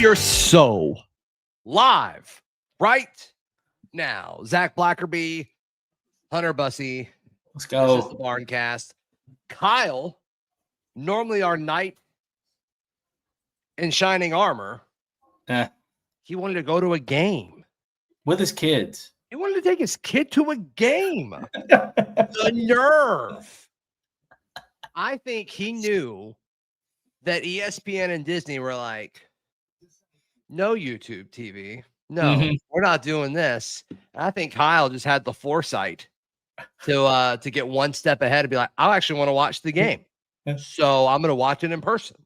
we are so live right now. Zach Blackerby, Hunter Bussey. Let's go. This is the BARNCAST. Kyle, normally our knight in shining armor, he wanted to go to a game with his kids. He wanted to take his kid to a game. The nerve. I think he knew that ESPN and Disney were like, no YouTube TV. No, we're not doing this. I think Kyle just had the foresight to get one step ahead and be like, I actually want to watch the game. So I'm going to watch it in person.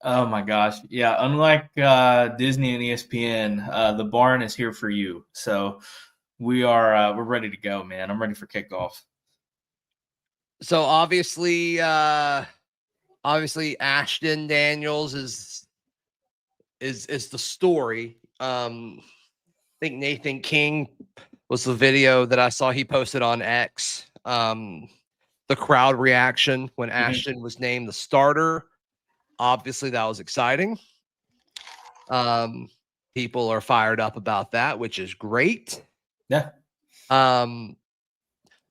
Oh my gosh. Yeah. Unlike Disney and ESPN, the barn is here for you. So we're ready to go, man. I'm ready for kickoff. So obviously Ashton Daniels is the story. I think Nathan King was the video that I saw he posted on X. The crowd reaction when Ashton was named the starter. Obviously, that was exciting. People are fired up about that, which is great. Yeah.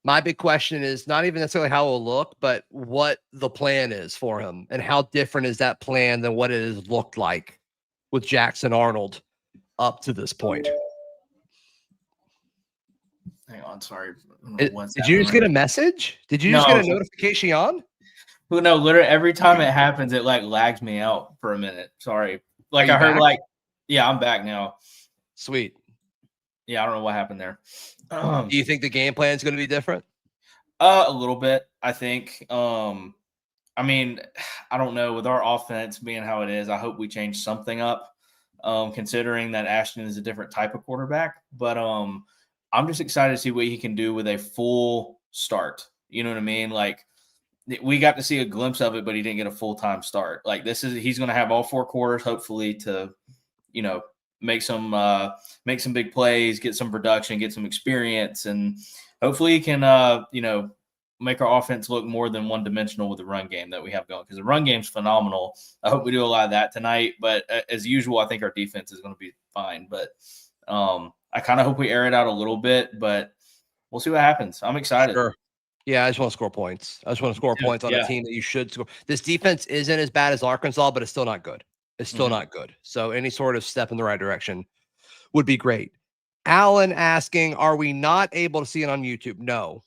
My big question is not even necessarily how it'll look, but what the plan is for him and how different is that plan than what it has looked like with Jackson Arnold up to this point. Hang on, sorry. Did you just get a message? Did you just get a notification on? Well, no, literally every time it happens, it like lags me out for a minute. Sorry. Like I heard back? Yeah, I'm back now. Sweet. Yeah, I don't know what happened there. Do you think the game plan is going to be different? A little bit, I think. I mean, I don't know. With our offense being how it is, I hope we change something up, considering that Ashton is a different type of quarterback. But I'm just excited to see what he can do with a full start. You know what I mean? Like, we got to see a glimpse of it, but he didn't get a full-time start. Like, he's going to have all 4 quarters, hopefully, to, make some big plays, get some production, get some experience, and hopefully he can, make our offense look more than one-dimensional with the run game that we have going, because the run game's phenomenal. I hope we do a lot of that tonight, but as usual, I think our defense is going to be fine. But I kind of hope we air it out a little bit, but we'll see what happens. I'm excited. Sure. Yeah, I just want to score points. I just want to score points on a team that you should score. This defense isn't as bad as Arkansas, but it's still not good. It's still not good. So any sort of step in the right direction would be great. Alan asking, are we not able to see it on YouTube? No.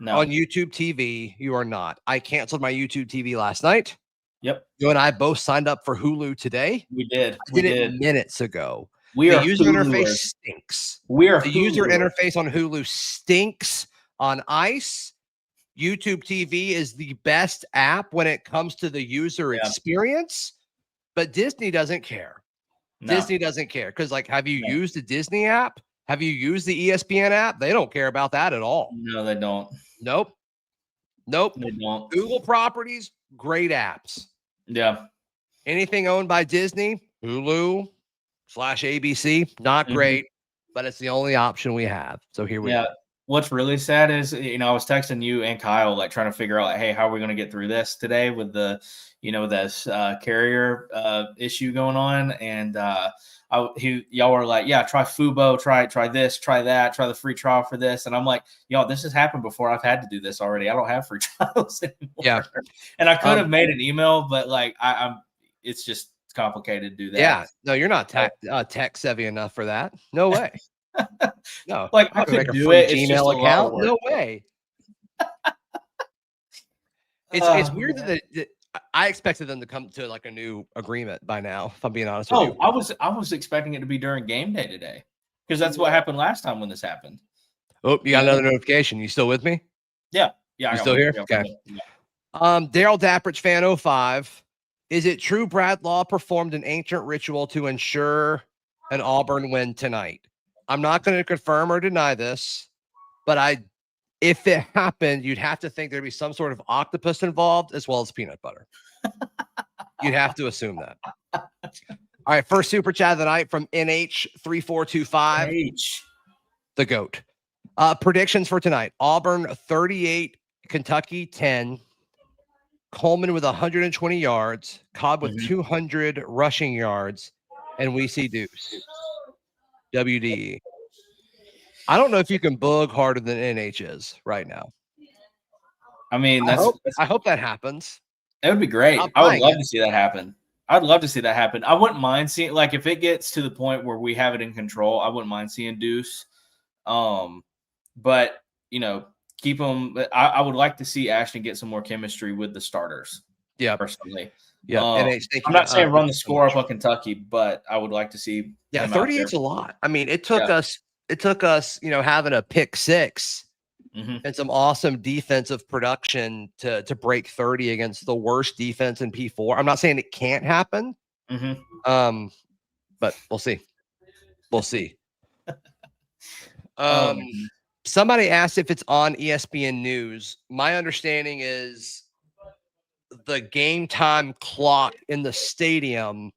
On YouTube TV, you are not. I canceled my YouTube TV last night. Yep. You and I both signed up for Hulu today. We did. We did it minutes ago. The user interface stinks. The user interface on Hulu stinks. On Ice, YouTube TV is the best app when it comes to the user experience, but Disney doesn't care. Disney doesn't care because, like, have you used the Disney app? Have you used the ESPN app? They don't care about that at all. No, they don't. Nope. They don't. Google properties, great apps. Yeah. Anything owned by Disney, Hulu / ABC, not great, but it's the only option we have. So here we go. What's really sad is, I was texting you and Kyle, like, trying to figure out, like, hey, how are we going to get through this today with the, this carrier issue going on. And y'all were like, yeah, try Fubo, try this, try that, try the free trial for this. And I'm like, y'all, this has happened before. I've had to do this already. I don't have free trials anymore. Yeah. And I could have made an email, but like, it's just complicated to do that. Yeah. No, you're not tech savvy enough for that. No way. No, like I could do it. Gmail account. No way. It's weird that I expected them to come to like a new agreement by now, if I'm being honest with you. I was expecting it to be during game day today, because that's what happened last time when this happened. Oh, you got another notification. You still with me? Yeah. You still here? Okay. Yeah. Daryl Dapprich fan 05. Is it true Brad Law performed an ancient ritual to ensure an Auburn win tonight? I'm not going to confirm or deny this, but if it happened, you'd have to think there'd be some sort of octopus involved as well as peanut butter. You'd have to assume that. All right, first super chat of the night from NH3425. The GOAT. Predictions for tonight. Auburn 38, Kentucky 10. Coleman with 120 yards. Cobb with 200 rushing yards. and we see Deuce. WDE. I don't know if you can boog harder than NH is right now. I mean, I hope that happens. That would be great. I would love to see that happen. I'd love to see that happen. I wouldn't mind seeing, like, if it gets to the point where we have it in control, I wouldn't mind seeing Deuce. But keep them. I would like to see Ashton get some more chemistry with the starters. Yeah, personally. Yeah, NH, I'm not saying run the score up on Kentucky, but I would like to see. Yeah, 38's a lot. I mean, it took us, having a pick six and some awesome defensive production to break 30 against the worst defense in P4. I'm not saying it can't happen. But we'll see. We'll see. Somebody asked if it's on ESPN News. My understanding is the game time clock in the stadium,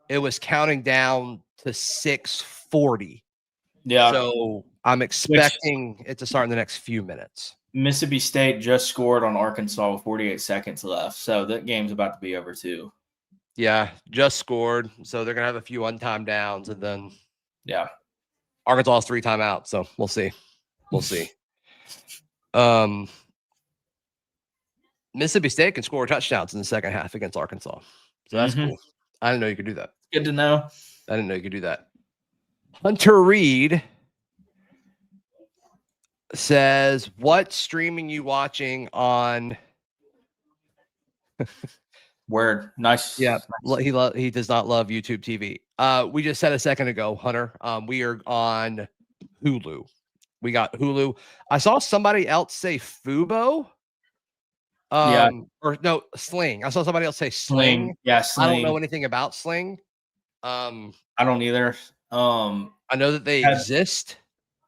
it was counting down to 6:40. Yeah. So I'm expecting it to start in the next few minutes. Mississippi State just scored on Arkansas with 48 seconds left. So that game's about to be over too. Yeah, just scored. So they're going to have a few untimed downs and then Arkansas has 3 timeouts. So we'll see. We'll see. Mississippi State can score touchdowns in the second half against Arkansas. So that's cool. I didn't know you could do that. Good to know. I didn't know you could do that. Hunter Reed says, what streaming you watching on? Word. Nice. Yeah. He does not love YouTube TV. We just said a second ago, Hunter, we are on Hulu. We got Hulu. I saw somebody else say Fubo. Or no, Sling. I saw somebody else say Sling. Yeah, Sling. I don't know anything about Sling. I don't either. I know that they exist,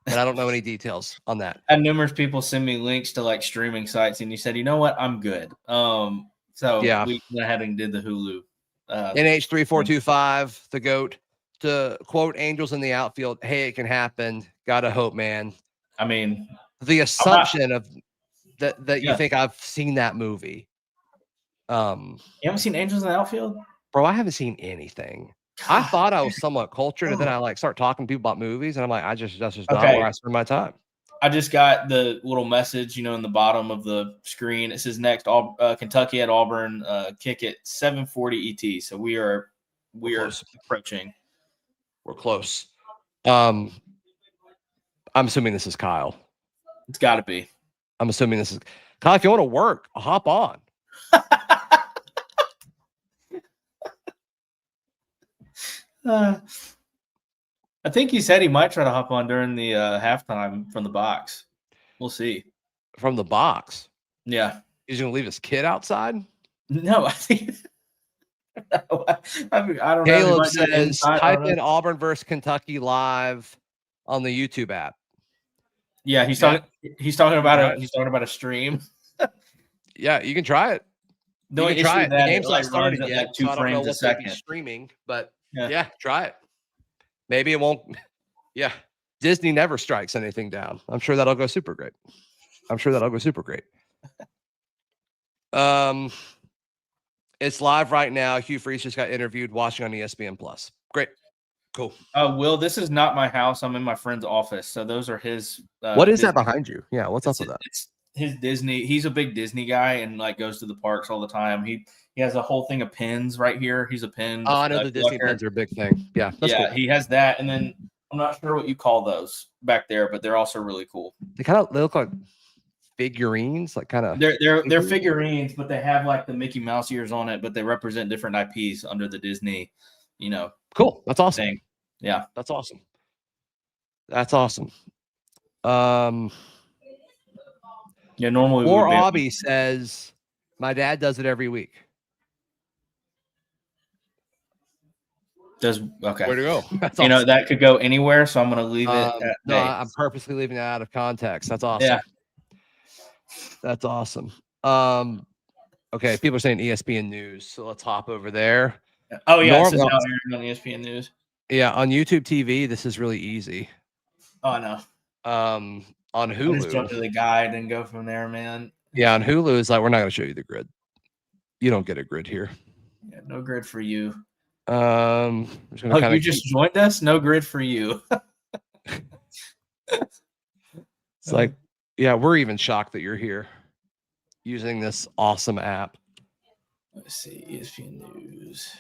but I don't know any details on that. I had numerous people send me links to like streaming sites, and you said, you know what, I'm good. So we went ahead and did the Hulu. NH3425, the GOAT, to quote Angels in the outfield, hey, it can happen. Gotta hope, man. I mean, the assumption of that you think I've seen that movie. You haven't seen Angels in the Outfield? Bro, I haven't seen anything. I thought I was somewhat cultured, and then I start talking to people about movies, and I'm like, that's just not where I spend my time. I just got the little message, in the bottom of the screen. It says next, Kentucky at Auburn, kick at 7:40 ET. So we are approaching. We're close. I'm assuming this is Kyle. It's got to be. I'm assuming this is Kyle. If you want to work, hop on. I think he said he might try to hop on during the halftime from the box. We'll see. From the box? Yeah. He's going to leave his kid outside? No, I think. I don't know. Caleb says, type in Auburn versus Kentucky live on the YouTube app. Yeah, he's talking about a stream. Yeah, you can try it. No, you can try it. The game's not started yet, yet, so I don't know what they'll be streaming, but yeah, try it. Maybe it won't. Yeah, Disney never strikes anything down. I'm sure that'll go super great. It's live right now. Hugh Freeze just got interviewed, watching on ESPN Plus. Great. Cool. Will, this is not my house. I'm in my friend's office. So those are his. What is that behind you? Yeah. What's up with that? It's his Disney. He's a big Disney guy and goes to the parks all the time. He has a whole thing of pins right here. He's a pin. Oh, I know the Disney pins are a big thing. Yeah. That's cool. He has that. And then I'm not sure what you call those back there, but they're also really cool. They look like figurines, they're figurines, but they have like the Mickey Mouse ears on it, but they represent different IPs under the Disney, Cool. That's awesome. Thing. Yeah. That's awesome. Yeah, normally Or Obby says, my dad does it every week. Okay. Where to go? That's awesome. That could go anywhere, so I'm going to leave it at no, I'm purposely leaving it out of context. That's awesome. Yeah. That's awesome. Okay, people are saying ESPN News, so let's hop over there. Oh yeah, this is out here on ESPN News. Yeah, on YouTube TV, this is really easy. Oh no. On Hulu, just jump to the guide and go from there, man. Yeah, on Hulu is we're not going to show you the grid. You don't get a grid here. Yeah, no grid for you. Just gonna you just joined us? No grid for you. It's like, yeah, we're even shocked that you're here using this awesome app. Let's see, ESPN News.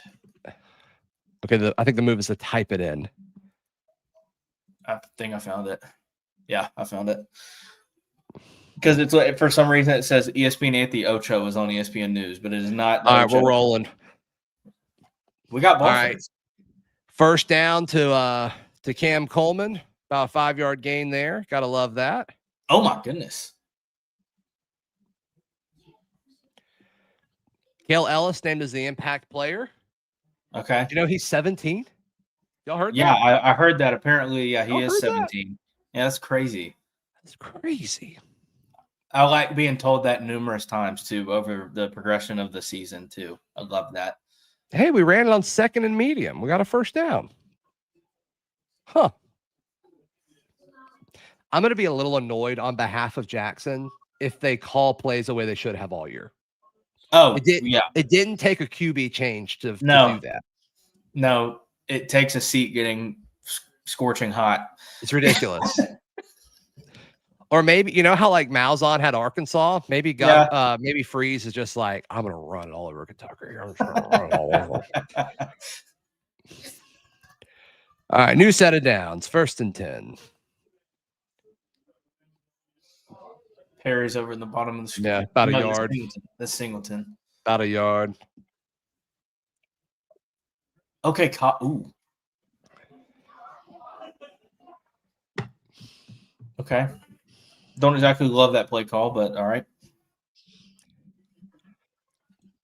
Okay, I think the move is to type it in. I think I found it. Yeah, I found it. Because it's like, for some reason it says ESPN 8 the Ocho is on ESPN News, but it is not. All right, we're rolling. We got ball. All right. First down to Cam Coleman. About a 5-yard gain there. Gotta love that. Oh my goodness. Cale Ellis named as the impact player. Okay. You know he's 17. Y'all heard that? Yeah, I heard that. Apparently, yeah, he is 17. That? Yeah, that's crazy. That's crazy. I like being told that numerous times too over the progression of the season too. I love that. Hey, we ran it on 2nd and medium. We got a first down. Huh. I'm going to be a little annoyed on behalf of Jackson if they call plays the way they should have all year. Oh, yeah. It didn't take a QB change to do that. No, it takes a seat getting scorching hot. It's ridiculous. Or maybe, you know how like Malzahn had Arkansas? Maybe maybe Freeze is just like, I'm going to run it all over Kentucky. I'm just going to run it all over. All right, new set of downs. 1st and 10. Perry's over in the bottom of the screen. Yeah, about a yard. That's Singleton. About a yard. Okay, ooh. Okay. Don't exactly love that play call, but all right.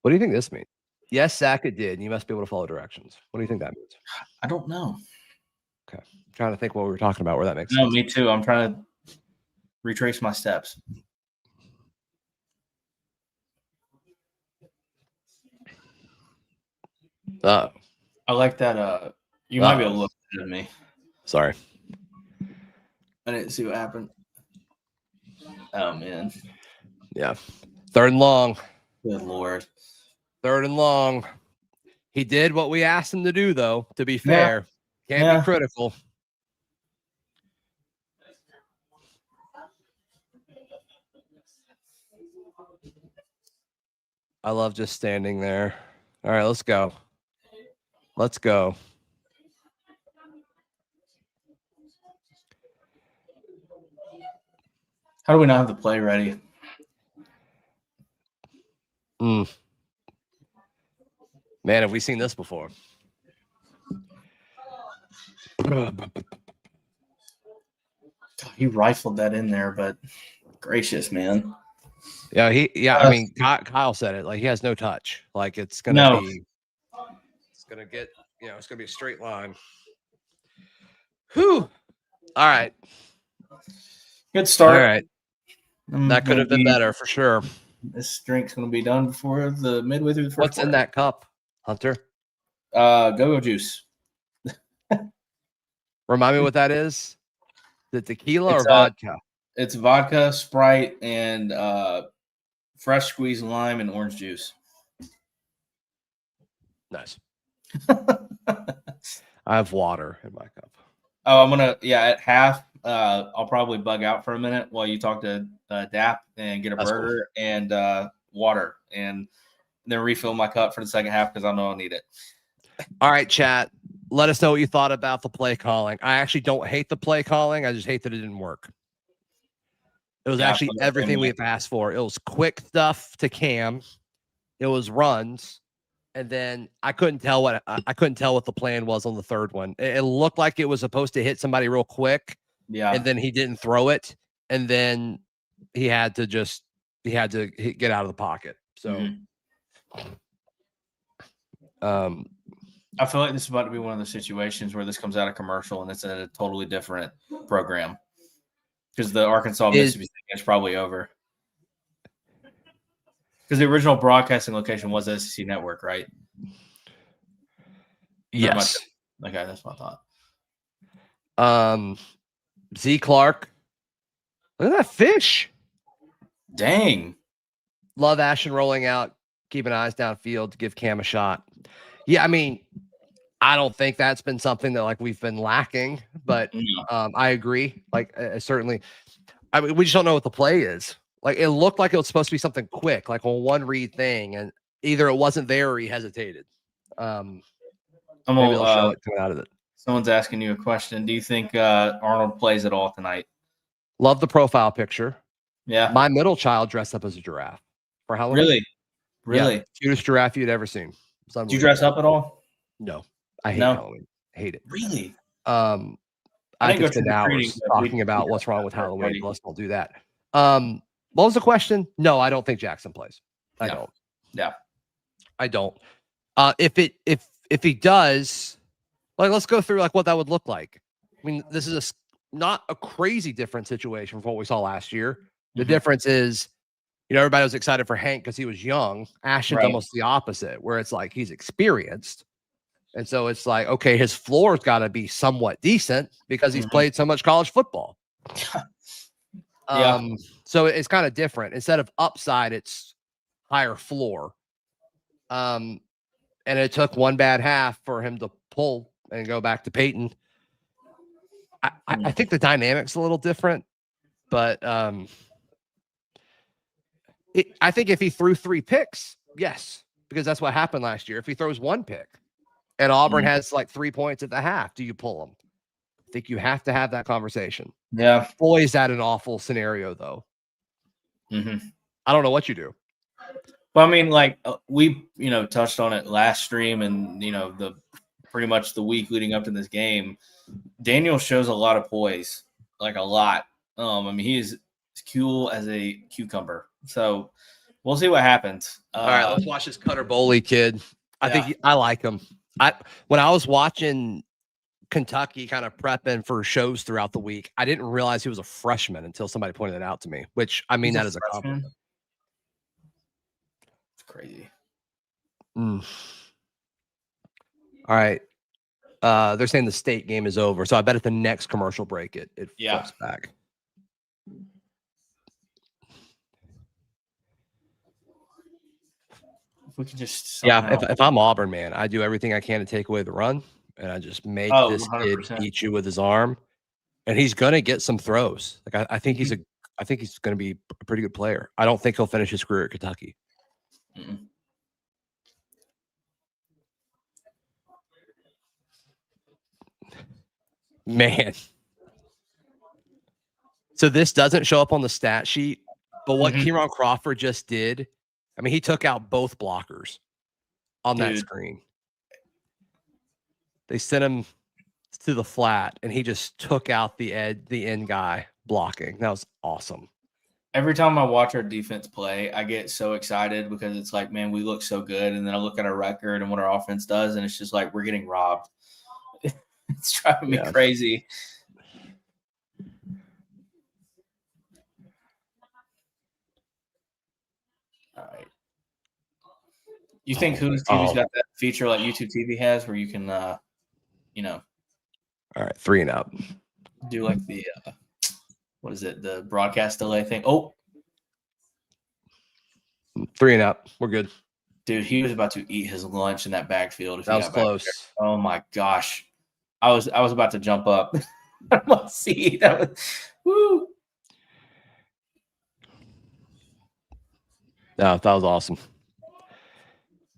What do you think this means? Yes, Zach, it did. You must be able to follow directions. What do you think that means? I don't know. Okay. I'm trying to think what we were talking about, where that makes sense. No, me too. I'm trying to retrace my steps. I like that. You might be able to look at me. Sorry. I didn't see what happened. Oh, man. Yeah. 3rd and long. Good Lord. 3rd and long. He did what we asked him to do, though, to be fair. Can't be critical. I love just standing there. All right, let's go. Let's go. How do we not have the play ready? Man, have we seen this before? God, he rifled that in there, but gracious, man. Yeah, I mean, Kyle said it. Like, he has no touch. Like, it's gonna be, it's gonna get, it's gonna be a straight line. Whew. All right. Good start. All right. That could have been better for sure. This drink's gonna be done before the midway through the first. What's in that cup, Hunter? Go-go juice. Remind me what that is. The tequila or vodka? It's vodka, Sprite, and fresh squeezed lime and orange juice. Nice. I have water in my cup. Oh, I'm gonna at half. I'll probably bug out for a minute while you talk to Dap and get a burger and water, and then refill my cup for the second half because I know I'll need it. All right, chat. Let us know what you thought about the play calling. I actually don't hate the play calling. I just hate that it didn't work. It was actually everything we've asked for. It was quick stuff to Cam. It was runs. And then I couldn't tell what the plan was on the 3rd one. It looked like it was supposed to hit somebody real quick. Yeah. And then he didn't throw it. And then he had to get out of the pocket. So I feel like this is about to be one of the situations where this comes out of commercial and it's at a totally different program. Because the Arkansas-Mississippi thing is probably over. Because the original broadcasting location was the SEC network, right? Yes. Okay, that's what I thought. Z Clark. Look at that fish. Dang. Love Ashton rolling out, keeping eyes downfield to give Cam a shot. Yeah, I mean, I don't think that's been something that like we've been lacking, but I agree. Like certainly, I mean, we just don't know what the play is. Like it looked like it was supposed to be something quick, like a one read thing, and either it wasn't there or he hesitated. Maybe they'll show it coming out of it. Someone's asking you a question. Do you think Arnold plays at all tonight? Love the profile picture. Yeah. My middle child dressed up as a giraffe for Halloween. Really? Yeah, cutest giraffe you'd ever seen. Did you dress up at all? No, I hate Halloween. I hate it. Really? I could spend hours talking about what's wrong with Halloween. Let's not do that. What was the question? No, I don't think Jackson plays. I don't. Yeah. I don't. If he does, like, let's go through like what that would look like. I mean, this is not a crazy different situation from what we saw last year. The difference is, everybody was excited for Hank because he was young. Ashton's almost the opposite, where it's like he's experienced. And so it's like, okay, his floor's got to be somewhat decent because he's played so much college football. So it's kind of different. Instead of upside, it's higher floor. And it took one bad half for him to pull and go back to Peyton. I think the dynamic's a little different, but I think if he threw 3 picks, yes, because that's what happened last year. If he throws 1 pick and Auburn has like 3 points at the half, do you pull him? I think you have to have that conversation. Yeah. Boy, is that an awful scenario, though. I don't know what you do. Well, I mean, like we, touched on it last stream and, the pretty much the week leading up to this game. Daniel shows a lot of poise, like a lot. I mean, he is as cool as a cucumber. So we'll see what happens. All right, let's watch this Cutter Boley kid. I think I like him. When I was watching Kentucky kind of prepping for shows throughout the week, I didn't realize he was a freshman until somebody pointed it out to me, which I mean, that is a compliment. It's crazy. All right. They're saying the state game is over. So I bet at the next commercial break, it flips back. If we could just if I'm Auburn, man, I do everything I can to take away the run, and I just make this 100%. Kid beat you with his arm, and he's gonna get some throws. Like I think he's gonna be a pretty good player. I don't think he'll finish his career at Kentucky. Man. So this doesn't show up on the stat sheet, but what Kieran Crawford just did, I mean, he took out both blockers on that screen. They sent him to the flat, and he just took out the end guy blocking. That was awesome. Every time I watch our defense play, I get so excited because it's like, man, we look so good. And then I look at our record and what our offense does, and it's just like we're getting robbed. It's driving me crazy. All right. You think Who's TV's got that feature like YouTube TV has where you can, all right, 3 and out. Do like the, what is it? The broadcast delay thing. Oh, 3 and out. We're good. Dude, he was about to eat his lunch in that backfield. That was close. Oh my gosh. I was about to jump up. I must see that was woo. No, that was awesome.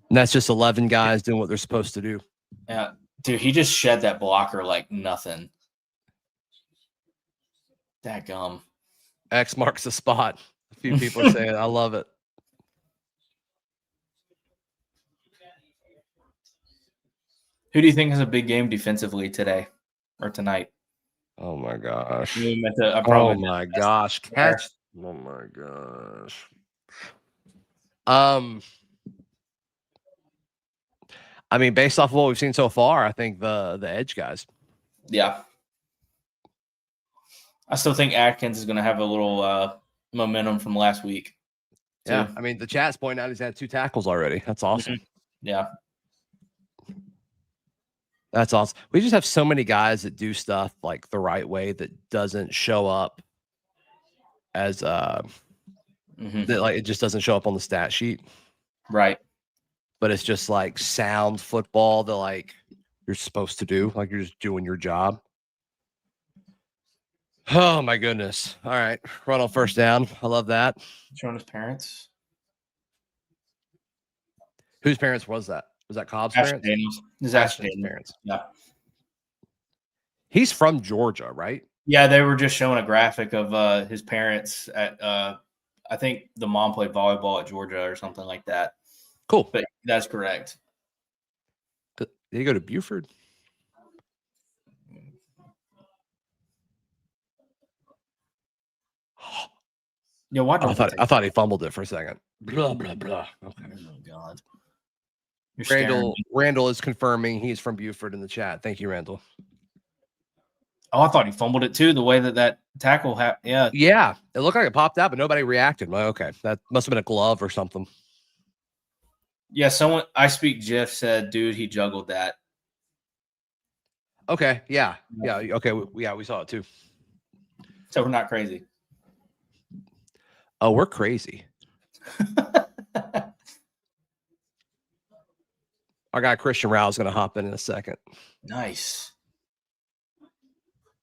And that's just 11 guys doing what they're supposed to do. Yeah. Dude, he just shed that blocker like nothing. Dadgum. X marks the spot. A few people are saying, I love it. Who do you think has a big game defensively today or tonight? Oh my gosh. Oh my gosh. Catch. Oh my gosh. I mean, based off of what we've seen so far, I think the edge guys. Yeah. I still think Atkins is going to have a little momentum from last week. Too. Yeah. I mean, the chat's pointing out he's had 2 tackles already. That's awesome. Yeah. That's awesome. We just have so many guys that do stuff like the right way that doesn't show up as that like it just doesn't show up on the stat sheet. Right. But it's just like sound football that like you're supposed to do, like you're just doing your job. Oh my goodness. All right. Run on first down. I love that. Showing his parents. Whose parents was that? Was that Cobb's Ashton parents? Daniels. This is Ashton's Ashton Daniels. parents. Yeah. He's from Georgia, right? Yeah, they were just showing a graphic of his parents at I think the mom played volleyball at Georgia or something like that. Cool. But that's correct. Did he go to Buford? Yeah, why I thought he fumbled it for a second. Blah blah blah. Okay. Oh God. You're Randall is confirming he's from Buford in the chat. Thank you, Randall. Oh, I thought he fumbled it too. The way that tackle yeah, it looked like it popped out, but nobody reacted. Well, okay, that must have been a glove or something. Yeah, someone I speak Jeff said, dude, he juggled that. Okay, yeah, okay, we saw it too. So we're not crazy. Oh, we're crazy. Our guy Christian Rao is going to hop in a second. Nice.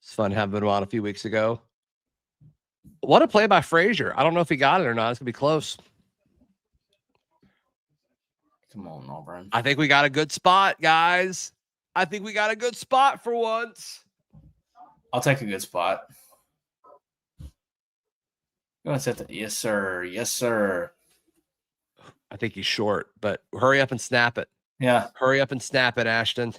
It's fun having him on a few weeks ago. What a play by Frazier. I don't know if he got it or not. It's going to be close. Come on, Auburn. I think we got a good spot, guys. I think we got a good spot for once. I'll take a good spot. Go and set that. Yes, sir. Yes, sir. I think he's short, but hurry up and snap it. Yeah. Hurry up and snap it, Ashton.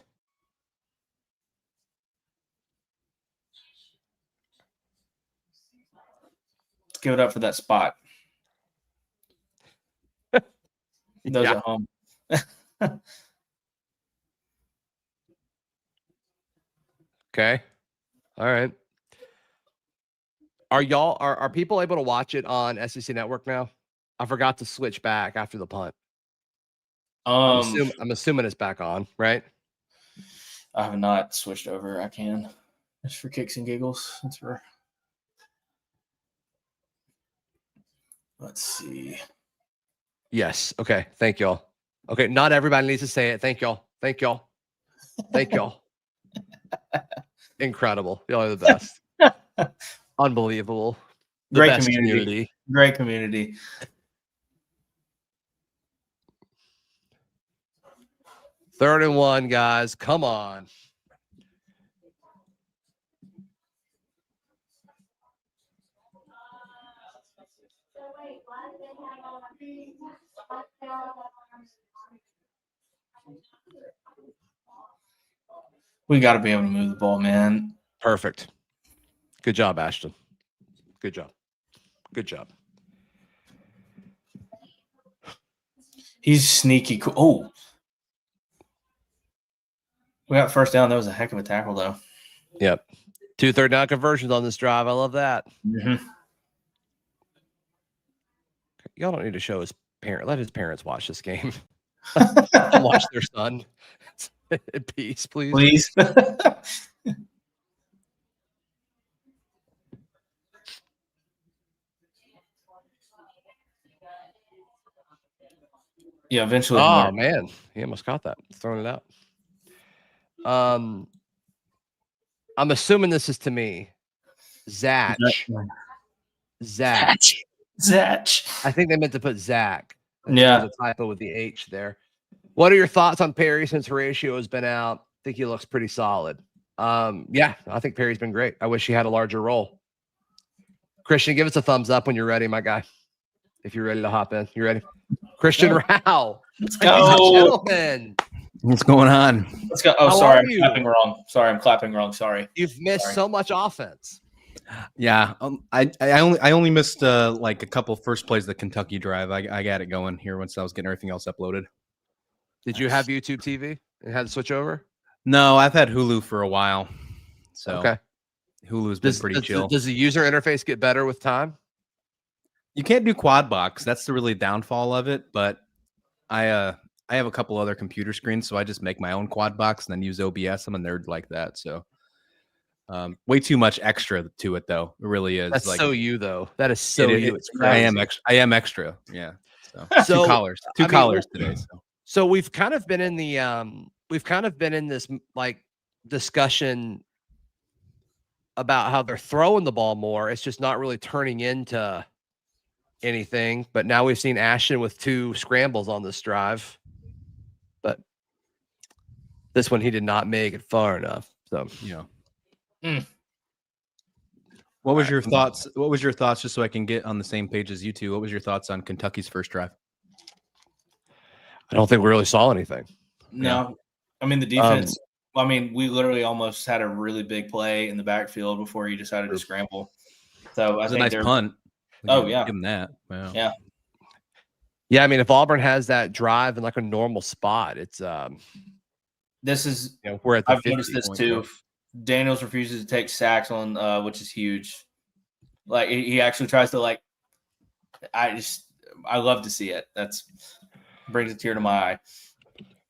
Let's give it up for that spot. Those at home. Okay. All right. Are people able to watch it on SEC Network now? I forgot to switch back after the punt. I'm assuming it's back on, right? I have not switched over. I can. Just for kicks and giggles. That's for. Let's see. Yes. Okay. Thank y'all. Okay. Not everybody needs to say it. Thank y'all. Thank y'all. Thank y'all. Incredible. Y'all are the best. Unbelievable. Great community. Great community. Third and 1, guys. Come on. We got to be able to move the ball, man. Perfect. Good job, Ashton. Good job. Good job. He's sneaky cool. Oh. We got first down. That was a heck of a tackle, though. Yep. 2 third down conversions on this drive. I love that. Mm-hmm. Y'all don't need to show his parent. Let his parents watch this game. Watch their son. In peace, please. Please. Yeah, eventually. Oh man, he almost caught that. Throwing it out. I'm assuming this is to me. Zach. I think they meant to put Zach. Yeah. There's a typo with the H there. What are your thoughts on Perry since Horatio has been out? I think he looks pretty solid. Yeah, I think Perry's been great. I wish he had a larger role. Christian, give us a thumbs up when you're ready, my guy. If you're ready to hop in. You ready? Christian Rao. Let's go. Gentlemen. What's going on? Let's go. Oh, sorry. I'm clapping wrong. I'm clapping wrong. Sorry. You've missed so much offense. Yeah. I only missed like a couple first plays of the Kentucky drive. I got it going here once I was getting everything else uploaded. Did you have YouTube TV and had to switch over? No, I've had Hulu for a while. So okay. Hulu's been pretty chill. Does the user interface get better with time? You can't do quad box. That's the really downfall of it. But I have a couple other computer screens, so I just make my own quad box and then use OBS. I'm a nerd like that. So way too much extra to it, though. It really is. That's like, so you, though. That is so you. It's crazy. I am extra. Yeah. So two collars today. So we've kind of been in the we've kind of been in this like discussion about how they're throwing the ball more. It's just not really turning into anything. But now we've seen Ashton with 2 scrambles on this drive. But this one he did not make it far enough. So What was your thoughts? What was your thoughts? Just so I can get on the same page as you two. What was your thoughts on Kentucky's first drive? I don't think we really saw anything. No, I mean the defense. I mean, we literally almost had a really big play in the backfield before he decided to scramble. So I It was think a nice punt. Oh yeah, give him that. Wow. Yeah. Yeah, I mean, if Auburn has that drive in like a normal spot, it's this is we're at the I've noticed this too. Daniels refuses to take sacks on, which is huge. Like he actually tries to like. I love to see it. That's brings a tear to my eye.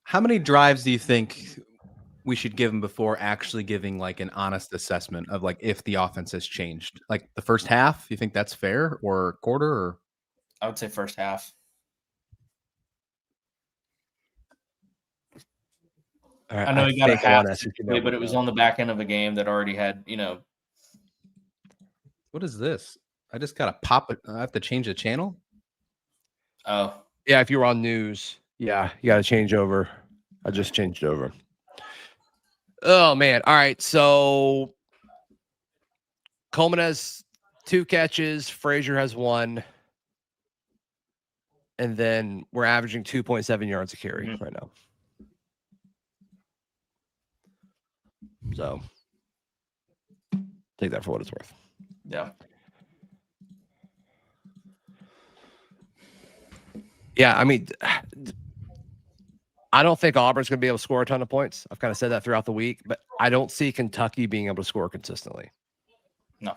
How many drives do you think we should give him before actually giving like an honest assessment of like if the offense has changed? Like the first half, you think that's fair, or quarter? Or I would say first half. I know he got a half, but it was on the back end of a game that already had, What is this? I just got to pop it. I have to change the channel. Oh, yeah. If you were on news, yeah, you got to change over. I just changed over. Oh man! All right, so Coleman has 2 catches. Frazier has 1, and then we're averaging 2.7 yards a carry right now. So take that for what it's worth. Yeah. Yeah, I mean, I don't think Auburn's going to be able to score a ton of points. I've kind of said that throughout the week, but I don't see Kentucky being able to score consistently. No.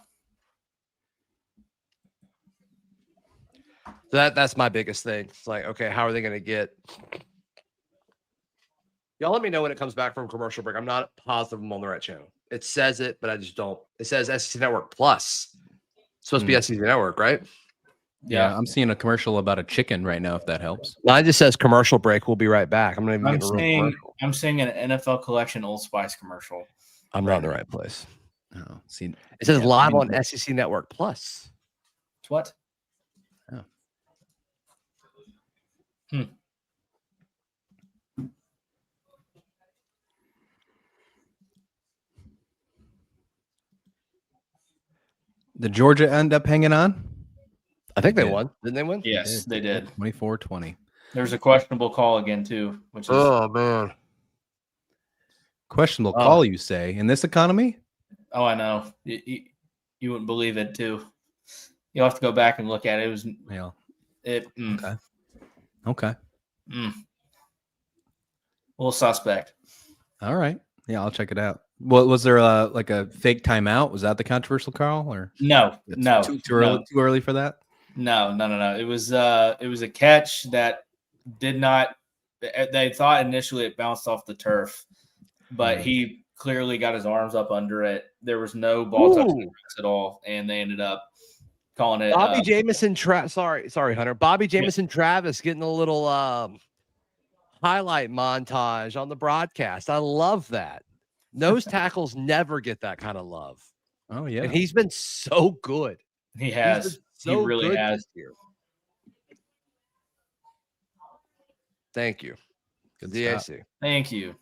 So that's my biggest thing. It's like, okay, how are they going to get? Y'all let me know when it comes back from commercial break. I'm not positive I'm on the right channel. It says it, but I just don't. It says SEC Network Plus. It's supposed to be SEC Network, right? Yeah, I'm seeing a commercial about a chicken right now, if that helps. Mine just says commercial break. We'll be right back. I'm not even I'm seeing an NFL Collection Old Spice commercial. I'm not in the right place. Oh, see, it says live on SEC Network Plus. What? Oh. Did Georgia end up hanging on? I think they won. Didn't they win? Yes, they did. 24-20. There's a questionable call again, too. Which is, oh, man. Questionable call, you say, in this economy? Oh, I know. You wouldn't believe it, too. You'll have to go back and look at it. It was Okay. A little suspect. All right. Yeah, I'll check it out. Well, was there like a fake timeout? Was that the controversial call, or no? Too early for that. No. It was a catch that did not. They thought initially it bounced off the turf, but he clearly got his arms up under it. There was no ball touching the grass at all, and they ended up calling it. Bobby Jamison. Sorry, Hunter. Bobby Jamison Travis getting a little highlight montage on the broadcast. I love that. Nose tackles never get that kind of love. Oh yeah, and he's been so good. He has. He really has. Thank you. Good DAC. stuff. Thank you.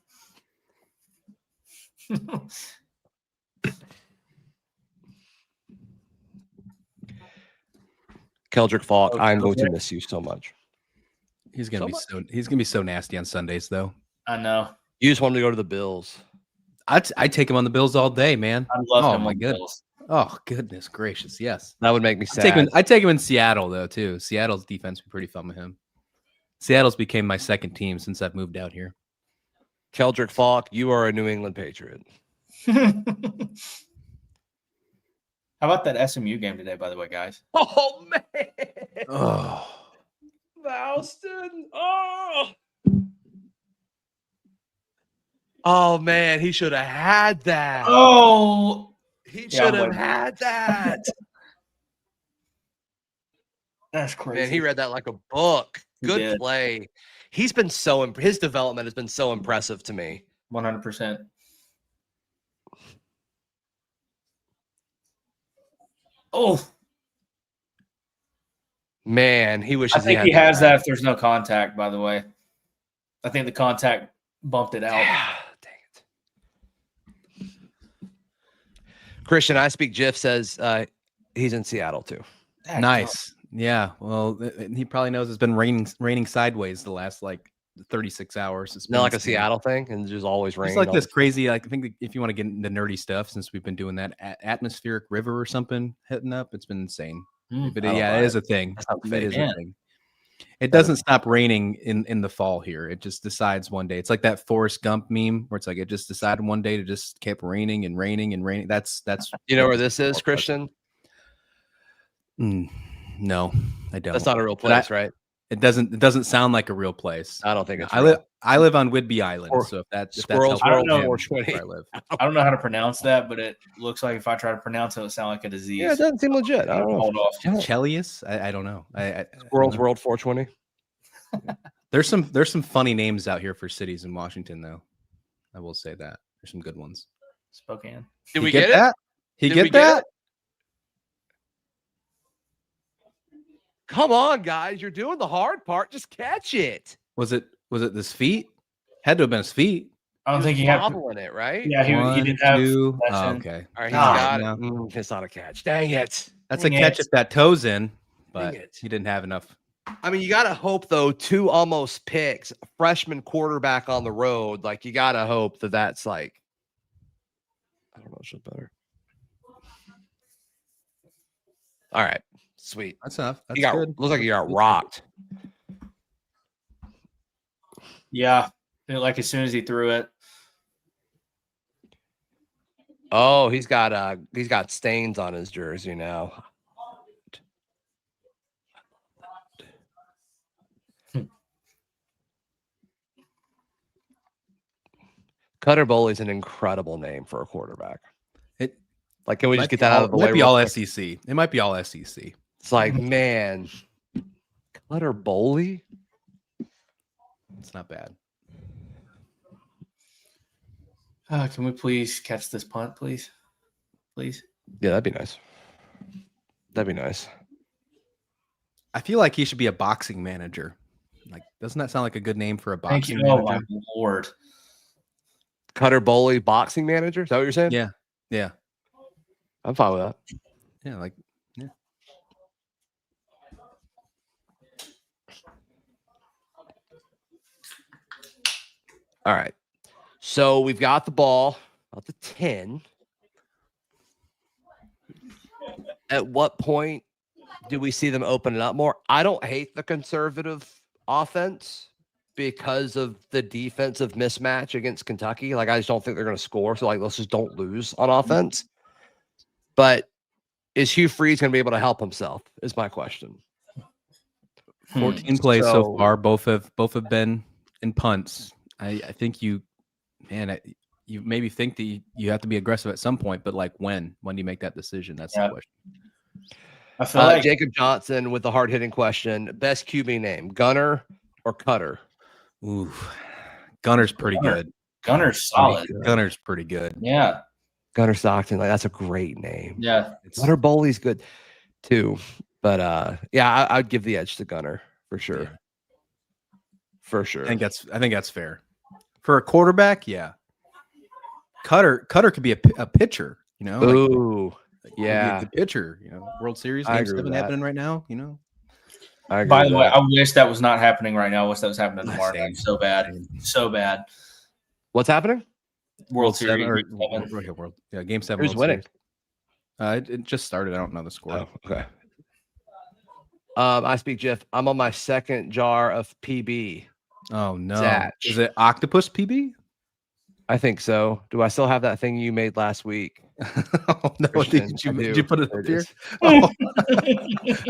Keldrick Falk, I'm going to miss you so much. He's gonna be so nasty on Sundays, though. I know. You just want him to go to the Bills. I'd take him on the Bills all day, man. I love him on the Bills. Oh, goodness gracious. Yes. That would make me sad. I'd take him in Seattle, though, too. Seattle's defense would be pretty fun with him. Seattle's became my second team since I've moved out here. Keldrick Falk, you are a New England Patriot. How about that SMU game today, by the way, guys? Oh, man. Oh. Valston. Oh, man. He should have had that. Oh. He should have had that. That's crazy. Man, he read that like a book. Good did. play. He's been his development has been so impressive to me. 100%. Oh, Man, he I wishes think had he has that back. if there's no contact, by the way. I think the contact bumped it out. Yeah, dang it. Christian, I Speak GIF says he's in Seattle too. Nice. Yeah. Well, he probably knows it's been raining sideways the last like 36 hours. It's been Not like a insane. Seattle thing, and there's always rain. It's like this crazy. Like, I think if you want to get into nerdy stuff, since we've been doing that atmospheric river or something hitting up, it's been insane. But yeah, it is a thing. It is a thing. It doesn't stop raining in the fall here. It just decides one day. It's like that Forrest Gump meme where it's like it just decided one day to just keep raining and raining and raining. That's you know where this is, Christian? No, I don't. That's not a real place, right? It doesn't sound like a real place. I don't think it's. I live on Whidbey Island, so if that's Squirrels World where I live. I don't know how to pronounce that, but it looks like if I try to pronounce it, it'll sound like a disease. Yeah, it doesn't seem legit. I don't know. Hold off. Chelius? I don't know. Squirrels World 420. There's some funny names out here for cities in Washington, though. I will say that there's some good ones. Spokane. Did we get it? That? Did we get that? Come on, guys! You're doing the hard part. Just catch it. Was it this feet? Had to have been his feet. I don't think he had had it, right? Yeah, he didn't have. Oh, okay. All right, he's got it. It's not a catch. Dang it! That's a catch if that toe's in, but it. he didn't have enough. I mean, you got to hope, though, 2 almost picks, a freshman quarterback on the road. Like, you got to hope that that's like, I don't know, shit better. All right. Sweet. That's enough. That's good. Looks like you got rocked. Yeah. Like as soon as he threw it. Oh, he's got stains on his jersey now. Cutter Bowley's an incredible name for a quarterback. Like, can we just get that out of the way? It might be all SEC. It might be all SEC. It's like, man, Cutter Bowley. It's not bad. Can we please catch this punt, please? Please. Yeah, that'd be nice. That'd be nice. I feel like he should be a boxing manager. Like, doesn't that sound like a good name for a boxing manager? Oh my Lord. Cutter Bowley, boxing manager. Is that what you're saying? Yeah. Yeah. I'm fine with that. Yeah, like, yeah. All right. So we've got the ball at the 10. At what point do we see them open it up more? I don't hate the conservative offense because of the defensive mismatch against Kentucky. Like, I just don't think they're going to score. So, like, let's just don't lose on offense. But is Hugh Freeze going to be able to help himself is my question. 14 plays so far. Both have been in punts. I think you maybe think that you have to be aggressive at some point, but like when do you make that decision? That's the question. I feel like Jacob Johnson with the hard hitting question: best QB name, Gunner or Cutter? Ooh, Gunner's pretty good. Gunner's solid. Gunner's pretty good. Yeah. Gunner Stockton, like that's a great name. Yeah. Gunner Bowley's good too, but yeah, I'd give the edge to Gunner for sure. Yeah. For sure. I think that's fair. For a quarterback, yeah. Cutter could be a pitcher, you know. Ooh, yeah, the pitcher. You know, World Series Game 7 happening right now. You know. By the way, I wish that was not happening right now. I wish that was happening tomorrow. That's so bad, so bad. What's happening? World Series. Game 7. Who's winning? It just started. I don't know the score. Oh, okay. I Speak GIF. I'm on my second jar of PB. Oh no! Zatch. Is it Octopus PB? I think so. Do I still have that thing you made last week? Oh, no, did you put it up here? Oh.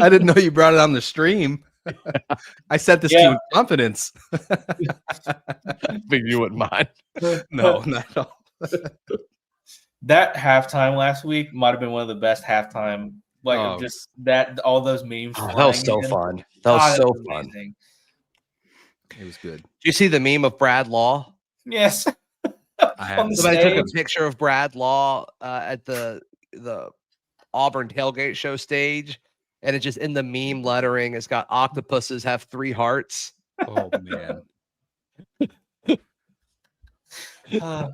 I didn't know you brought it on the stream. I said this to you in confidence. I figured you wouldn't mind. No, not at all. That halftime last week might have been one of the best halftime. Like just that, all those memes. Oh, that was so fun. That was so fun. It was good. Do you see the meme of Brad Law? Yes. On the Somebody took a stage. picture of Brad Law at the Auburn tailgate show stage, and it's just in the meme lettering. It's got octopuses have 3 hearts. Oh man, love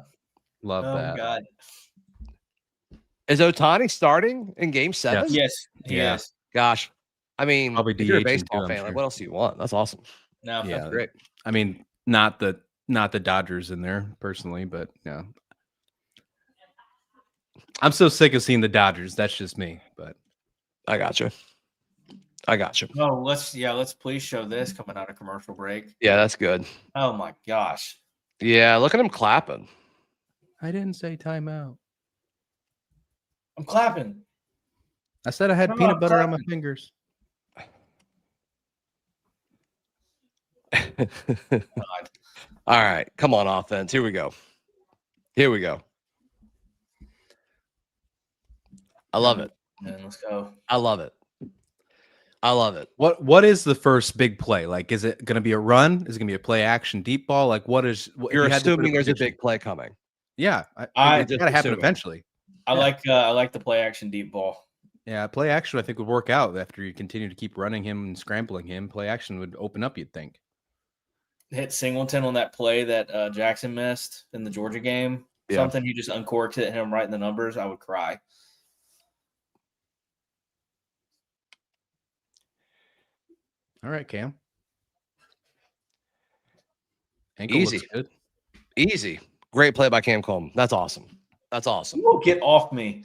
Oh that. God. Is Ohtani starting in Game 7? Yes, he Yeah. is. Gosh, I mean, Probably if you're a DH -ing baseball too, I'm fan, like sure. what else do you want? That's awesome. No, Yeah. That's great. I mean, not the Dodgers in there personally, but yeah. I'm so sick of seeing the Dodgers. That's just me. But I got you. I got you. no, let's please show this coming out of commercial break. Yeah, that's good. Oh my gosh. Yeah, look at him clapping. I didn't say timeout. I'm clapping. I said I had No, peanut I'm butter on my clapping. fingers. God. All right, come on, offense. Here we go. Here we go. I love it. Man, let's go. I love it. I love it. What is the first big play? Like, is it going to be a run? Is it going to be a play action deep ball? Like, what is? If You're you had to put assuming there's a prediction- big play coming. Yeah, I- it's got to happen assuming. eventually. I Yeah. like the play action deep ball. Yeah, play action I think would work out after you continue to keep running him and scrambling him. Play action would open up. You'd think. Hit Singleton on that play that Jackson missed in the Georgia game. Yeah. Something he just uncorked, hit him right in the numbers. I would cry. All right, Cam. Ankle Easy. looks good. Easy. Great play by Cam Coleman. That's awesome. That's awesome. Ooh, get off me.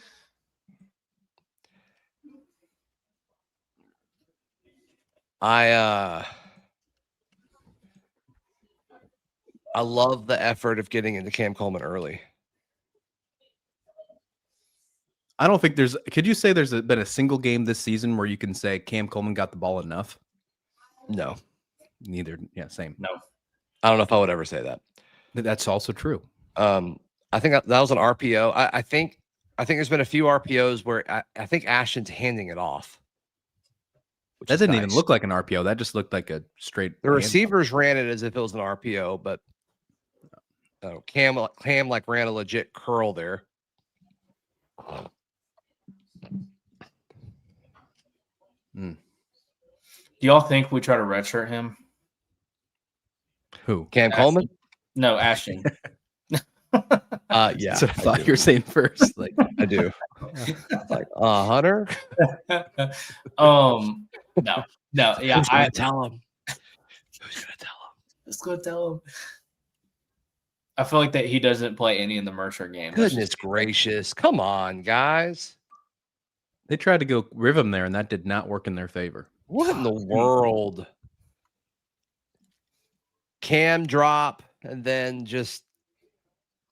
I love the effort of getting into Cam Coleman early. I don't think there's. Could you say there's been a single game this season where you can say Cam Coleman got the ball enough? No, Neither. Yeah, same. No. I don't know if I would ever say that. That's also true. I think that was an RPO. I think there's been a few RPOs where I think Ashton's handing it off. That didn't even look like an RPO. That just looked like a straight. The receivers ran it as if it was an RPO, but Cam like ran a legit curl there. Do y'all think we try to redshirt him? Who? Cam Coleman? No, Ashton. Yeah. That's what I thought you were saying first. Like, I do. Like, Hunter? No, yeah. Who's gonna tell him? Who's gonna tell him? Let's go tell him. I feel like that he doesn't play any in the Mercer game. Goodness gracious. Come on, guys. they tried to go Rhythm there, and that did not work in their favor. What in the world? Cam drop and then just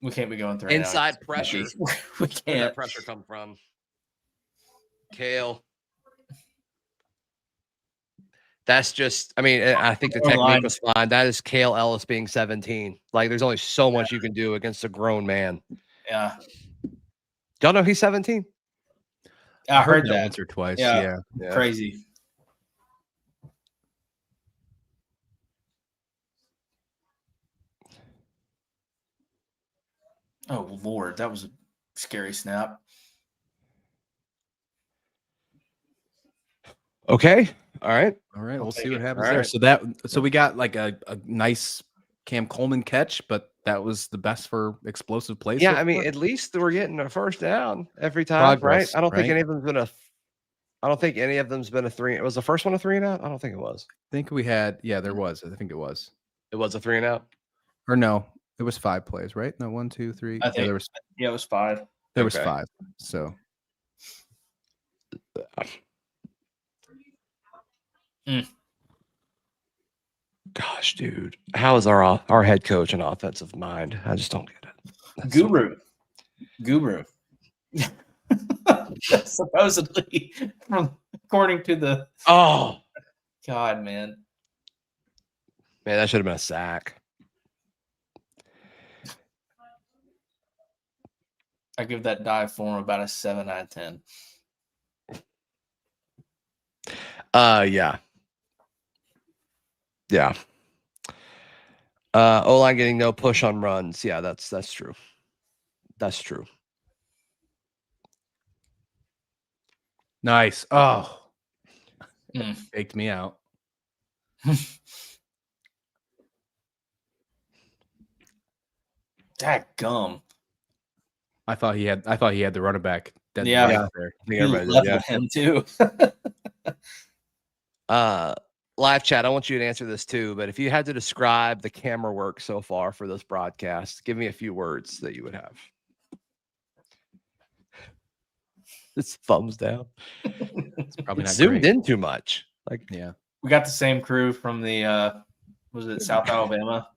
We can't be going 3 inside pressure. We Where'd that can't. pressure come from? Kale. That's just, I mean, I think the Or technique line. was fine. That is Kale Ellis being 17. Like, there's only so much you can do against a grown man. Yeah, Y'all know he's 17? I heard that. once or twice. Yeah. Yeah. Crazy. Oh Lord, that was a scary snap. Okay. All right. All right, we'll take see what it. happens All there. right. So we got like a nice Cam Coleman catch, but that was the best for explosive plays. Yeah, so I mean, far? at least we're getting a first down every time, Progress, right? I don't think right? any of them's been I don't think any of them's been a 3. Was the first one a 3 and out? I don't think it was. I think we had. Yeah, there was. I think it was. It was a 3 and out. Or no, it was 5 plays, right? No, 1, 2, 3. I Yeah, think- there was. Yeah, it was 5. There was Okay. 5. So Gosh, dude, how is our head coach an offensive mind? I just don't get it. That's so- Guru. Supposedly, according to the Oh God, man. man, that should have been a sack. I give that dive form about a 7 out of 10. Yeah. Yeah. O-line getting no push on runs. Yeah, that's true. That's true. Nice. Oh, Mm. faked me out. Dadgum. I thought he had the running back dead Yeah. right there. I think You everybody did, leveled him too. Live chat, I want you to answer this too, but if you had to describe the camera work so far for this broadcast, give me a few words that you would have. It's thumbs down. It's probably It's not zoomed great. in too much. Like, Yeah. We got the same crew from the was it South Alabama?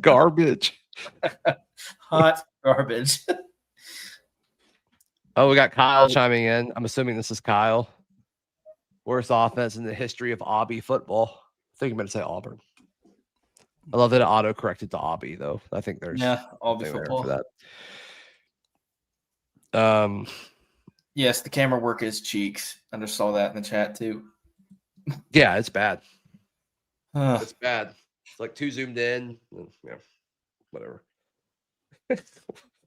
garbage. Hot garbage. Oh, we got Kyle chiming in. I'm assuming this is Kyle. Worst offense in the history of Aubie football. I think I'm going to say Auburn. I love that it auto-corrected to Aubie, though. I think there's Aubie something there football for that. Yes, the camera work is cheeks. I just saw that in the chat too. Yeah, it's bad. It's bad. It's like too zoomed in. Yeah, whatever.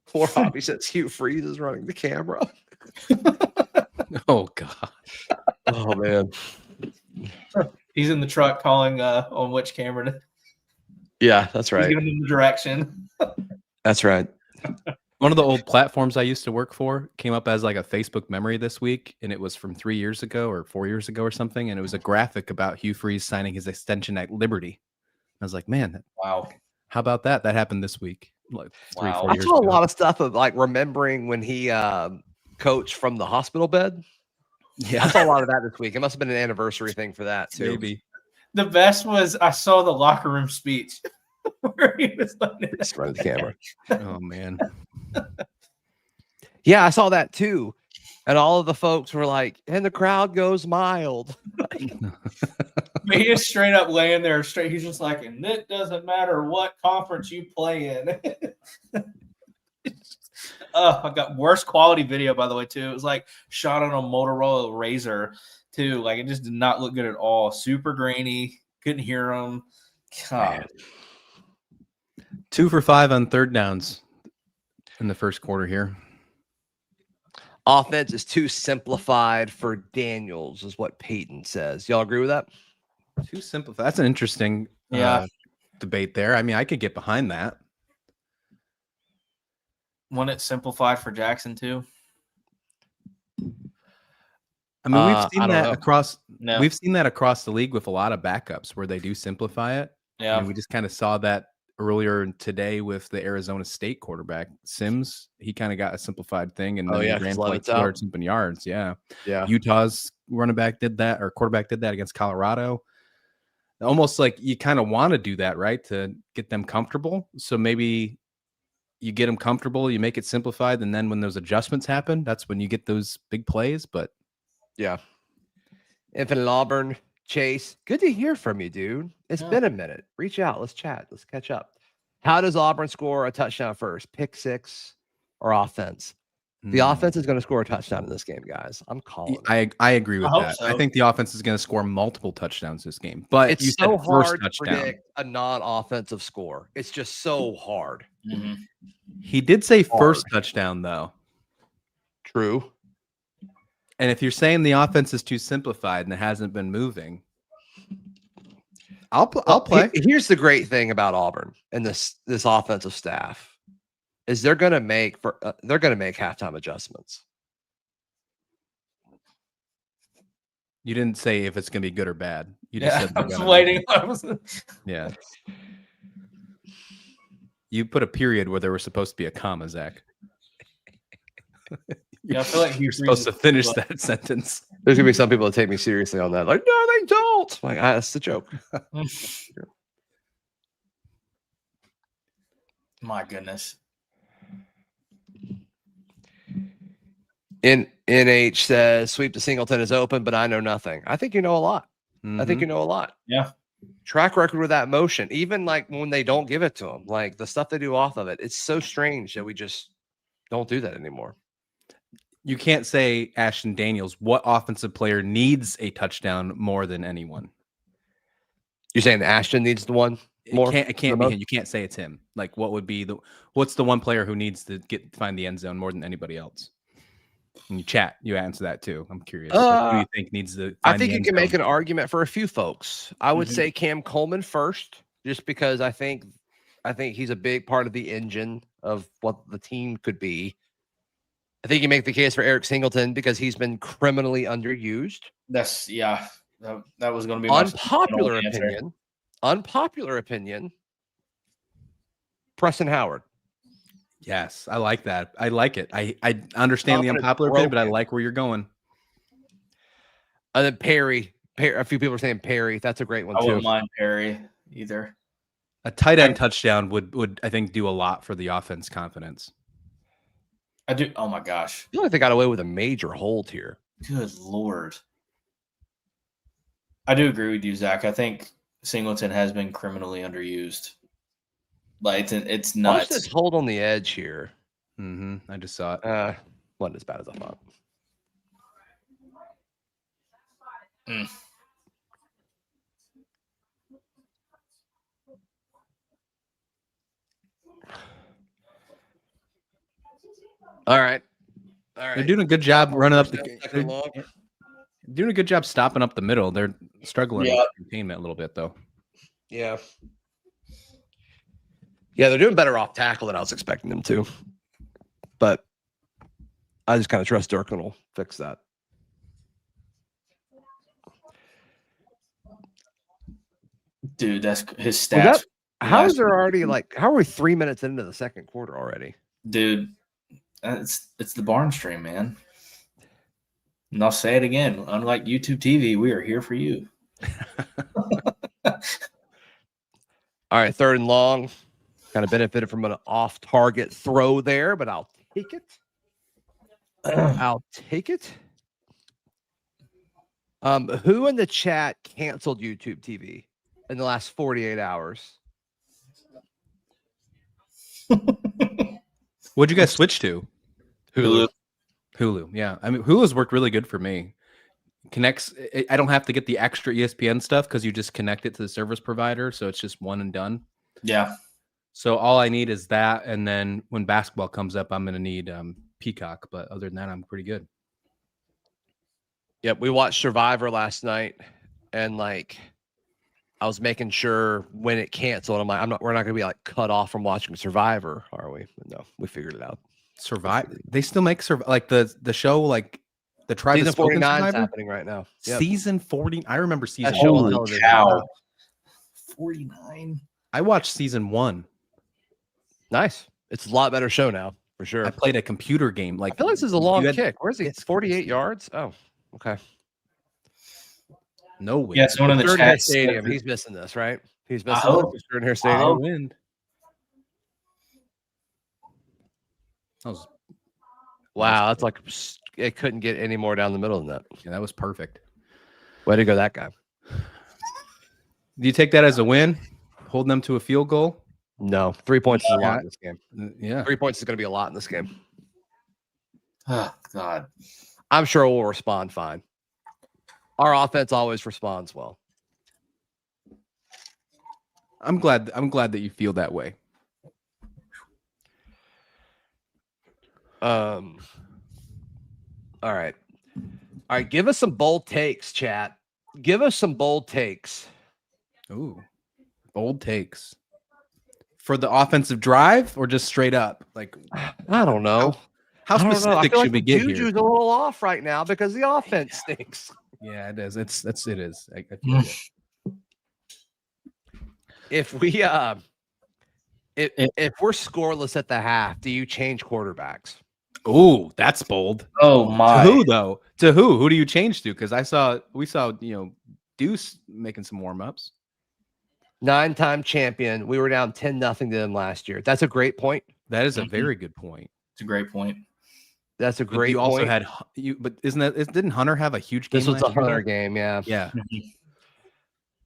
Poor Aubie says Hugh Freeze is running the camera. Oh God. Oh man. He's in the truck calling on which camera to. Yeah, that's He's right. giving them the direction. That's right. One of the old platforms I used to work for came up as like a Facebook memory this week, and it was from 3 years ago or 4 years ago or something, and it was a graphic about Hugh Freeze signing his extension at Liberty. I was like, man, Wow. how about that? That happened this week. Like 3 Wow. 4 I years saw a ago. lot of stuff of like remembering when he coached from the hospital bed. Yeah, I saw a lot of that this week. It must have been an anniversary thing for that too. maybe. The best was I saw the locker room speech where he was like, Just running the camera. Oh man. Yeah, I saw that too. And all of the folks were like, and the crowd goes mild. he is straight up laying there straight. He's just like, and it doesn't matter what conference you play in. I got worst quality video, by the way, too. It was like shot on a Motorola Razr, too. Like, it just did not look good at all. Super grainy. Couldn't hear him. God. 2 for 5 on third downs in the first quarter here. Offense is too simplified for Daniels, is what Peyton says. Y'all agree with that? Too simplified. That's an interesting debate there. I mean, I could get behind that. Wasn't it simplified for Jackson, too? I mean, we've seen that know. across. No. We've seen that across the league with a lot of backups where they do simplify it. Yeah. And we just kind of saw that earlier today with the Arizona State quarterback Sims. He kind of got a simplified thing, and then he ran for like 200-something yards. Yeah. Utah's running back did that, or quarterback did that against Colorado. Almost like you kind of want to do that, right, to get them comfortable. So maybe you get them comfortable, you make it simplified, and then when those adjustments happen, that's when you get those big plays. But yeah. Infinite Auburn, Chase, good to hear from you, dude. It's been a minute. Reach out. Let's chat. Let's catch up. How does Auburn score a touchdown first? Pick six or offense? The offense is going to score a touchdown in this game, guys. I'm calling. I agree with that. So. I think the offense is going to score multiple touchdowns this game. But it's so hard to predict a non-offensive score. It's just so hard. Mm-hmm. He did say first touchdown, though. True. And if you're saying the offense is too simplified and it hasn't been moving, I'll play. Here's the great thing about Auburn and this offensive staff is they're going to make halftime adjustments. You didn't say if it's going to be good or bad. You just said I was waiting. Yeah. You put a period where there was supposed to be a comma, Zach. Yeah, I feel like you're supposed to finish that sentence. There's gonna be some people that take me seriously on that. Like, no, they don't. Like, that's the joke. My goodness. NH says sweep to Singleton is open, but I know nothing. I think you know a lot. I think you know a lot. Yeah. Track record with that motion, even like when they don't give it to them, like the stuff they do off of it. It's so strange that we just don't do that anymore. You can't say Ashton Daniels. What offensive player needs a touchdown more than anyone? You're saying Ashton needs the one? It can't be him. You can't say it's him. Like, what's the one player who needs to find the end zone more than anybody else? And you answer that too. I'm curious. Who do you think needs to I find think the you end can make zone? an argument for a few folks. I would say Cam Coleman first, just because I think he's a big part of the engine of what the team could be. I think you make the case for Eric Singleton because he's been criminally underused. That was going to be my unpopular opinion. Preston Howard. Yes, I like that. I like it. I understand the unpopular opinion, but I like where you're going. And then Perry. A few people are saying Perry. That's a great one too. I wouldn't mind Perry either. A tight end touchdown would I think do a lot for the offense confidence. I do. Oh my gosh! I feel like they got away with a major hold here. Good Lord. I do agree with you, Zach. I think Singleton has been criminally underused. Like it's nuts. Watch this hold on the edge here. I just saw it. Wasn't as bad as I thought. All right. They're doing a good job running up doing a good job stopping up the middle. They're struggling with containment a little bit though. Yeah. Yeah, they're doing better off tackle than I was expecting them to. But I just kind of trust Durkin will fix that. Dude, that's his stats. How is there already how are we 3 minutes into the second quarter already? Dude, it's the barn stream, man. And I'll say it again. Unlike YouTube TV, we are here for you. All right, 3rd and long. Kind of benefited from an off-target throw there, but I'll take it. I'll take it. Who in the chat canceled YouTube TV in the last 48 hours? What'd you guys switch to? Hulu. Yeah. I mean, Hulu's worked really good for me. Connects. I don't have to get the extra ESPN stuff because you just connect it to the service provider. So it's just one and done. Yeah. So all I need is that. And then when basketball comes up, I'm going to need Peacock. But other than that, I'm pretty good. Yep. We watched Survivor last night. And I was making sure when it canceled, I'm like, we're not going to be cut off from watching Survivor, are we? But no, we figured it out. They still make the show, the Tribe Season 49 is happening right now. Yep. Season 40. I remember season. Holy cow. 49. I watched season 1. Nice. It's a lot better show now, for sure. I played a computer game. I feel like this is a long kick. Where is he? It's 48 yards. Oh, okay. No wind. Yeah, someone in the chat stadium. He's missing this, right? He's missing the stadium. Wind. Wow, that's it couldn't get any more down the middle than that. Yeah, that was perfect. Way to go, that guy. Do you take that as a win? Holding them to a field goal? No, 3 points is a lot in this game. Yeah, 3 points is going to be a lot in this game. Oh God, I'm sure we'll respond fine. Our offense always responds well. I'm glad that you feel that way. All right. Give us some bold takes, chat. Give us some bold takes. Ooh, bold takes for the offensive drive or just straight up? I don't know. How specific should we get here? Juju's a little off right now because the offense stinks. Yeah, it is. It is. I feel it. If we if we're scoreless at the half, do you change quarterbacks? Oh, that's bold. Oh my! To who though? To who? Who do you change to? Because we saw Deuce making some warm ups. 9-time champion. We were down 10-0 to them last year. That's a great point. That is a very good point. It's a great point. That's a great point. Also had but didn't Hunter have a huge game? This was a Hunter game, yeah. Yeah.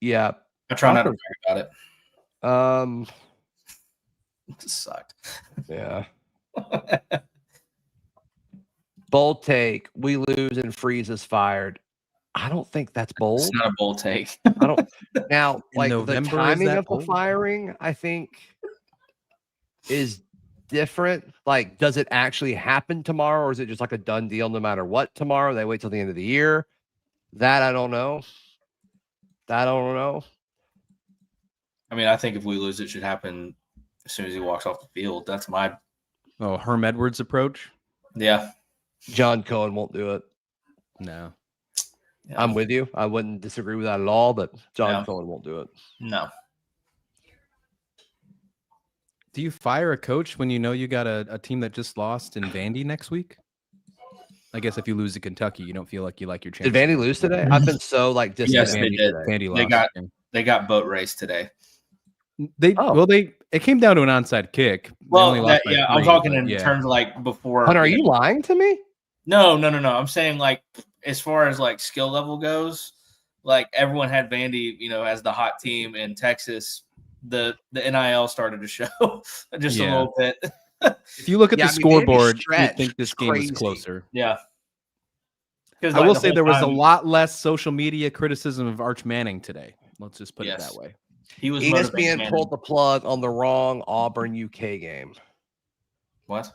Yeah. I try not to worry about it. It sucked. Yeah. Bold take. We lose and Freeze is fired. I don't think that's It's bold. not a bold take. I don't. Now, like November, the is timing that of the bold? firing, I think is different. Like, does it actually happen tomorrow, or is it just like a done deal no matter what tomorrow? They wait till the end of the year. That I don't know. That I don't know. I mean, I think if we lose, it should happen as soon as he walks off the field. That's my Herm Edwards approach. yeah. John Cohen won't do it. No. Yeah. I'm with you. I wouldn't disagree with that at all, but John No. Cohen won't do it. No. Do you fire a coach when you know you got a team that just lost in Vandy next week? I guess if you lose to Kentucky, you don't feel like you like your chance. Did Vandy lose today? I've been so like Yes, they disconnected did. today. Vandy lost. They got boat race today. It came down to an onside kick. They Well, only lost by I'm 3, talking but in yeah. terms of like before. Hunter, are you lying to me? No. I'm saying like as far as like skill level goes, like everyone had Vandy, as the hot team in Texas. The NIL started to show just a little bit. If you look at the scoreboard, you stretched think this game is crazy. closer. Yeah. I will say there was a lot less social media criticism of Arch Manning today. Let's just put it that way. He was ESPN pulled the plug on the wrong Auburn UK game. What?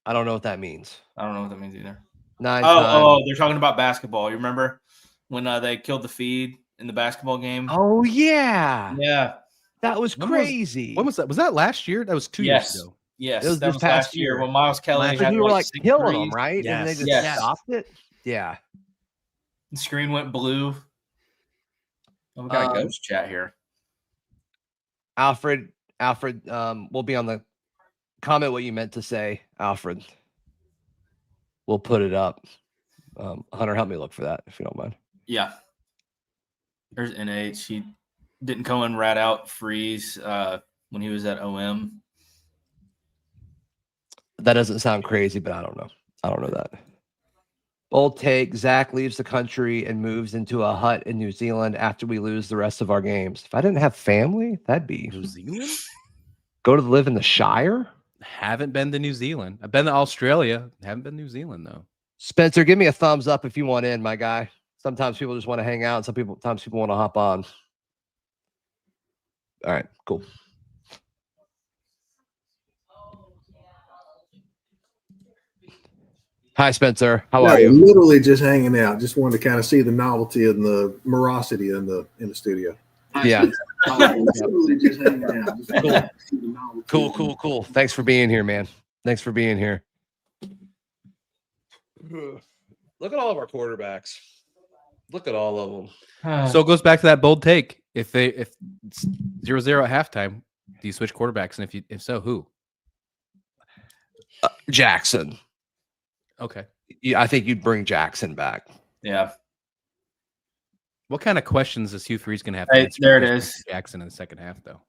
I don't know what that means. I don't know what that means either. They're talking about basketball. You remember when they killed the feed in the basketball game? Oh yeah. Yeah. That was crazy. When was that? Was that last year? That was 2 years ago. Yes, it was that this was past last year year when Miles Kelly had we were like 6 killing threes. them, right? Yes. And they just Yes. stopped it. Yeah. The screen went blue. Oh, we got a ghost chat here. Alfred, we'll be on the comment what you meant to say, Alfred. We'll put it up. Hunter, help me look for that if you don't mind. Yeah. There's NH. He didn't Cohen rat out Freeze when he was at OM. That doesn't sound crazy, but I don't know. I don't know that. Bold take. Zach leaves the country and moves into a hut in New Zealand after we lose the rest of our games. If I didn't have family, that'd be New Zealand? Go to live in the Shire? Haven't been to New Zealand. I've been to Australia. Haven't been to New Zealand, though. Spencer, give me a thumbs up if you want in, my guy. Sometimes people just want to hang out. Sometimes people want to hop on. All right, cool. Hi, Spencer. How are you? Literally just hanging out. Just wanted to kind of see the novelty and the morosity in the studio. Yeah. Literally just hanging out. Just Cool. wanted to see the novelty. Cool. Thanks for being here, man. Thanks for being here. Look at all of our quarterbacks. Look at all of them. So it goes back to that bold take. If it's 0-0 at halftime, do you switch quarterbacks? And if so, who? Jackson. Okay. Yeah, I think you'd bring Jackson back. Yeah. What kind of questions is Hugh Freeze going to have? Hey, to answer there it against is. Jackson in the second half, though.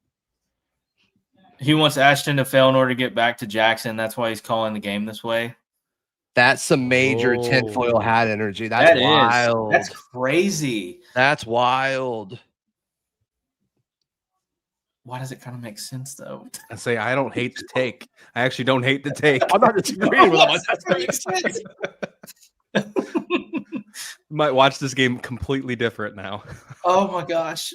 He wants Ashton to fail in order to get back to Jackson. That's why he's calling the game this way. That's some major tinfoil hat energy. That's wild. That's crazy. That's wild. Why does it kind of make sense, though? I say I don't hate the take. I actually don't hate the take. I'm not disagreeing with him. That's what makes sense. Might watch this game completely different now. Oh my gosh.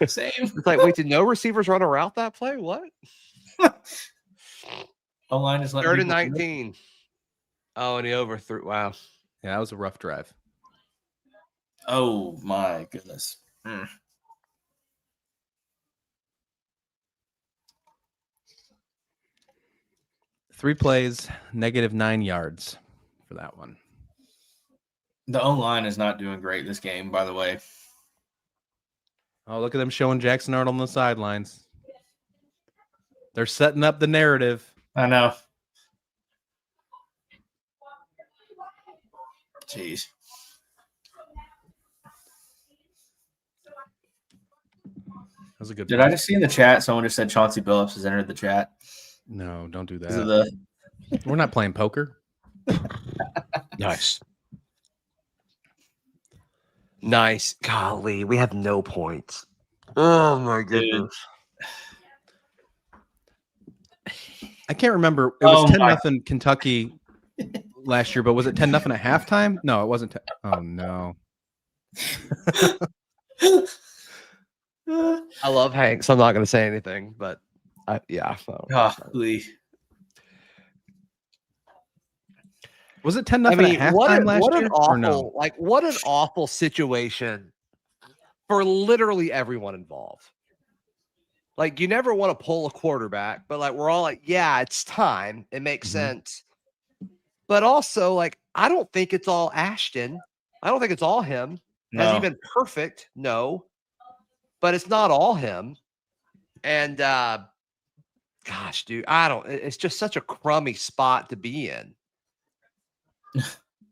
Same. It's like, wait, did no receivers run a route that play? What? O-line is letting 3rd and people 19. Oh, and he overthrew. Wow. Yeah, that was a rough drive. Oh my goodness. 3 plays, -9 yards for that one. The O-line is not doing great this game, by the way. Oh, look at them showing Jackson Arnold on the sidelines. They're setting up the narrative. I know. Jeez. That was a good. Did I just see in the chat someone just said Chauncey Billups has entered the chat? No, don't do Is it that. We're not playing poker. Nice. Nice. Golly, we have no points. Oh my goodness. I can't remember. It was Oh, 10-0 Kentucky last year, but was it 10-0 at halftime? No, it wasn't. Oh no. I love Hank, so I'm not going to say anything, but yeah. Golly. Was it 10-0 I mean, at halftime last an year? awful, Or no? like what an awful situation for literally everyone involved. Like you never want to pull a quarterback, but like we're all like, yeah, it's time. It makes sense. But also, like, I don't think it's all Ashton. I don't think it's all him. Has he been perfect? No. But it's not all him. And gosh, dude, it's just such a crummy spot to be in.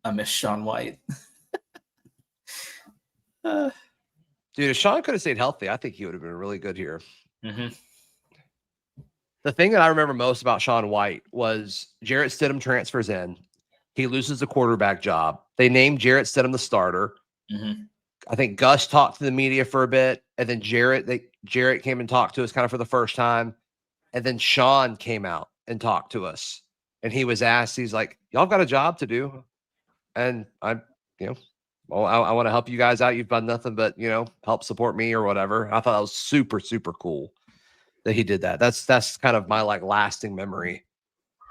I miss Sean White. Dude, if Sean could have stayed healthy, I think he would have been really good here. Mm-hmm. The thing that I remember most about Sean White was Jarrett Stidham transfers in. He loses the quarterback job. They named Jarrett Stidham the starter. Mm-hmm. I think Gus talked to the media for a bit, and then Jarrett came and talked to us kind of for the first time, and then Sean came out and talked to us, and he was asked, he's like, "Y'all got a job to do, and I want to help you guys out. You've done nothing but help support me or whatever." I thought that was super, super cool that he did that. That's kind of my like lasting memory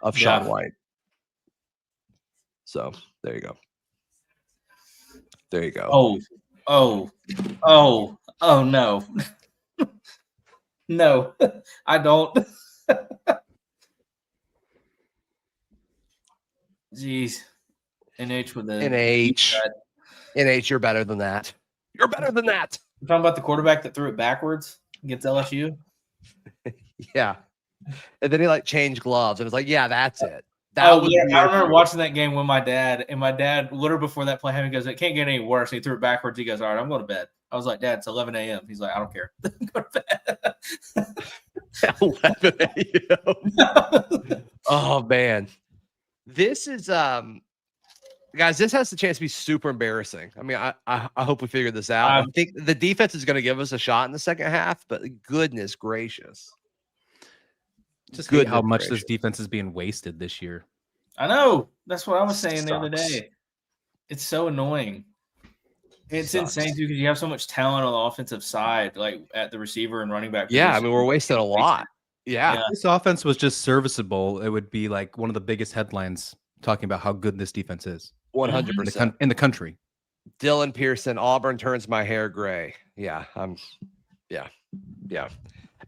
of Sean White. So there you go. There you go. Oh no. No, I don't. Jeez. NH with the NH, you're better than that. You're better than that. You're talking about the quarterback that threw it backwards against LSU? Yeah. And then he like changed gloves and it's like, yeah, that's it. I remember watching that game with my dad, and my dad, literally before that play, he goes, "It can't get any worse." And he threw it backwards. He goes, "All right, I'm going to bed." I was like, "Dad, it's 11 a.m." He's like, "I don't care." Go to bed. 11 a.m. Oh man. This is guys, this has the chance to be super embarrassing. I mean, I hope we figure this out. I think the defense is going to give us a shot in the second half, but goodness gracious. Just hate how much this defense is being wasted this year. I know. That's what I was saying the other day. It's so annoying. It's insane too because you have so much talent on the offensive side, like at the receiver and running back. Yeah, I mean, we're wasting a lot. Yeah. If this offense was just serviceable, it would be like one of the biggest headlines talking about how good this defense is. 100% in the country. Dylan Pearson, Auburn turns my hair gray. Yeah, yeah.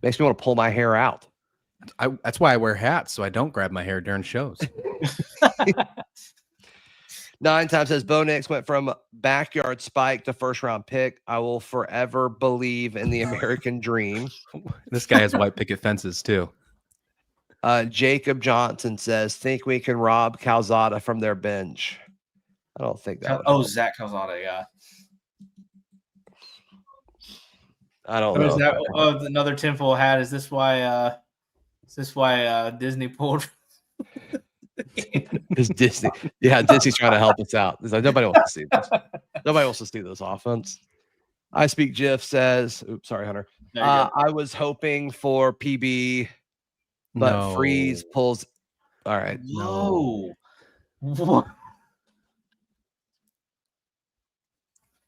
Makes me want to pull my hair out. That's why I wear hats, so I don't grab my hair during shows. 9 times says Bo Nix went from backyard spike to first round pick. I will forever believe in the American dream. This guy has white picket fences too. Jacob Johnson says, think we can rob Calzada from their bench. I don't think that. Zach Calzada, yeah. I don't know. Is that another tinfoil hat? Is this why Disney pulled? It's Disney. Yeah, Disney's trying to help us out. It's like, nobody wants to see this. Nobody wants to see this offense. I Speak Jiff says, oops, sorry, Hunter. I was hoping for PB, but Freeze pulls. All right. No.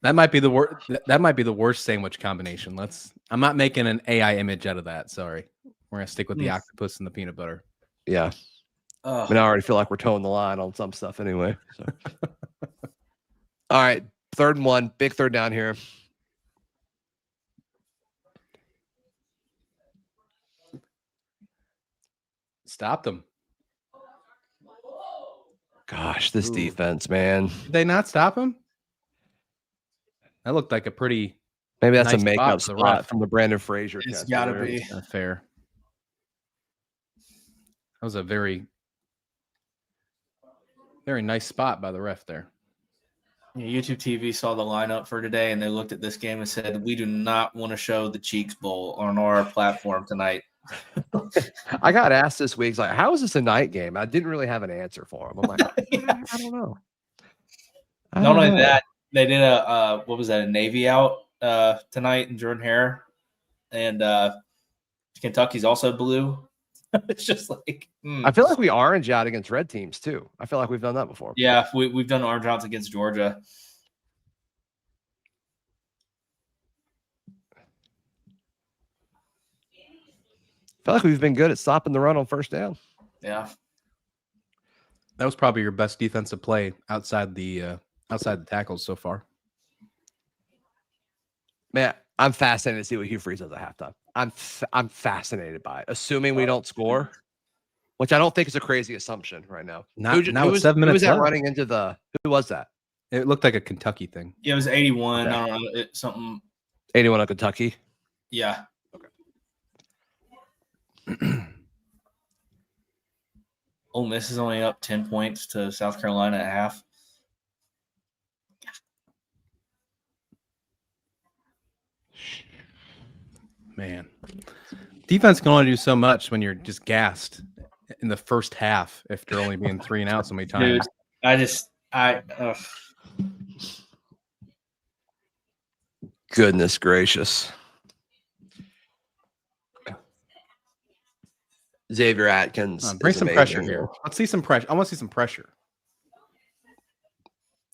That might be the worst. That might be the worst sandwich combination. I'm not making an AI image out of that. Sorry. We're gonna stick with the octopus and the peanut butter. Yeah. I mean, I already feel like we're towing the line on some stuff anyway. So. All right. 3rd and 1. Big third down here. Stopped them. Gosh, this defense, man. Did they not stop him? That looked like a pretty. Maybe that's nice a makeup spot from the Brandon Frazier. It's got to be fair. That was a very, very nice spot by the ref there. Yeah, YouTube TV saw the lineup for today, and they looked at this game and said, "We do not want to show the Cheeks Bowl on our platform tonight." I got asked this week, like, how is this a night game? I didn't really have an answer for him. I'm like, I don't know. Not only that, they did a Navy out tonight in Jordan Hare, and Kentucky's also blue. It's just like I feel like we orange out against red teams too. I feel like we've done that before. Yeah, we've done orange outs against Georgia. feel like we've been good at stopping the run on first down. Yeah. That was probably your best defensive play outside the tackles so far. Man, I'm fascinated to see what Hugh Freeze does at halftime. I'm fascinated by it. Assuming we don't score, which I don't think is a crazy assumption right now. Now Who with was 7 minutes who was that left. running into the? Who was that? It looked like a Kentucky thing. Yeah, it was 81. Okay. I don't know. Something. 81 on Kentucky. Yeah. Ole Miss is only up 10 points to South Carolina at half. Man, defense can only do so much when you're just gassed in the first half after only being 3 and out so many times. Dude, Goodness gracious. Xavier Atkins. Bring is some amazing. pressure here. Let's see some pressure. I want to see some pressure.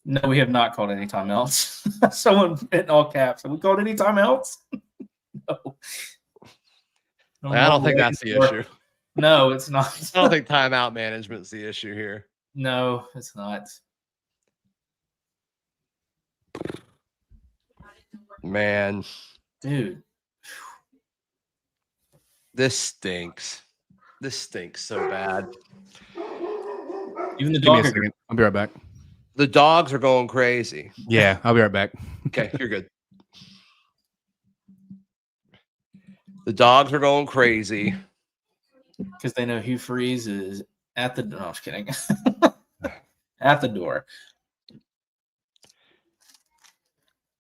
No, we have not called any timeouts. Someone in all caps. Have we called any timeouts? No. I don't think that's the issue. No, it's not. I don't think timeout management is the issue here. No, it's not. Man, Dude. this stinks. This stinks so bad. Even the Give me a dog. second. I'll be right back. The dogs are going crazy. Yeah, I'll be right back. Okay, you're good. The dogs are going crazy. Because they know Hugh Freeze is at the door. No, I was kidding. At the door.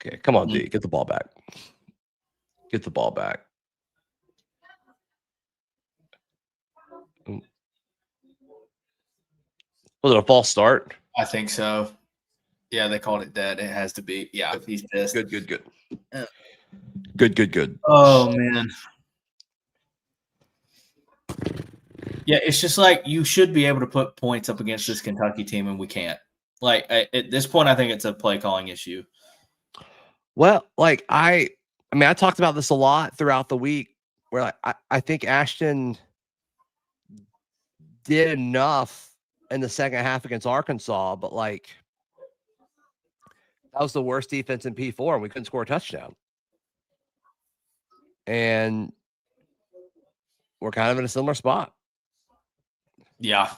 Okay, come on, D. Get the ball back. Get the ball back. Was it a false start? I think so. Yeah, they called it dead. It has to be. Yeah, he's pissed. Good, good, good. Yeah. Good. Oh, man. Yeah, it's just like you should be able to put points up against this Kentucky team, and we can't. Like, at this point, I think it's a play calling issue. Well, like I mean, I talked about this a lot throughout the week where I think Ashton did enough in the second half against Arkansas, but like that was the worst defense in P4 and we couldn't score a touchdown. And we're kind of in a similar spot. Yeah.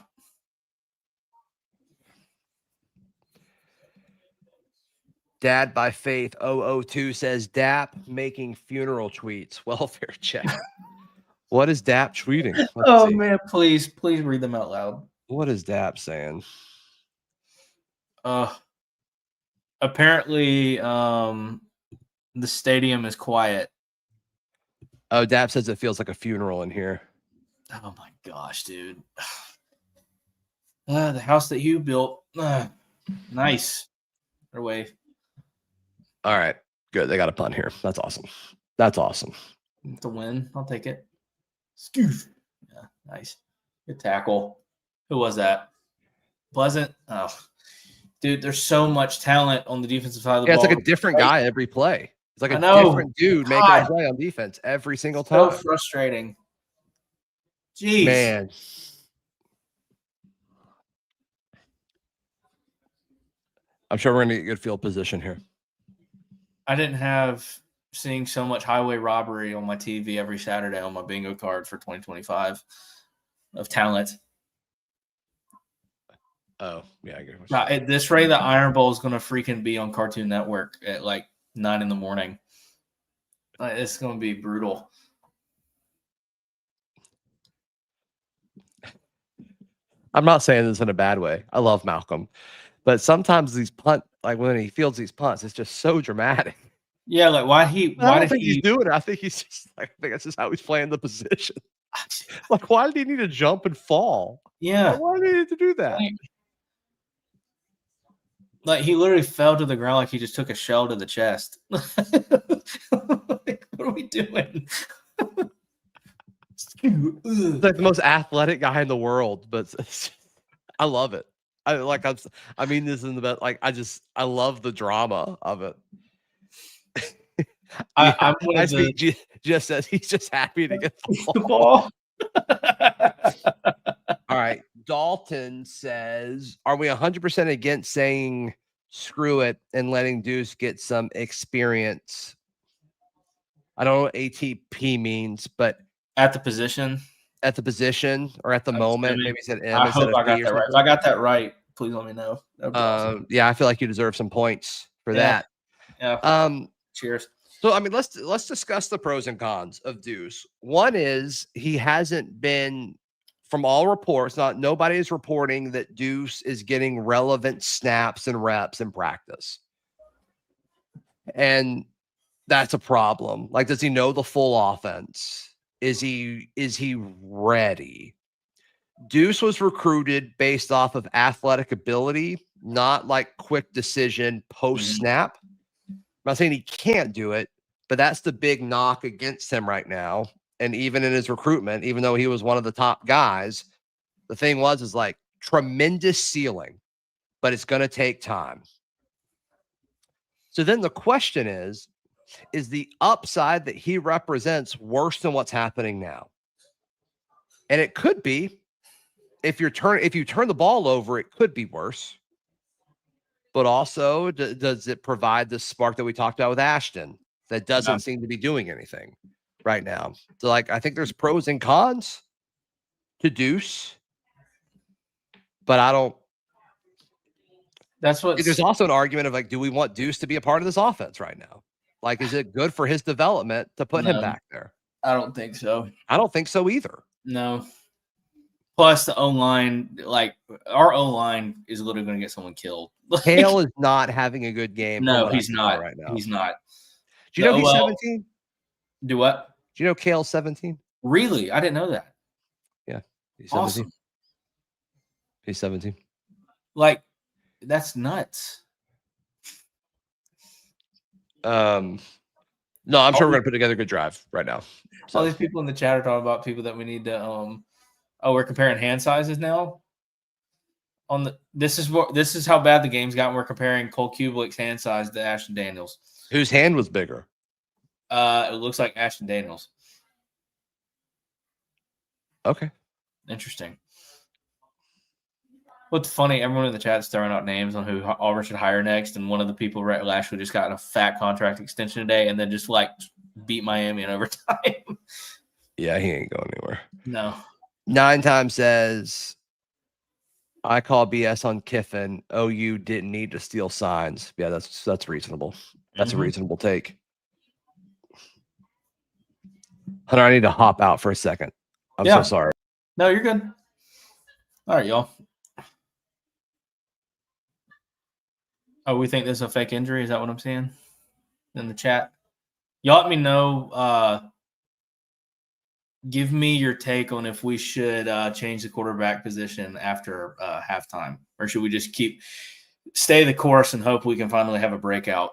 Dad by Faith 002 says DAP making funeral tweets. Welfare check. What is DAP tweeting? Let's see. Man, please read them out loud. What is DAP saying? Apparently, the stadium is quiet. Oh, DAP says it feels like a funeral in here. Oh my gosh, dude. The house that you built. Nice. Their way. All right. Good. They got a punt here. That's awesome. That's awesome. It's a win. I'll take it. Scoof. Yeah, nice. Good tackle. Who was that? Pleasant. Oh, dude, there's so much talent on the defensive side of the ball. It's like a different guy every play. It's like a different dude making a play on defense every single time. So frustrating. Jeez. Man. I'm sure we're going to get good field position here. I didn't have seeing so much highway robbery on my TV every Saturday on my bingo card for 2025 of talent. Oh, yeah. I get Now, at this rate, the Iron Bowl is going to freaking be on Cartoon Network at like 9 a.m. It's going to be brutal. I'm not saying this in a bad way. I love Malcolm. But sometimes these like when he fields these punts, it's just so dramatic. Yeah, like why I don't think he's doing it. I think he's just like, I think that's just how he's playing the position. Like, why did he need to jump and fall? Yeah. Like, why did he need to do that? Like he literally fell to the ground like he just took a shell to the chest. Like, what are we doing? He's like the most athletic guy in the world, but I love it. I mean this in the best. Like I love the drama of it. I'm just says he's just happy to get the ball. All right. Dalton says, are we 100% against saying screw it and letting Deuce get some experience? I don't know what ATP means, but At the position. at the position or at the moment, maybe he said M I instead hope of I got P or that right. If something. I got that right, please let me know. That'd be awesome. Yeah, I feel like you deserve some points for Yeah. that. Yeah. Cheers. So I mean, let's discuss the pros and cons of Deuce. One is he hasn't been, from all reports, nobody is reporting that Deuce is getting relevant snaps and reps in practice. And that's a problem. Like, does he know the full offense? Is he ready? Deuce was recruited based off of athletic ability, not like quick decision post snap. I'm not saying he can't do it, but that's the big knock against him right now. And even in his recruitment, even though he was one of the top guys, the thing is like tremendous ceiling, but it's going to take time. So then the question is the upside that he represents worse than what's happening now? And it could be. If you turn the ball over, it could be worse. But also, does it provide the spark that we talked about with Ashton that doesn't seem to be doing anything right now? So, like, I think there's pros and cons to Deuce, but I don't. That's what. There's also an argument of like, do we want Deuce to be a part of this offense right now? Like, is it good for his development to put him back there? I don't think so. I don't think so either. No. Plus, the O-line, like our O-line, is literally going to get someone killed. Hale is not having a good game. No, he's not right now. He's not. Do you know he's 17? Do what? Do you know Kale's 17? Really? I didn't know that. Yeah, he's 17. Awesome. He's 17. Like, that's nuts. No, I'm sure we're gonna put together a good drive right now. So. All these people in the chat are talking about people that we need to we're comparing hand sizes now. This is how bad the game's gotten. We're comparing Cole Kublik's hand size to Ashton Daniels. Whose hand was bigger? It looks like Ashton Daniels. Okay. Interesting. What's funny, everyone in the chat is throwing out names on who Auburn should hire next, and one of the people last week just got a fat contract extension today and then just like beat Miami in overtime. Yeah, he ain't going anywhere. No. 9 times says, I call BS on Kiffin. OU didn't need to steal signs. Yeah, that's reasonable. That's a reasonable take. Hunter, I need to hop out for a second. I'm so sorry. No, you're good. All right, y'all. Oh, we think this is a fake injury? Is that what I'm seeing in the chat? Y'all let me know. Give me your take on if we should change the quarterback position after halftime, or should we just stay the course and hope we can finally have a breakout?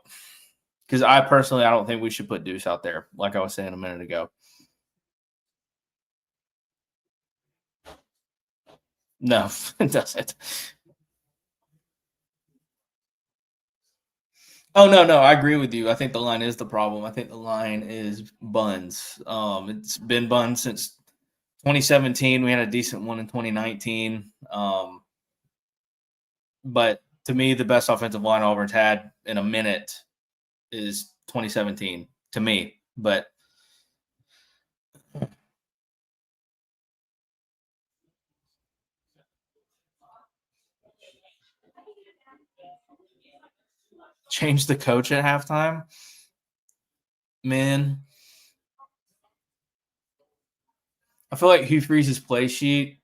Because I don't think we should put Deuce out there, like I was saying a minute ago. No, it doesn't. Oh, no, I agree with you. I think the line is the problem. I think the line is buns. It's been buns since 2017. We had a decent one in 2019. But to me, the best offensive line Auburn's had in a minute is 2017 to me. But change the coach at halftime, man. I feel like Hugh Freeze's play sheet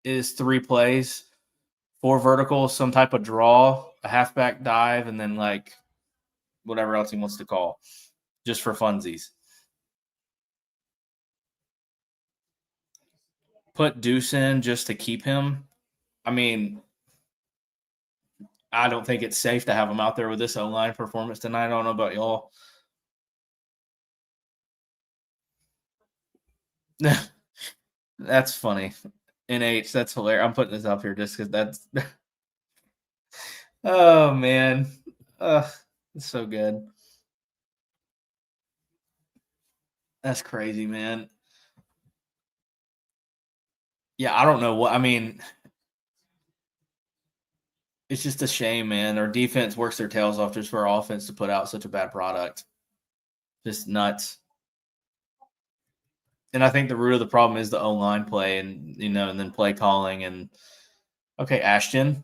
is 3 plays, 4 verticals, some type of draw, a halfback dive, and then like whatever else he wants to call, just for funsies. Put Deuce in just to keep him. I mean, I don't think it's safe to have him out there with this O-line performance tonight. I don't know about y'all. That's funny. NH, that's hilarious. I'm putting this up here just because that's oh man. It's so good. That's crazy, man. Yeah, I don't know what I mean. It's just a shame, man. Our defense works their tails off just for our offense to put out such a bad product. Just nuts. And I think the root of the problem is the O-line play and, and then play calling. And, okay, Ashton.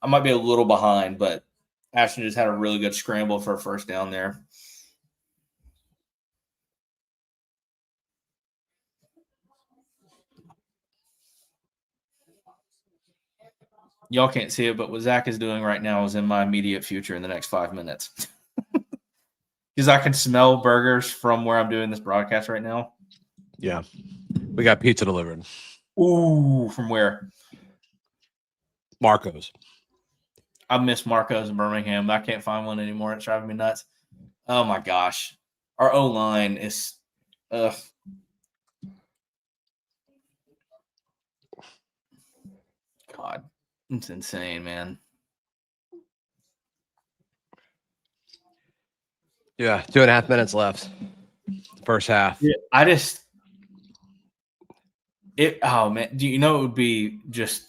I might be a little behind, but Ashton just had a really good scramble for a first down there. Y'all can't see it, but what Zach is doing right now is in my immediate future in the next 5 minutes. Because I can smell burgers from where I'm doing this broadcast right now. Yeah. We got pizza delivered. Ooh, from where? Marco's. I miss Marco's in Birmingham. I can't find one anymore. It's driving me nuts. Oh, my gosh. Our O-line is God, it's insane, man. Yeah, 2.5 minutes left. First half. Yeah, oh man, do you know it would be just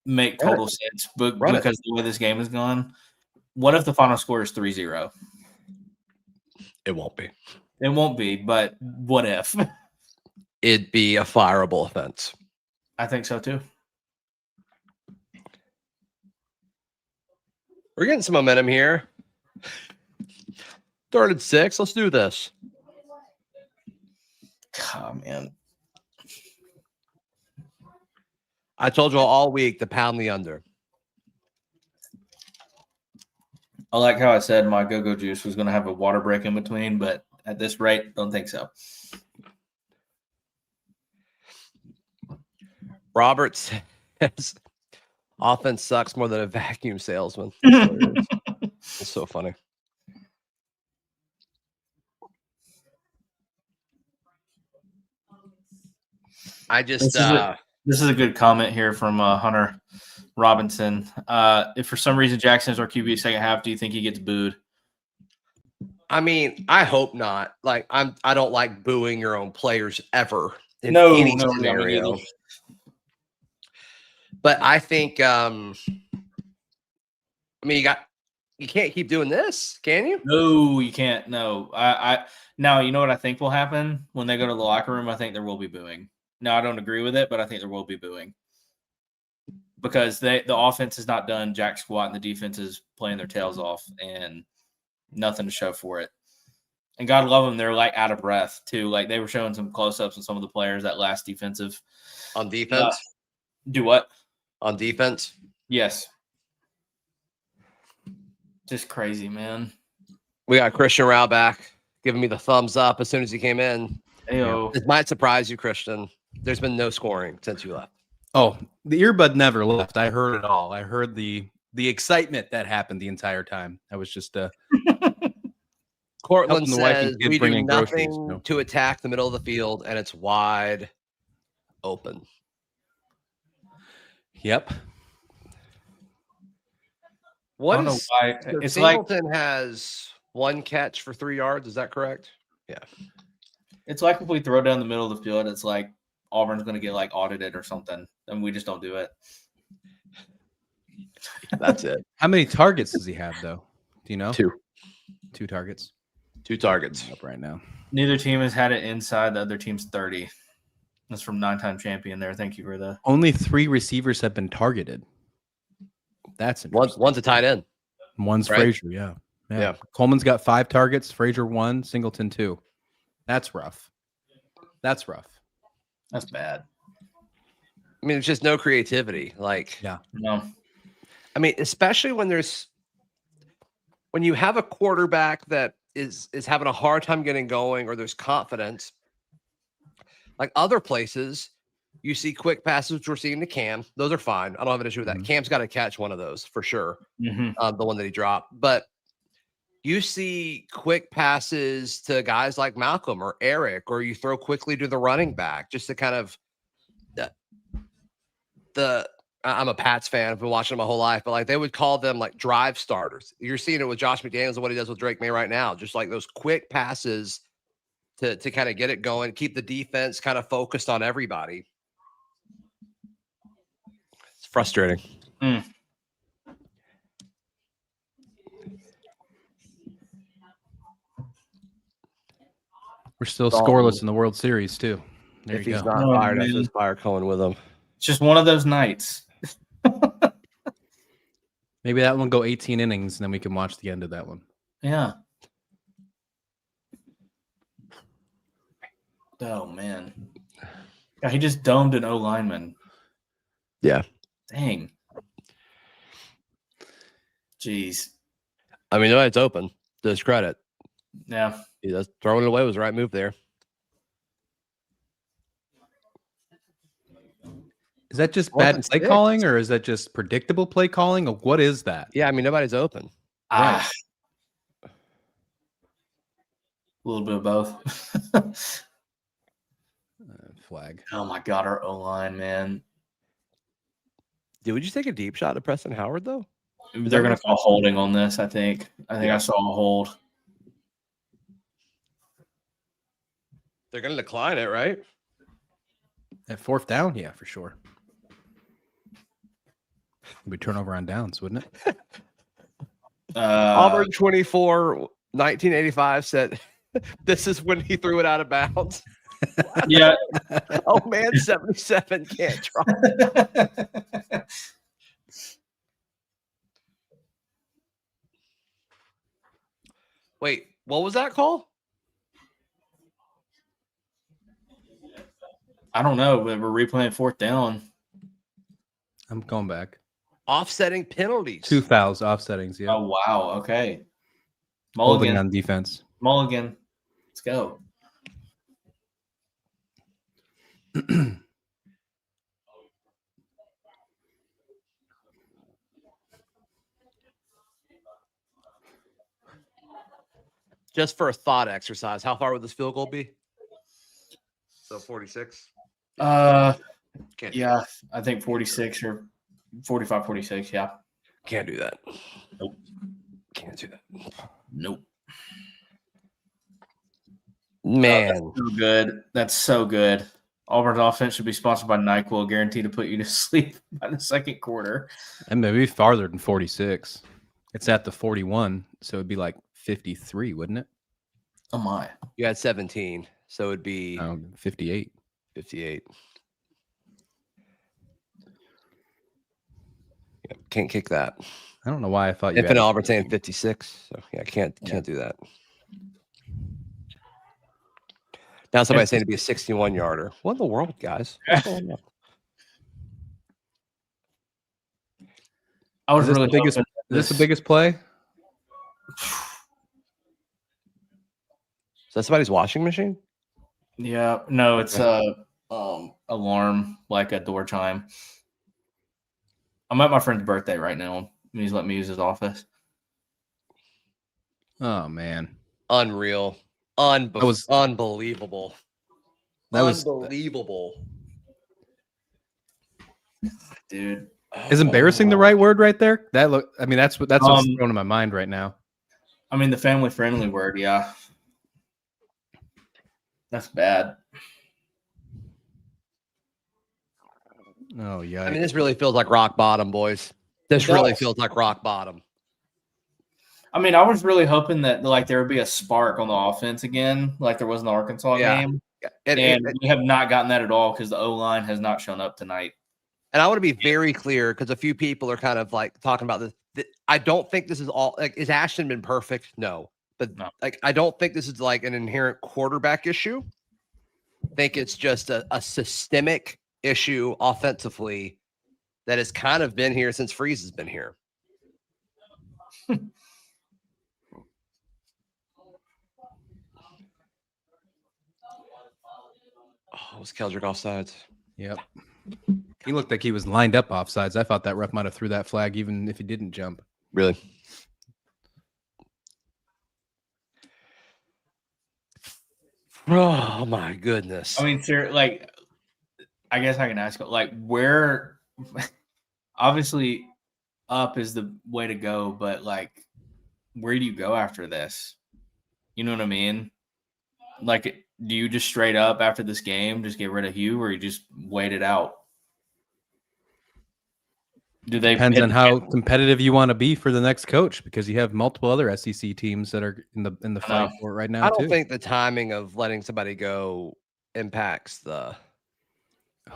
make total sense, but because the way this game has gone, what if the final score is 3-0? It won't be. It won't be, but what if? It'd be a fireable offense. I think so too. We're getting some momentum here. 3rd and 6. Let's do this. Oh, man. I told you all week to pound the under. I like how I said my go-go juice was going to have a water break in between, but at this rate, don't think so. Roberts says offense sucks more than a vacuum salesman. It's so funny. I just this is a good comment here from Hunter Robinson. If for some reason Jackson is our QB second half, do you think he gets booed? I mean, I hope not. Like, I don't like booing your own players ever in No, any scenario. no. But I think I mean you can't keep doing this, can you? No, you can't. No. Now, you know what I think will happen when they go to the locker room? I think there will be booing. No, I don't agree with it, but I think there will be booing. Because the offense is not done jack squat and the defense is playing their tails off and nothing to show for it. And God love them, they're like out of breath too. Like they were showing some close-ups of some of the players that last defensive. On defense? Do what? On defense? Yes. Just crazy, man. We got Christian Rao back, giving me the thumbs up as soon as he came in. Ayo. It might surprise you, Christian. There's been no scoring since you left. Oh, the earbud never left. I heard it all. I heard the excitement that happened the entire time. I was just Cortland helping the wife and says kid we bring do in nothing groceries, to attack the middle of the field, and it's wide open. Yep. I don't know why. So it's Singleton has 1 catch for 3 yards. Is that correct? Yeah. It's like if we throw down the middle of the field, it's like Auburn's going to get like audited or something, and we just don't do it. That's it. How many targets does he have, though? Do you know? 2. 2 targets. 2 targets. Up right now. Neither team has had it inside the other team's 30. That's from 9-time champion there. Thank you for the. Only 3 receivers have been targeted. That's interesting. One's a tight end. One's right? Frazier, yeah. Coleman's got 5 targets, Frazier 1, Singleton 2. That's rough. That's bad. I mean, there's just no creativity. Like, yeah. No. I mean, especially when you have a quarterback that is having a hard time getting going, or there's confidence. Like other places, you see quick passes, which we're seeing to Cam. Those are fine. I don't have an issue with that. Cam's got to catch one of those for sure. The one that he dropped. But you see quick passes to guys like Malcolm or Eric, or you throw quickly to the running back just to kind of I'm a Pats fan. I've been watching them my whole life, but like they would call them like drive starters. You're seeing it with Josh McDaniels and what he does with Drake May right now. Just like those quick passes to kind of get it going, keep the defense kind of focused on everybody. It's frustrating. Mm. We're still Dalton. scoreless in the World Series too. There If you he's go. not Oh, fired up, man. his fire Cohen with him. It's just one of those nights. Maybe that one go 18 innings, and then we can watch the end of that one. Yeah. Oh man. Yeah, he just domed an O lineman. Yeah. Dang. Jeez. I mean, it's open. To his credit. Yeah. He does throwing it away was the right move there. Is that just Wasn't bad play six. calling, or is that just predictable play calling? Or what is that? Yeah, I mean, nobody's open. Right. A little bit of both. Flag. Oh my God, our O line, man. Dude, would you take a deep shot at Preston Howard though? They're gonna call holding on this, I think. I saw a hold. They're gonna decline it, right? At fourth down, yeah, for sure. It'd be turnover on downs, wouldn't it? Auburn 24, 1985 said this is when he threw it out of bounds. Yeah. Oh man, 77 can't try. Wait, what was that call? I don't know, but we're replaying fourth down. I'm going back. Offsetting penalties. 2 fouls, offsettings. Yeah. Oh wow, okay. Holding Mulligan. on defense. Mulligan. Let's go. Just for a thought exercise, how far would this field goal be? So 46. Can't do Yeah, I think 46 or 45, 46. Yeah. Can't do that. Nope. Can't do that. Nope. Man. That's so good. That's so good. Auburn's offense should be sponsored by NyQuil, guaranteed to put you to sleep by the second quarter. And maybe farther than 46. It's at the 41, so it'd be like 53, wouldn't it? Oh my. You had 17, so it'd be 58. 58. Yeah, can't kick that. I don't know why I thought you If an had Auburn saying 56, so yeah, can't do that. Now somebody's saying to be a 61 yarder. What in the world, guys? What's going on? I was Is this really the biggest? hoping Is this the biggest play? Is that somebody's washing machine? Yeah, no, it's a alarm, like a door chime. I'm at my friend's birthday right now, and he's letting me use his office. Oh man, Unreal. was- unbelievable. that was Unbelievable. Dude. is embarrassing the right word right there? That look. I mean, that's what's going in my mind right now. I mean, the family-friendly word, yeah. That's bad. Oh yeah. I mean, this really feels like rock bottom, boys. This It really does. feels like rock bottom. I mean, I was really hoping that like there would be a spark on the offense again, like there was in the Arkansas Yeah. game. And, And we have not gotten that at all because the O-line has not shown up tonight. and I want to be very clear because a few people are kind of like talking about this. I don't think this is all like, is Ashton been perfect? No. But No. like, I don't think this is like an inherent quarterback issue. I think it's just a systemic issue offensively that has kind of been here since Freeze has been here. Oh, was Keldrick offsides? Yep. He looked like he was lined up offsides. I thought that ref might have threw that flag even if he didn't jump. Really? Oh my goodness. I mean, sir, like, I guess I can ask, like, where? Obviously, up is the way to go, but like, where do you go after this? You know what I mean? Like, do you just straight up after this game just get rid of Hugh, or you just wait it out? Do they Depends hit on the how competitive you want to be for the next coach, because you have multiple other SEC teams that are in the I know. fight for it right now I don't too. think the timing of letting somebody go impacts the.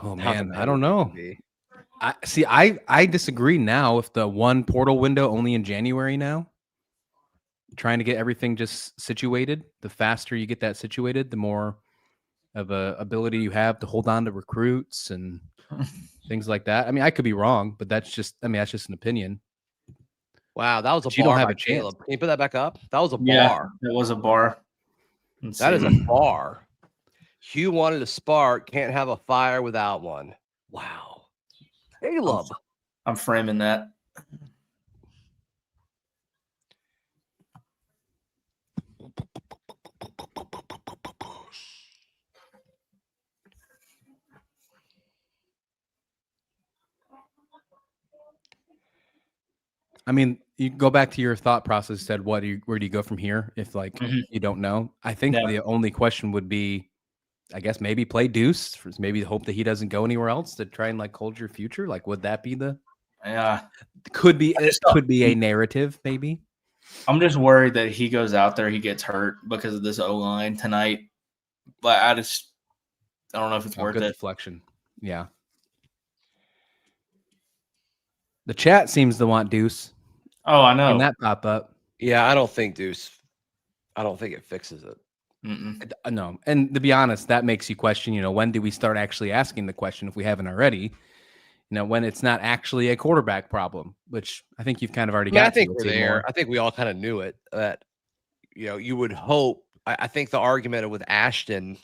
Oh how man, I competitive don't they can know. be. I disagree now with the one portal window only in January now. Trying to get everything just situated. The faster you get that situated, the more of a ability you have to hold on to recruits and things like that. I mean, I could be wrong, but that's just an opinion. Wow, that was a But you don't bar have by a chance. Caleb. Can you put that back up? That was a Yeah, bar. that was a bar. Let's That is see. a bar. Hugh wanted a spark. Can't have a fire without one. Wow. Caleb. I'm framing that. I mean, you go back to your thought process. Said, where do you go from here? If like Mhm. you don't know, I think Yeah. the only question would be, I guess maybe play Deuce. Maybe hope that he doesn't go anywhere else to try and like hold your future. Like, would that be the? Yeah. Could be. It just could be a narrative, maybe. I'm just worried that he goes out there, he gets hurt because of this O-line tonight. But I don't know if it's worth Good it. deflection. Yeah. The chat seems to want Deuce. Oh, I know. And that pop up. Yeah, I don't think Deuce. I don't think it fixes it. Mm-mm. No. And to be honest, that makes you question, when do we start actually asking the question if we haven't already? When it's not actually a quarterback problem, which I think you've kind of already got. I think to we're say there. more. I think we all kind of knew it. That you would hope. I think the argument with Ashton,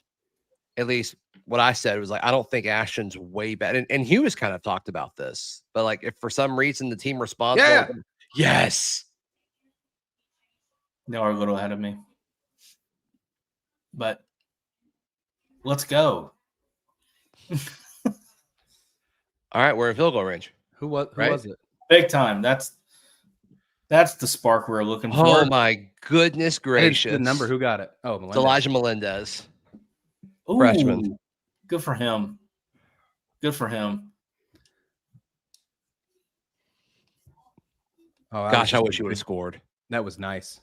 at least what I said was like, I don't think Ashton's way better. And Hugh has kind of talked about this, but like if for some reason the team responds, Yeah. yes, They are a little ahead of me. But let's go. All right, we're in field goal range. Who was Right? was it? Big time. That's the spark we're looking for. Oh my goodness I didn't see gracious! the number. Who got it? Oh, It's Melendez. Elijah Melendez. Ooh, freshman. Good for him. Good for him. Oh, Gosh, I wish he would have scored. That was nice.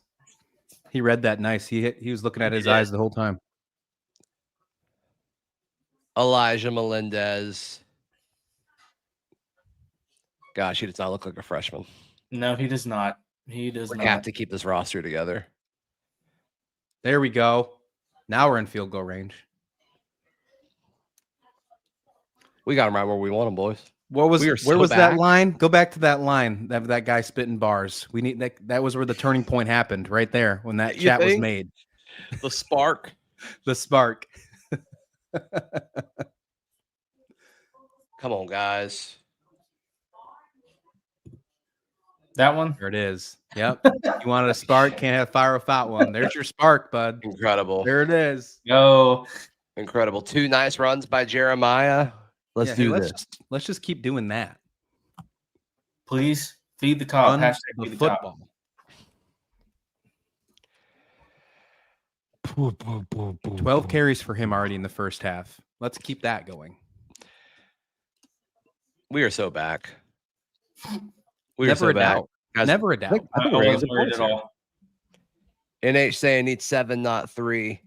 He read that nice. He was looking at his eyes the whole time. Elijah Melendez. Gosh, he does not look like a freshman. No, he does not. He does We not. have to keep this roster together. There we go. Now we're in field goal range. We got him right where we want him, boys. Where was so that back. line? Go back to that line. That guy spitting bars. We need that was where the turning point happened, right there when that You chat was think? made. The spark. The spark. Come on, guys. That one? There it is. Yep. You wanted a spark, can't have fire without one. There's your spark, bud. Incredible. There it is. Go. Incredible. 2 nice runs by Jeremiah. Let's do this. Let's just keep doing that. Please feed the cop. Run Hashtag the feed the cop. football. 12 carries for him already in the first half. Let's keep that going. We are so back. We Never are a so back. doubt. Guys, Never a doubt. I think I we're wasn't raising worried points at here. all. NH saying needs 7, not 3.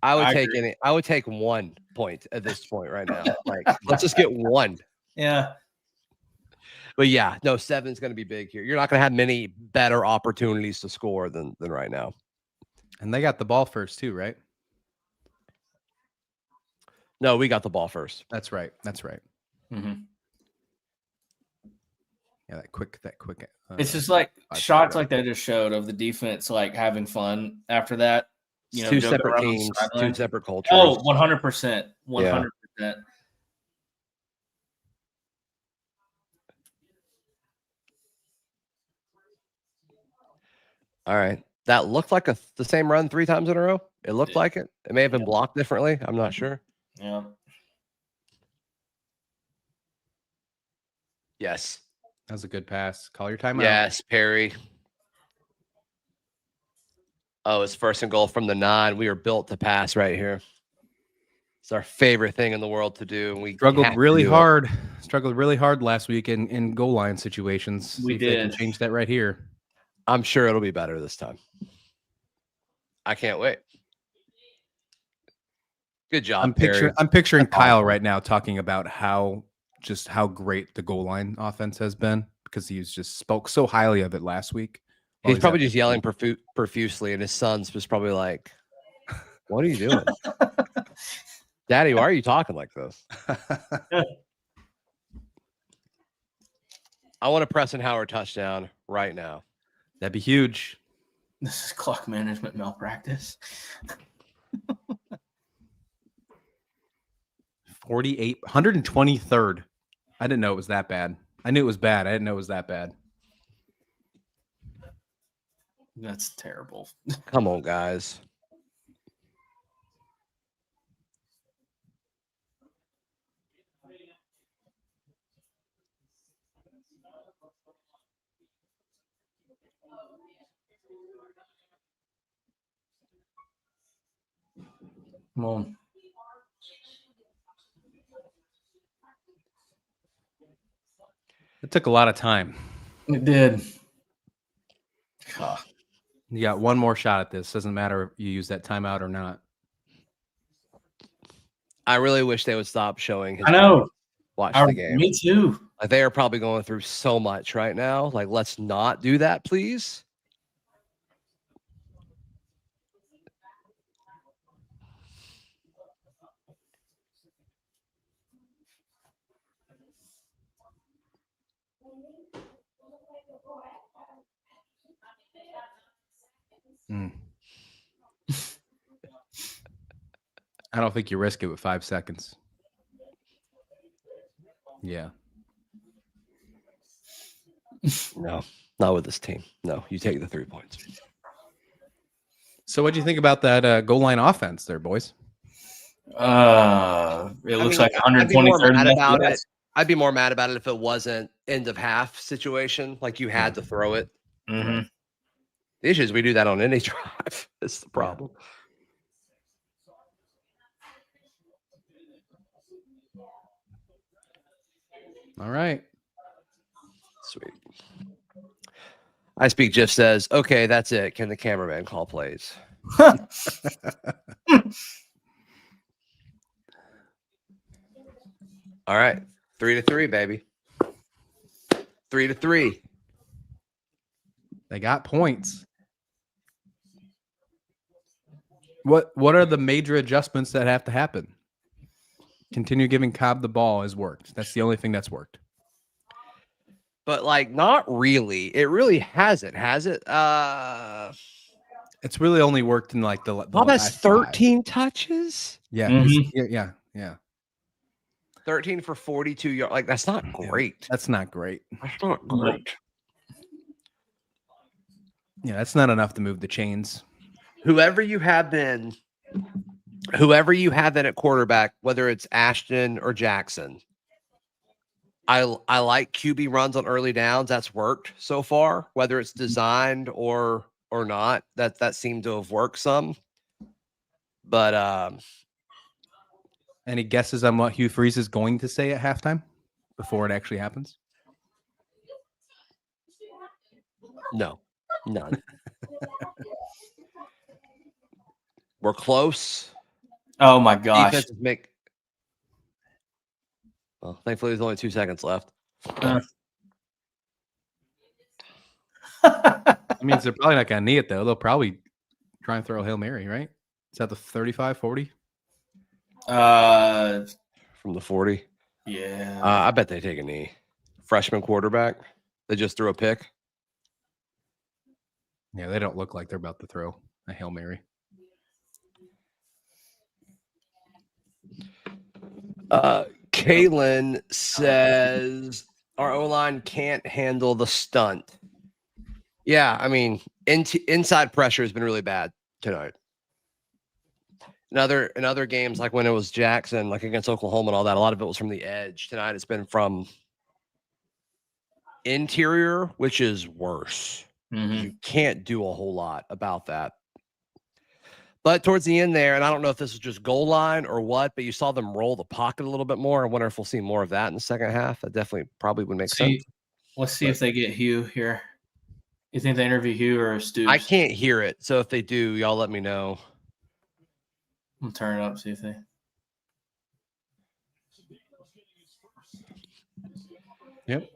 I would I take agree. I would take 1 point at this point right now. Like, let's just get 1. Yeah. But yeah, no, 7 is going to be big here. You're not going to have many better opportunities to score than right now. And they got the ball first too, right? No, we got the ball first. That's right. That's right. Mm-hmm. Yeah, that quick. It's just like shots like they just showed of the defense like having fun after that. It's You know, 2 joking separate around on the teams, 2 sideline. separate cultures. Oh, 100%. 100%. All right. That looked like the same run 3 times in a row. It looked like it. It may have been Yeah. blocked differently. I'm not sure. Yeah. Yes. That was a good pass. Call your timeout. Yes, Perry. Oh, it's first and goal from the 9. We are built to pass right here. It's our favorite thing in the world to do. And we Struggled have to really do it. hard. Struggled really hard last week in goal line situations. We See if they can did. change that right here. I'm sure it'll be better this time. I can't wait. Good job, Perry. I'm picturing That's Kyle awesome. right now talking about how great the goal line offense has been because he just spoke so highly of it last week. He's probably just yelling profusely, and his son's just probably like, "What are you doing, Daddy? Why are you talking like this?" I want a Preston Howard touchdown right now. That'd be huge. This is clock management malpractice. 123rd. I didn't know it was that bad. I knew it was bad. I didn't know it was that bad. That's terrible. Come on, guys. Come on. It took a lot of time. It did. You got one more shot at this. Doesn't matter if you use that timeout or not. I really wish they would stop showing his I know. watch the game. Me too. Like, they are probably going through so much right now. Like, let's not do that, please. I don't think you risk it with 5 seconds. Yeah. No, not with this team. No, you take the 3 points. So what do you think about that goal line offense there, boys? It looks like I'd be more 123rd. mad about it. I'd be more mad about it if it wasn't end of half situation, like you had to throw it. Mm-hmm. The issue is we do that on any drive. That's the problem. All right. Sweet. I Speak Jeff says, okay, that's it. Can the cameraman call plays? All right. 3-3, baby. 3-3. They got points. What are the major adjustments that have to happen? Continue giving Cobb the ball has worked. That's the only thing that's worked. But like, not really. It really hasn't, has it? It's really only worked in like the Bob has last 13 touches. Yeah, Mhm. yeah. 13 for 42 yards. Like, that's not great. That's not great. That's not great. Yeah, that's not enough to move the chains. Whoever you have in at quarterback, whether it's Ashton or Jackson, I like QB runs on early downs. That's worked so far, whether it's designed or not. That seemed to have worked some. But Any guesses on what Hugh Freeze is going to say at halftime before it actually happens? no, none. We're close. Oh my gosh. Defenses make. Well, thankfully, there's only 2 seconds left. That means they're probably not going to need it, though. They'll probably try and throw a Hail Mary, right? Is that the 35, 40? From the 40. Yeah. I bet they take a knee. Freshman quarterback. They just threw a pick. Yeah, they don't look like they're about to throw a Hail Mary. Kaylin says our O-line can't handle the stunt. Yeah, I mean, inside pressure has been really bad tonight. In other games, like when it was Jackson, like against Oklahoma and all that, a lot of it was from the edge. Tonight, it's been from interior, which is worse. Mhm. You can't do a whole lot about that. But towards the end there, and I don't know if this was just goal line or what, but you saw them roll the pocket a little bit more. I wonder if we'll see more of that in the second half. That definitely probably would make sense. Let's see if they get Hugh here. You think they interview Hugh or Stoops? I can't hear it. So if they do, y'all let me know. I'm turn it up, see if they. Yep.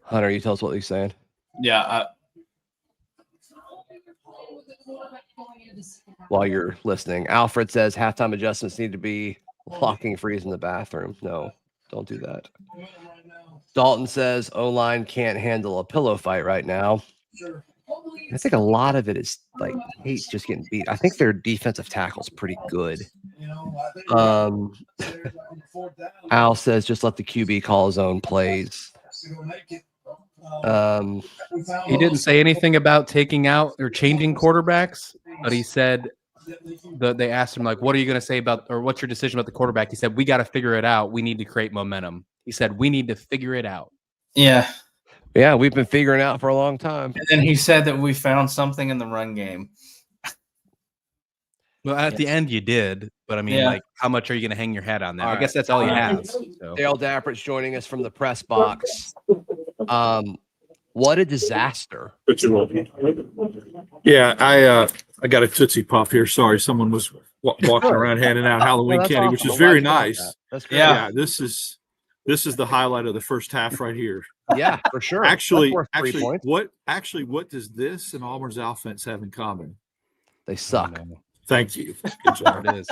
Hunter, you tell us what he's saying. Yeah. While you're listening, Alfred says halftime adjustments need to be locking Freeze in the bathroom. No, don't do that. Dalton says O-line can't handle a pillow fight right now. I think a lot of it is like Tate just getting beat. I think their defensive tackle's pretty good. Al says just let the QB call his own plays. He didn't say anything about taking out or changing quarterbacks, but he said they asked him, like, what are you going to say about, or what's your decision about the quarterback? He said, we got to figure it out. We need to create momentum. He said, we need to figure it out. Yeah. Yeah, we've been figuring out for a long time. And then he said that we found something in the run game. Well, at the end you did, but I mean, like, how much are you going to hang your hat on that? I guess that's all you have. So. Dale Dappert's joining us from the press box. What a disaster. Yeah, I got a Tootsie Puff here. Sorry, someone was walking around handing out Halloween candy, awesome. which is very nice. That's great. Yeah, this is the highlight of the first half right here. Yeah, for sure. Actually, what does this and Auburn's offense have in common? They suck. Thank you. Good job. It is.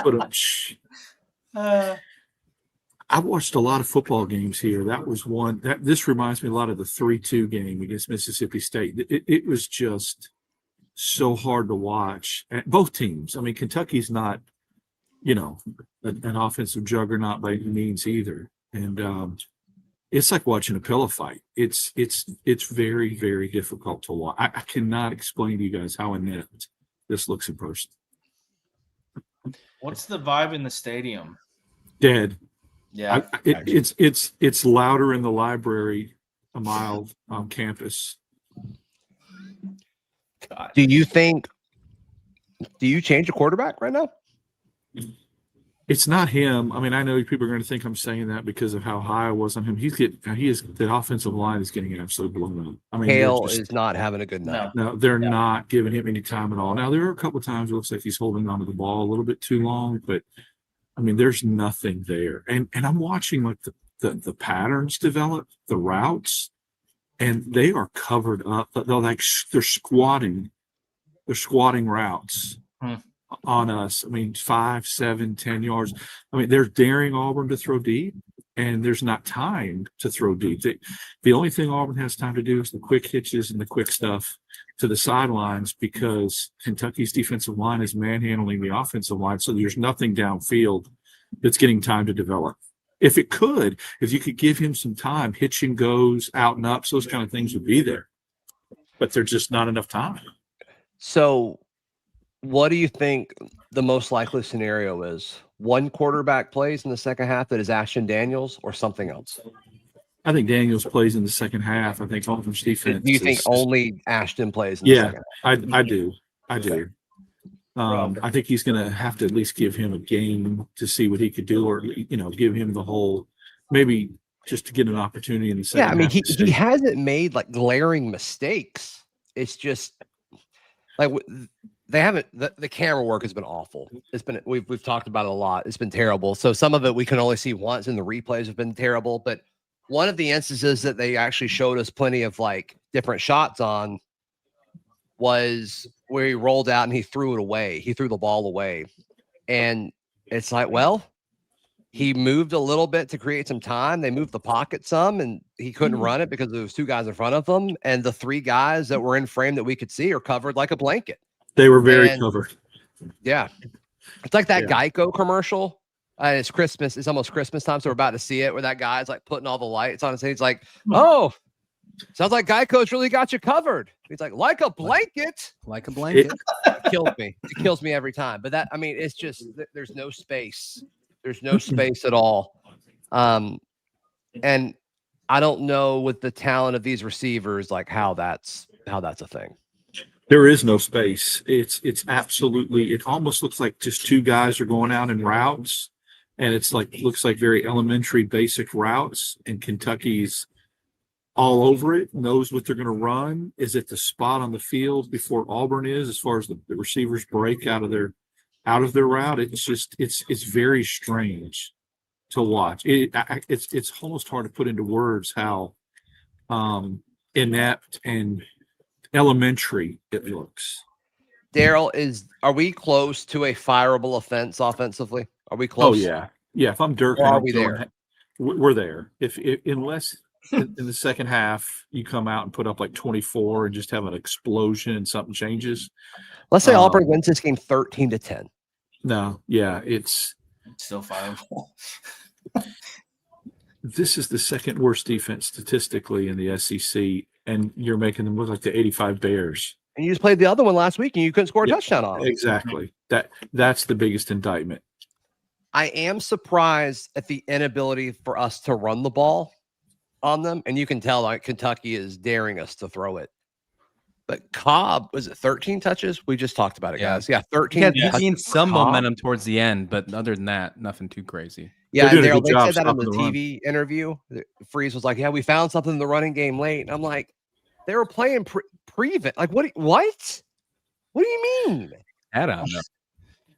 I watched a lot of football games here. That was one that this reminds me a lot of the 3-2 game against Mississippi State. It was just so hard to watch. And both teams. I mean, Kentucky's not, an offensive juggernaut by any means either. And it's like watching a pillow fight. It's very, very difficult to watch. I cannot explain to you guys how inept this looks in person. What's the vibe in the stadium? Dead. Yeah. It's louder in the library a mile on campus. God. Do you change a quarterback right now? It's not him. I mean, I know people are going to think I'm saying that because of how high I was on him. The offensive line is getting absolutely blown up. I mean, Hale is not having a good night. No, they're not giving him any time at all. Now, there are a couple of times it looks like he's holding onto the ball a little bit too long, but I mean, there's nothing there. And I'm watching like the patterns develop, the routes, and they are covered up. They're squatting routes on us. I mean, 5, 7, 10 yards. I mean, they're daring Auburn to throw deep, and there's not time to throw deep. The only thing Auburn has time to do is the quick hitches and the quick stuff to the sidelines because Kentucky's defensive line is manhandling the offensive line, so there's nothing downfield that's getting time to develop. If you could give him some time, hitch and goes, out and ups, those kind of things would be there. But there's just not enough time. So what do you think the most likely scenario is? One quarterback plays in the second half that is Ashton Daniels or something else? I think Daniels plays in the second half. I think Auburn's defense. Do you think only Ashton plays in the second half? I do. I think he's going to have to at least give him a game to see what he could do, or give him the whole, maybe just to get an opportunity in the second. Yeah, I mean, he hasn't made like glaring mistakes. It's just like they haven't. The camera work has been awful. It's been we've talked about it a lot. It's been terrible. So some of it we can only see once, and the replays have been terrible. But one of the instances that they actually showed us plenty of like different shots on was where he rolled out and he threw it away. He threw the ball away. And it's like, well, he moved a little bit to create some time. They moved the pocket some, and he couldn't run it because there was 2 guys in front of him. And the 3 guys that were in frame that we could see are covered like a blanket. They were very covered. Yeah. It's like that Geico commercial. It's Christmas. It's almost Christmas time. So we're about to see it where that guy's like putting all the lights on his head. He's like, oh, sounds like Geico's really got you covered. He's like a blanket. Like a blanket. It kills me. It kills me every time. But it's just, there's no space. There's no space at all. And I don't know with the talent of these receivers, like how that's how that's a thing. There is no space. It's absolutely, it almost looks like just two guys are going out in routes, and it's like, looks like very elementary basic routes, and Kentucky's all over it, knows what they're going to run, is at the spot on the field before Auburn is, as far as the receivers break out of their route. It's just, it's very strange to watch. It's almost hard to put into words how inept and elementary it looks. Daryl, are we close to a fireable offense offensively? Are we Oh close? yeah. If I'm Dirk, Or and are I'm we going, there? we're there. If unless in the second half you come out and put up like 24 and just have an explosion and something changes. Let's say Auburn wins this game 13-10. No, yeah, it's Still fireable. this is the second worst defense statistically in the SEC, and you're making them look like the 85 Bears. And you just played the other one last week and you couldn't score a touchdown on them. Exactly. That's the biggest indictment. I am surprised at the inability for us to run the ball on them. And you can tell like Kentucky is daring us to throw it. But Cobb, was it 13 touches? We just talked about it, Yeah. guys. Yeah, 13. He gained some Cobb. momentum towards the end, but other than that, nothing too crazy. Yeah, They're doing a Daryl, good they job said that in the stopping the run. TV interview. Freeze was like, "Yeah, we found something in the running game late." And I'm like, "They were playing prevent. Like, what? What? What do you mean?" I don't know.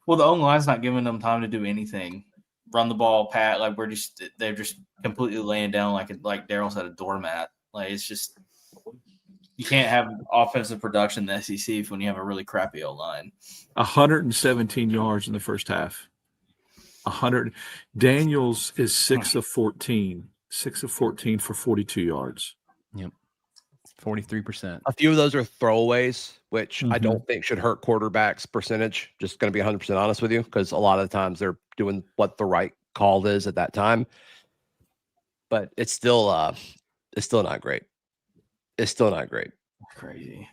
Well, the O line's not giving them time to do anything. Run the ball, pat. Like they're just completely laying down like Daryl said, a doormat. Like it's just you can't have offensive production in the SEC when you have a really crappy O line. 117 yards in the first half. 100. Daniels is 6 of 14. 6 of 14 for 42 yards. 43%. A few of those are throwaways, which I Mhm. don't think should hurt quarterbacks' percentage. Just going to be 100% honest with you, because a lot of the times they're doing what the right call is at that time. But it's still not great. It's still not great. Crazy.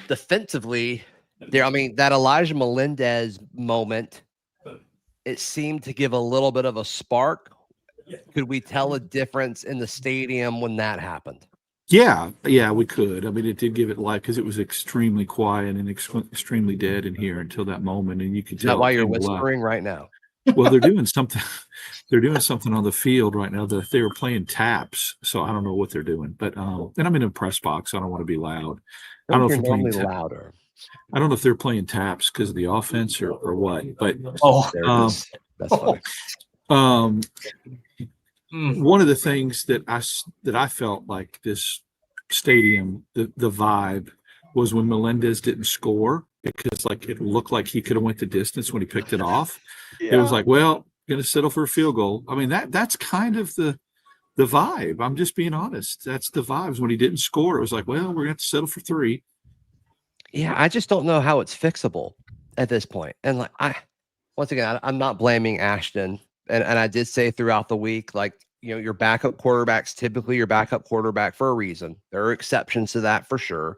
Defensively, that Elijah Melendez moment, it seemed to give a little bit of a spark. Could we tell a difference in the stadium when that happened? Yeah, we could. I mean, it did give it life because it was extremely quiet and extremely dead in here until that moment, and you could Is that tell. why it you're came alive. whispering right now? Well, they're doing something. They're doing something on the field right now. That they were playing taps, so I don't know what they're doing. But and I'm in a press box. So I don't want to be loud. I don't know if You're they're playing normally louder. I don't know if they're playing taps because of the offense or what. But There it is. That's funny. One of the things that I felt like this stadium, the vibe was when Melendez didn't score, because like it looked like he could have went the distance when he picked it off. It was like, well, going to settle for a field goal. I mean, that's kind of the vibe. I'm just being honest. That's the vibes. When he didn't score, it was like, well, we're going to have to settle for 3. Yeah, I just don't know how it's fixable at this point. And like I'm not blaming Ashton. And I did say throughout the week, like, your backup quarterback's typically your backup quarterback for a reason. There are exceptions to that for sure.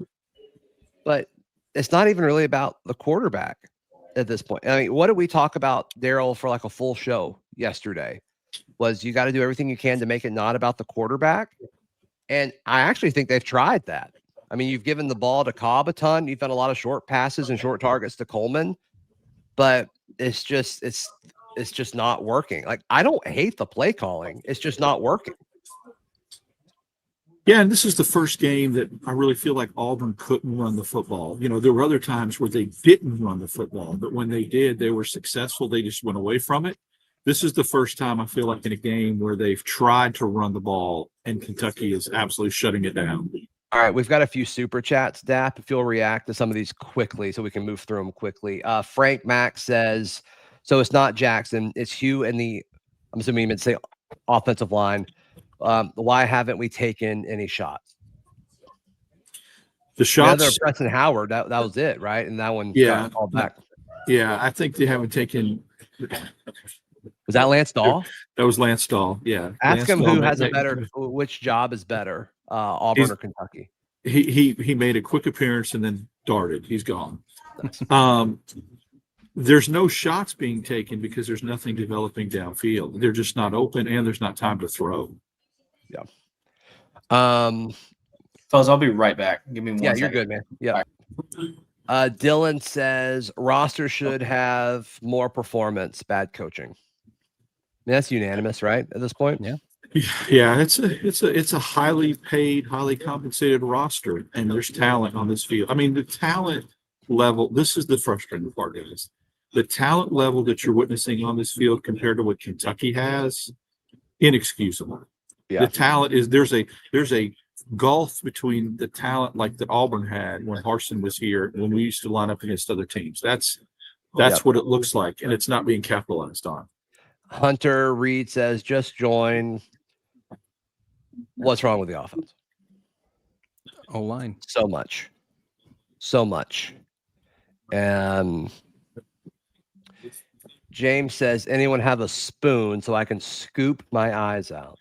But it's not even really about the quarterback at this point. I mean, what did we talk about, Daryl, for like a full show yesterday? Was you got to do everything you can to make it not about the quarterback. And I actually think they've tried that. I mean, you've given the ball to Cobb a ton. You've done a lot of short passes and short targets to Coleman, but it's just not working. Like, I don't hate the play calling. It's just not working. Yeah, and this is the first game that I really feel like Auburn couldn't run the football. There were other times where they didn't run the football, but when they did, they were successful. They just went away from it. This is the first time I feel like in a game where they've tried to run the ball and Kentucky is absolutely shutting it down. All right, we've got a few super chats, Dap, if you'll react to some of these quickly so we can move through them quickly. Frank Mack says, so it's not Jackson, it's Hugh and I'm assuming you meant to say offensive line. Why haven't we taken any shots? The shots. Other Preston Howard, that was it, right? And that one got called back. Yeah, I think they haven't taken. Was that Lance Dahl? That was Lance Dahl. Yeah. Ask Lance him Dahl who has which job is better, Auburn or Kentucky? He made a quick appearance and then darted. He's gone. There's no shots being taken because there's nothing developing downfield. They're just not open and there's not time to throw. Yeah. Fellas, I'll be right back. Give me one Yeah, second. you're good, man. Yeah. Dylan says roster should have more performance, bad coaching. That's unanimous, right? At this point, Yeah. Yeah, it's a highly paid, highly compensated roster, and there's talent on this field. I mean, the talent level. This is the frustrating part of this. The talent level that you're witnessing on this field compared to what Kentucky has, inexcusable. Yeah. The talent is there's a gulf between the talent like that Auburn had when Harsin was here, when we used to line up against other teams. That's Yep. what it looks like, and it's not being capitalized on. Hunter Reed says just join. What's wrong with the offense? O-line. So much. And James says, anyone have a spoon so I can scoop my eyes out?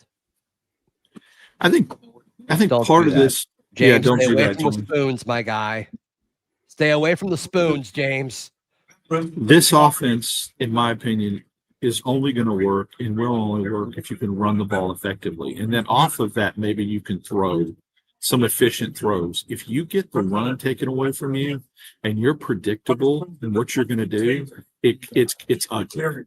I think Don't part do of that. this. James, don't stay do away that, from the James. spoons, my guy. Stay away from the spoons, James. This offense, in my opinion, is only going to work and will only work if you can run the ball effectively. And then off of that, maybe you can throw some efficient throws. If you get the run taken away from you and you're predictable in what you're going to do, it's ugly.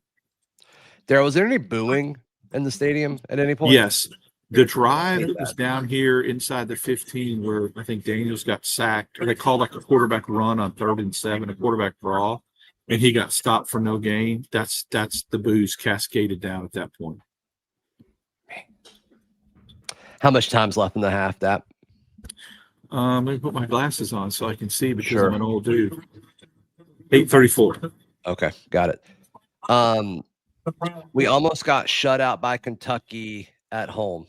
Daryl, was there any booing in the stadium at any point? Yes. The drive that was down here inside the 15 where I think Daniels got sacked, or they called like a quarterback run on 3rd and 7, a quarterback draw, and he got stopped for no gain. That's the boos cascaded down at that point. How much time's left in the half? That Let me put my glasses on so I can see because Sure. I'm an old dude. 8:34. okay, got it. We almost got shut out by Kentucky at home.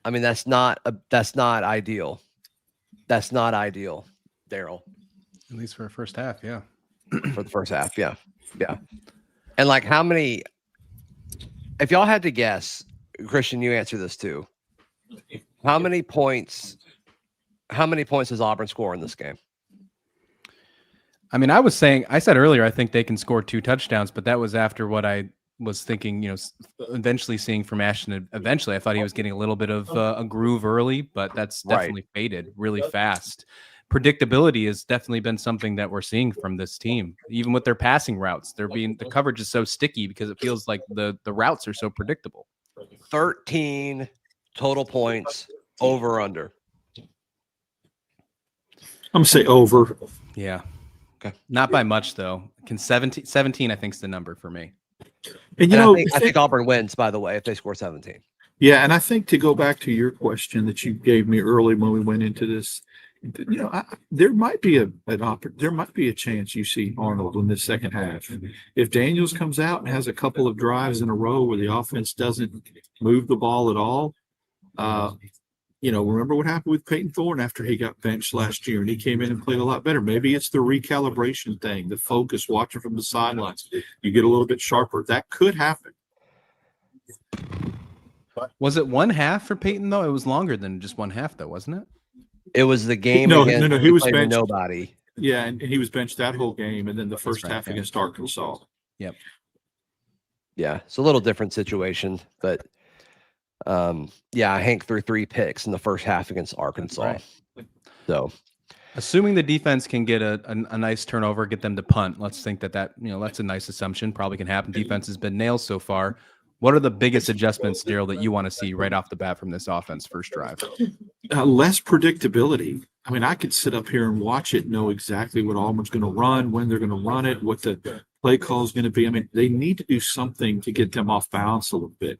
I mean, that's not ideal. That's not ideal, Daryl. At least for a first half, yeah. For the first half, yeah. And like, how many? If y'all had to guess, Christian, you answer this too. How many points does Auburn score in this game? I mean, I said earlier, I think they can score 2 touchdowns, but that was after what I was thinking, eventually seeing from Ashton. Eventually, I thought he was getting a little bit of a groove early, but that's definitely faded really fast. Predictability has definitely been something that we're seeing from this team, even with their passing routes. The coverage is so sticky because it feels like the routes are so predictable. 13 total points, over under. I'm going to say over. Yeah. Okay. Not by much, though. 17, I think, is the number for me. And I think Auburn wins, by the way, if they score 17. Yeah, and I think to go back to your question that you gave me early when we went into this, there might be a chance you see Arnold in the second half. If Daniels comes out and has a couple of drives in a row where the offense doesn't move the ball at all, remember what happened with Peyton Thorne after he got benched last year and he came in and played a lot better. Maybe it's the recalibration thing, the focus, watching from the sidelines. You get a little bit sharper. That could happen. Was it 1 half for Peyton, though? It was longer than just 1 half, though, wasn't it? It was the game. No, against he was played with benched. nobody. Yeah, and he was benched that whole game, and then the first right, half yeah. against Arkansas. Yep. Yeah, it's a little different situation, but Hank threw 3 picks in the first half against Arkansas. Right. So, assuming the defense can get a nice turnover, get them to punt, let's think that that's a nice assumption. Probably can happen. Defense has been nails so far. What are the biggest adjustments, Daryl, that you want to see right off the bat from this offense first drive? Less predictability. I mean, I could sit up here and watch it, know exactly what Auburn's going to run, when they're going to run it, what the play call is going to be. I mean, they need to do something to get them off balance a little bit.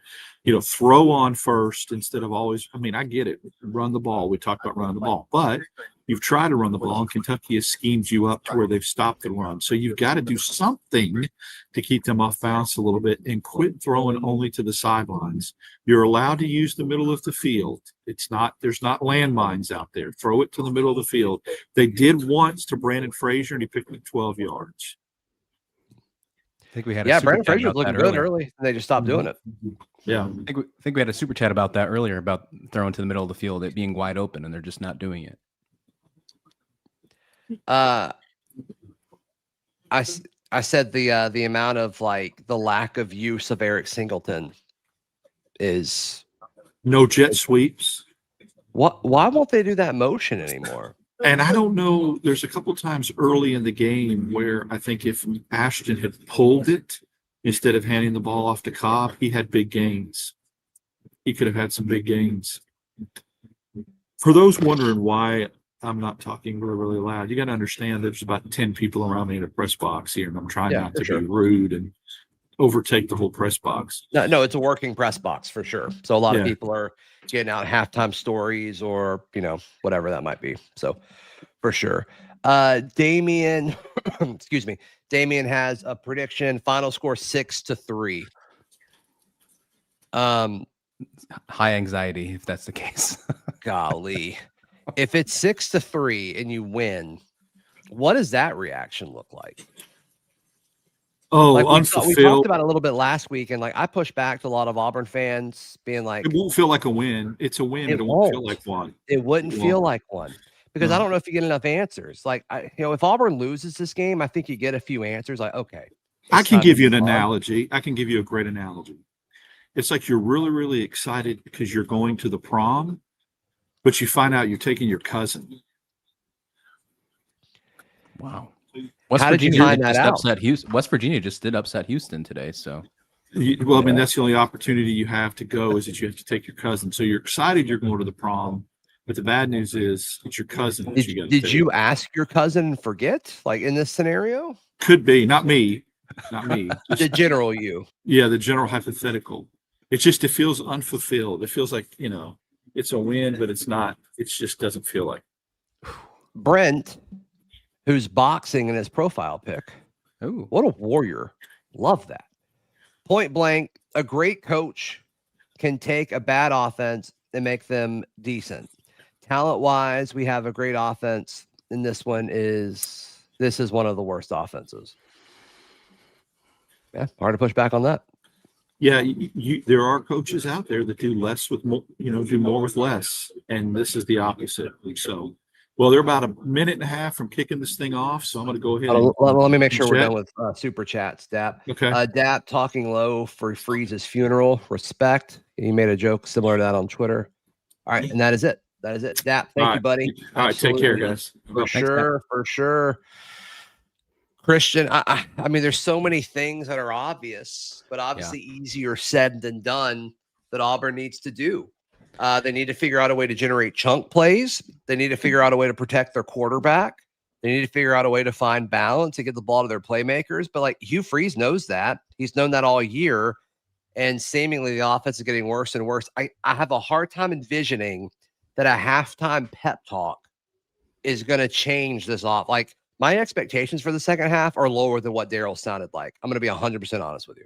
Throw on first instead of always. I mean, I get it. Run the ball. We talked about running the ball, but you've tried to run the ball, and Kentucky has schemed you up to where they've stopped the run. So you've got to do something to keep them off balance a little bit and quit throwing only to the sidelines. You're allowed to use the middle of the field. There's not landmines out there. Throw it to the middle of the field. They did once to Brandon Frazier, and he picked up 12 yards. I think we had Brandon Frazier was looking good early, and they just stopped doing it. Yeah. I think we had a super chat about that earlier, about throwing to the middle of the field, it being wide open, and they're just not doing it. I said the amount of the lack of use of Eric Singleton is No jet sweeps. What? Why won't they do that motion anymore? And I don't know, there's a couple times early in the game where I think if Ashton had pulled it instead of handing the ball off to Cobb, he had big gains. He could have had some big gains. For those wondering why I'm not talking really, really loud, you got to understand there's about 10 people around me in a press box here, and I'm trying Yeah, not for to sure. be rude and overtake the whole press box. No, it's a working press box for sure. So a lot of Yeah. people are getting out halftime stories or, whatever that might be. So for sure. Damien, excuse me. Damien has a prediction, final score 6-3. High anxiety, if that's the case. Golly. If it's 6-3 and you win, what does that reaction look like? Oh, Like we unfulfilled. talked about it a little bit last week, and like I pushed back to a lot of Auburn fans being like, It won't feel like a win. It's a win. It It won't feel won't. like one. it wouldn't It feel won't. like one because I No. don't know if you get enough answers. Like if Auburn loses this game, I think you get a few answers. Like, okay, I it's can time to give you an move on. analogy. I can give you a great analogy. It's like you're really, really excited because you're going to the prom, but you find out you're taking your cousin. Wow. How did you find that out? West Virginia just did upset Houston today. So Well, I mean, that's the only opportunity you have to go is that you have to take your cousin. So you're excited you're going to the prom, but the bad news is it's your cousin that you got to Did take. you ask your cousin and forget? Like in this scenario, Could be, not me. Just- the general you. yeah, the general hypothetical. It feels unfulfilled. It feels like, it's a win, but it's not. It just doesn't feel like. Brent, who's boxing in his profile pic. ooh. What a warrior. Love that. Point blank, a great coach can take a bad offense and make them decent. Talent wise, we have a great offense, and this is one of the worst offenses. Yeah, hard to push back on that. Yeah, there are coaches out there that do less with more, do more with less, and this is the opposite. So, well, they're about a minute and a half from kicking this thing off, so I'm going to go ahead. Let me make sure we're Chat. done with super chats. Dap. Okay. Dap talking low for Freeze's funeral. Respect. He made a joke similar to that on Twitter. All right, and that is it. That is it. Dap. Thank you, buddy. All right, take care, Absolutely. guys. For sure, for sure. Christian, I mean, there's so many things that are obvious, but obviously easier said than done that Auburn needs to do. They need to figure out a way to generate chunk plays. They need to figure out a way to protect their quarterback. They need to figure out a way to find balance to get the ball to their playmakers. But like Hugh Freeze knows that. He's known that all year. And seemingly the offense is getting worse and worse. I have a hard time envisioning that a halftime pep talk is going to change this off. Like, my expectations for the second half are lower than what Daryl sounded like. I'm going to be 100% honest with you.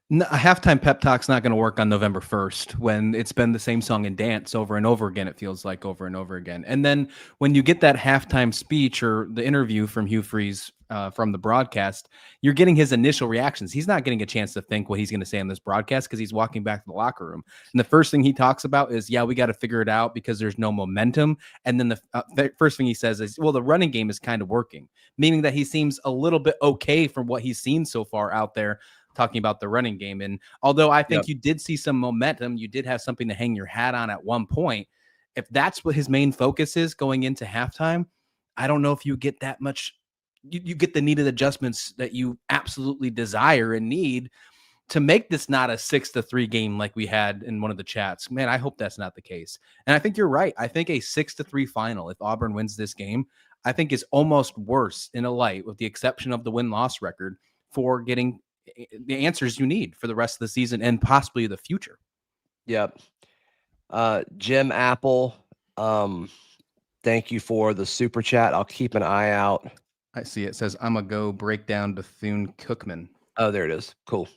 No, a halftime pep talk's not going to work on November 1st when it's been the same song and dance over and over again. It feels like over and over again. And then when you get that halftime speech or the interview from Hugh Freeze from the broadcast, you're getting his initial reactions. He's not getting a chance to think what he's going to say on this broadcast because he's walking back to the locker room. And the first thing he talks about is, we got to figure it out because there's no momentum. And then the first thing he says is, well, the running game is kind of working, meaning that he seems a little bit okay from what he's seen so far out there, talking about the running game. And although I think you did see some momentum, you did have something to hang your hat on at one point. If that's what his main focus is going into halftime, I don't know if you get that much. You get the needed adjustments that you absolutely desire and need to make this not a 6-3 game like we had in one of the chats. Man, I hope that's not the case. And I think you're right. I think a 6-3 final, if Auburn wins this game, I think is almost worse in a light, with the exception of the win-loss record, for getting the answers you need for the rest of the season and possibly the future. Yep. Jim Apple, thank you for the super chat. I'll keep an eye out. I see it says, I'm going to go break down Bethune-Cookman. Oh, there it is. Cool.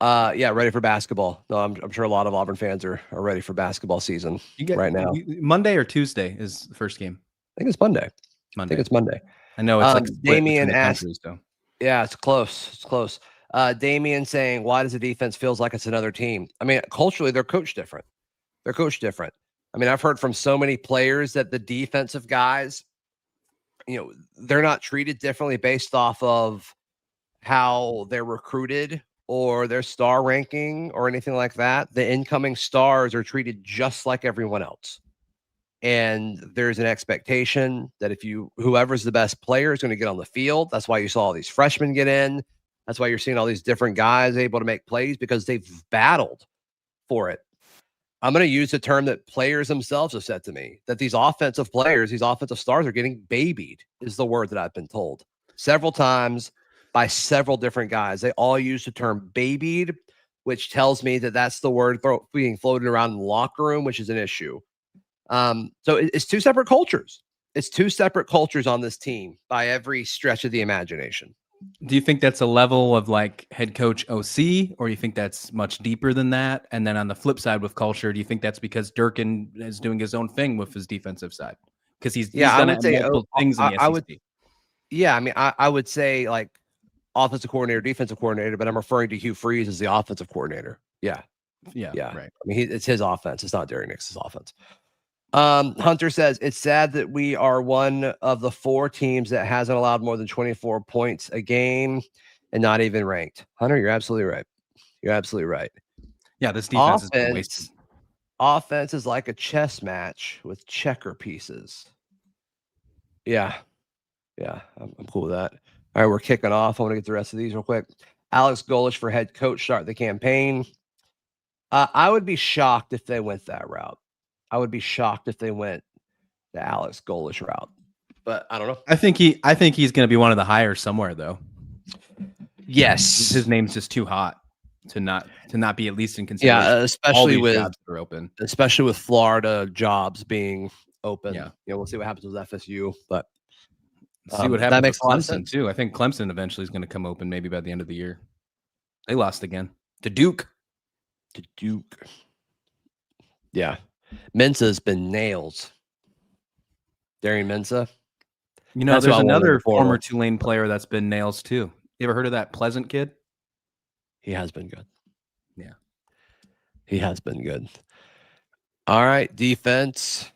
Ready for basketball. No, I'm sure a lot of Auburn fans are ready for basketball season right now. Monday or Tuesday is the first game. I think it's Monday. I think it's Monday. I know it's like Damien asked. So. Yeah, it's close. It's close. Damien saying, why does the defense feels like it's another team? I mean, culturally, they're coached different. I mean, I've heard from so many players that the defensive guys, they're not treated differently based off of how they're recruited or their star ranking or anything like that. The incoming stars are treated just like everyone else. And there's an expectation that whoever's the best player is going to get on the field. That's why you saw all these freshmen get in. That's why you're seeing all these different guys able to make plays because they've battled for it. I'm going to use the term that players themselves have said to me, that these offensive players, these offensive stars are getting babied, is the word that I've been told several times by several different guys. They all use the term babied, which tells me that that's the word being floated around in the locker room, which is an issue. So it's two separate cultures. It's two separate cultures on this team by every stretch of the imagination. Do you think that's a level of like head coach OC, or you think that's much deeper than that? And then on the flip side with culture, do you think that's because Durkin is doing his own thing with his defensive side? Because he's done it multiple things in the SEC. I would say like offensive coordinator, defensive coordinator, but I'm referring to Hugh Freeze as the offensive coordinator. Yeah. Yeah. Right. I mean, it's his offense. It's not Derek Nix's offense. Hunter says it's sad that we are one of the 4 teams that hasn't allowed more than 24 points a game and not even ranked. Hunter, you're absolutely right. You're absolutely right. Yeah, this defense is wasted. Offense is like a chess match with checker pieces. Yeah. I'm cool with that. All right, we're kicking off. I want to get the rest of these real quick. Alex Golish for head coach start the campaign. I would be shocked if they went that route. I would be shocked if they went the Alex Golish route, but I don't know. I think he's going to be one of the hires somewhere, though. Yes, his name's just too hot to not be at least in consideration. Yeah, especially with jobs that are open, especially with Florida jobs being open. Yeah, we'll see what happens with FSU, but see what happens with Clemson too. I think Clemson eventually is going to come open, maybe by the end of the year. They lost again to Duke. Yeah. Mensa's been nails. Darian Mensa. There's another former Tulane player that's been nails too. You ever heard of that Pleasant kid? He has been good. Yeah. He has been good. All right, defense.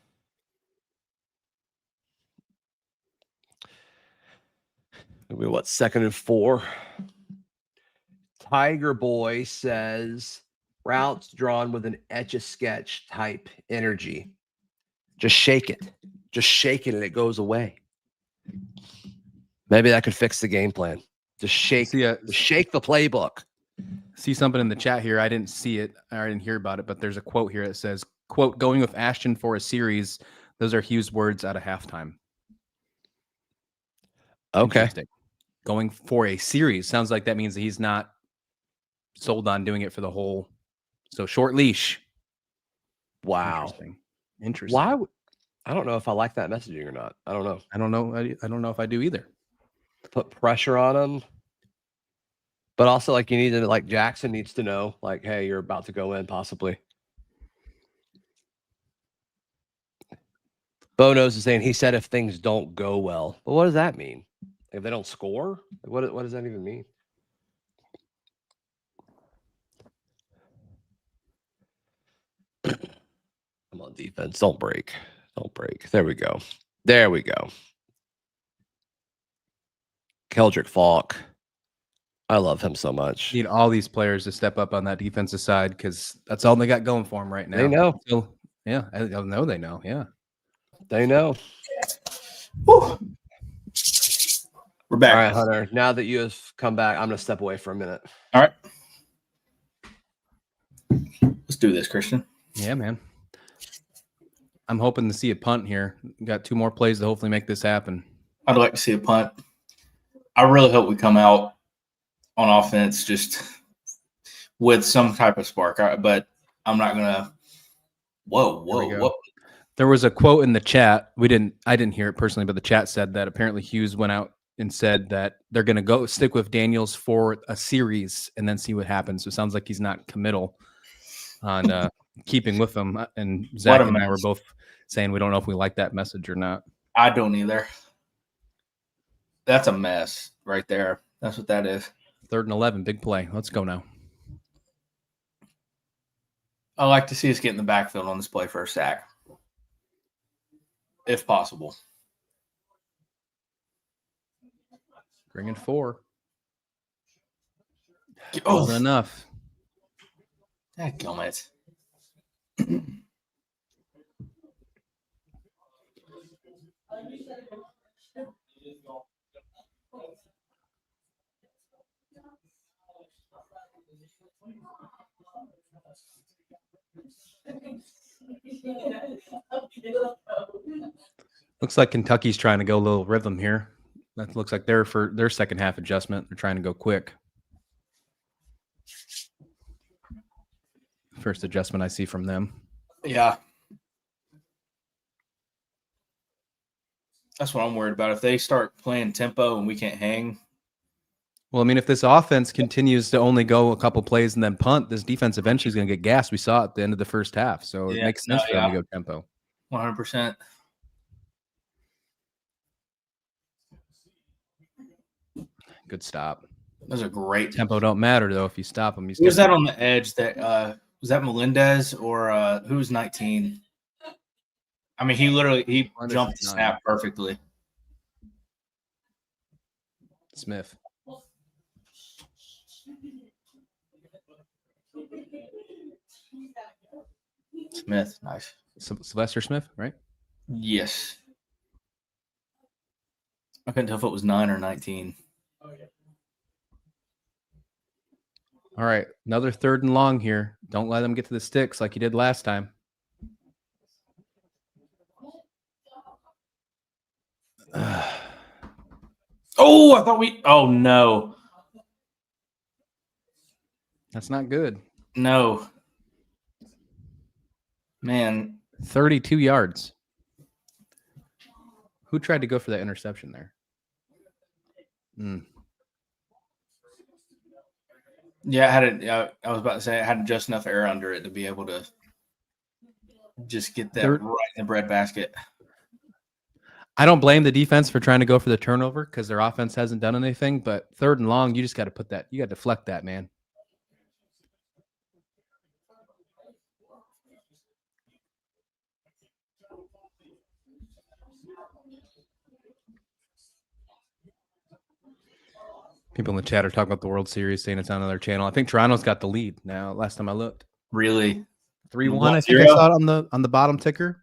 Maybe what, 2nd and 4? Tiger Boy says routes drawn with an etch-a-sketch type energy. Just shake it. Just shake it and it goes away. Maybe that could fix the game plan. Just shake the playbook. See something in the chat here. I didn't see it. I didn't hear about it, but there's a quote here that says, quote, going with Ashton for a series. Those are Hugh's words out of halftime. Okay. Going for a series. Sounds like that means that he's not sold on doing it for the whole. So short leash. Wow. Interesting. Why? I don't know if I like that messaging or not. I don't know. I don't know if I do either. Put pressure on him. But also, like, you need to, like, Jackson needs to know, like, hey, you're about to go in, possibly. Bonos is saying he said if things don't go well. But what does that mean? If they don't score? What does that even mean? I'm on defense. Don't break. Don't break. There we go. There we go. Keldrick Falk. I love him so much. Need all these players to step up on that defensive side because that's all they got going for them right now. They know. Yeah, I know they know. Yeah. They know. Woo. We're back. All right, Hunter. Now that you have come back, I'm going to step away for a minute. All right. Let's do this, Christian. Yeah, man. I'm hoping to see a punt here. Got 2 more plays to hopefully make this happen. I'd like to see a punt. I really hope we come out on offense just with some type of spark. But I'm not going to. Whoa. There was a quote in the chat. I didn't hear it personally, but the chat said that apparently Hughes went out and said that they're going to go stick with Daniels for a series and then see what happens. So it sounds like he's not committal on keeping with them. And Zach and I were both saying we don't know if we like that message or not. I don't either. That's a mess right there. That's what that is. 3rd and 11, big play. Let's go now. I like to see us get in the backfield on this play for a sack, if possible. Bringing 4. Oh, wasn't enough. Dadgummit. Looks like Kentucky's trying to go a little rhythm here. That looks like they're for their second half adjustment. They're trying to go quick. First adjustment I see from them. Yeah. That's what I'm worried about. If they start playing tempo and we can't hang. Well, I mean, if this offense continues to only go a couple plays and then punt, this defense eventually is going to get gassed. We saw it at the end of the first half. So it makes sense for them to go tempo. 100%. Good stop. Those are great. Tempo don't matter, though, if you stop them. Who was that on the edge? That was that Melendez or who was 19? I mean, he jumped the snap perfectly. Smith. Smith, nice. Sylvester Smith, right? Yes. I couldn't tell if it was 9 or 19. All right, another 3rd and long here. Don't let them get to the sticks like you did last time. Oh, I thought we. Oh no, that's not good. No, man. 32 yards. Who tried to go for that interception there? Yeah, I had it. I was about to say I had just enough air under it to be able to just get that right in the breadbasket. I don't blame the defense for trying to go for the turnover because their offense hasn't done anything. But 3rd and long, you just got to put that. You got to deflect that, man. People in the chat are talking about the World Series, saying it's on another channel. I think Toronto's got the lead now. Last time I looked, really 3-1. I think I saw it on the bottom ticker.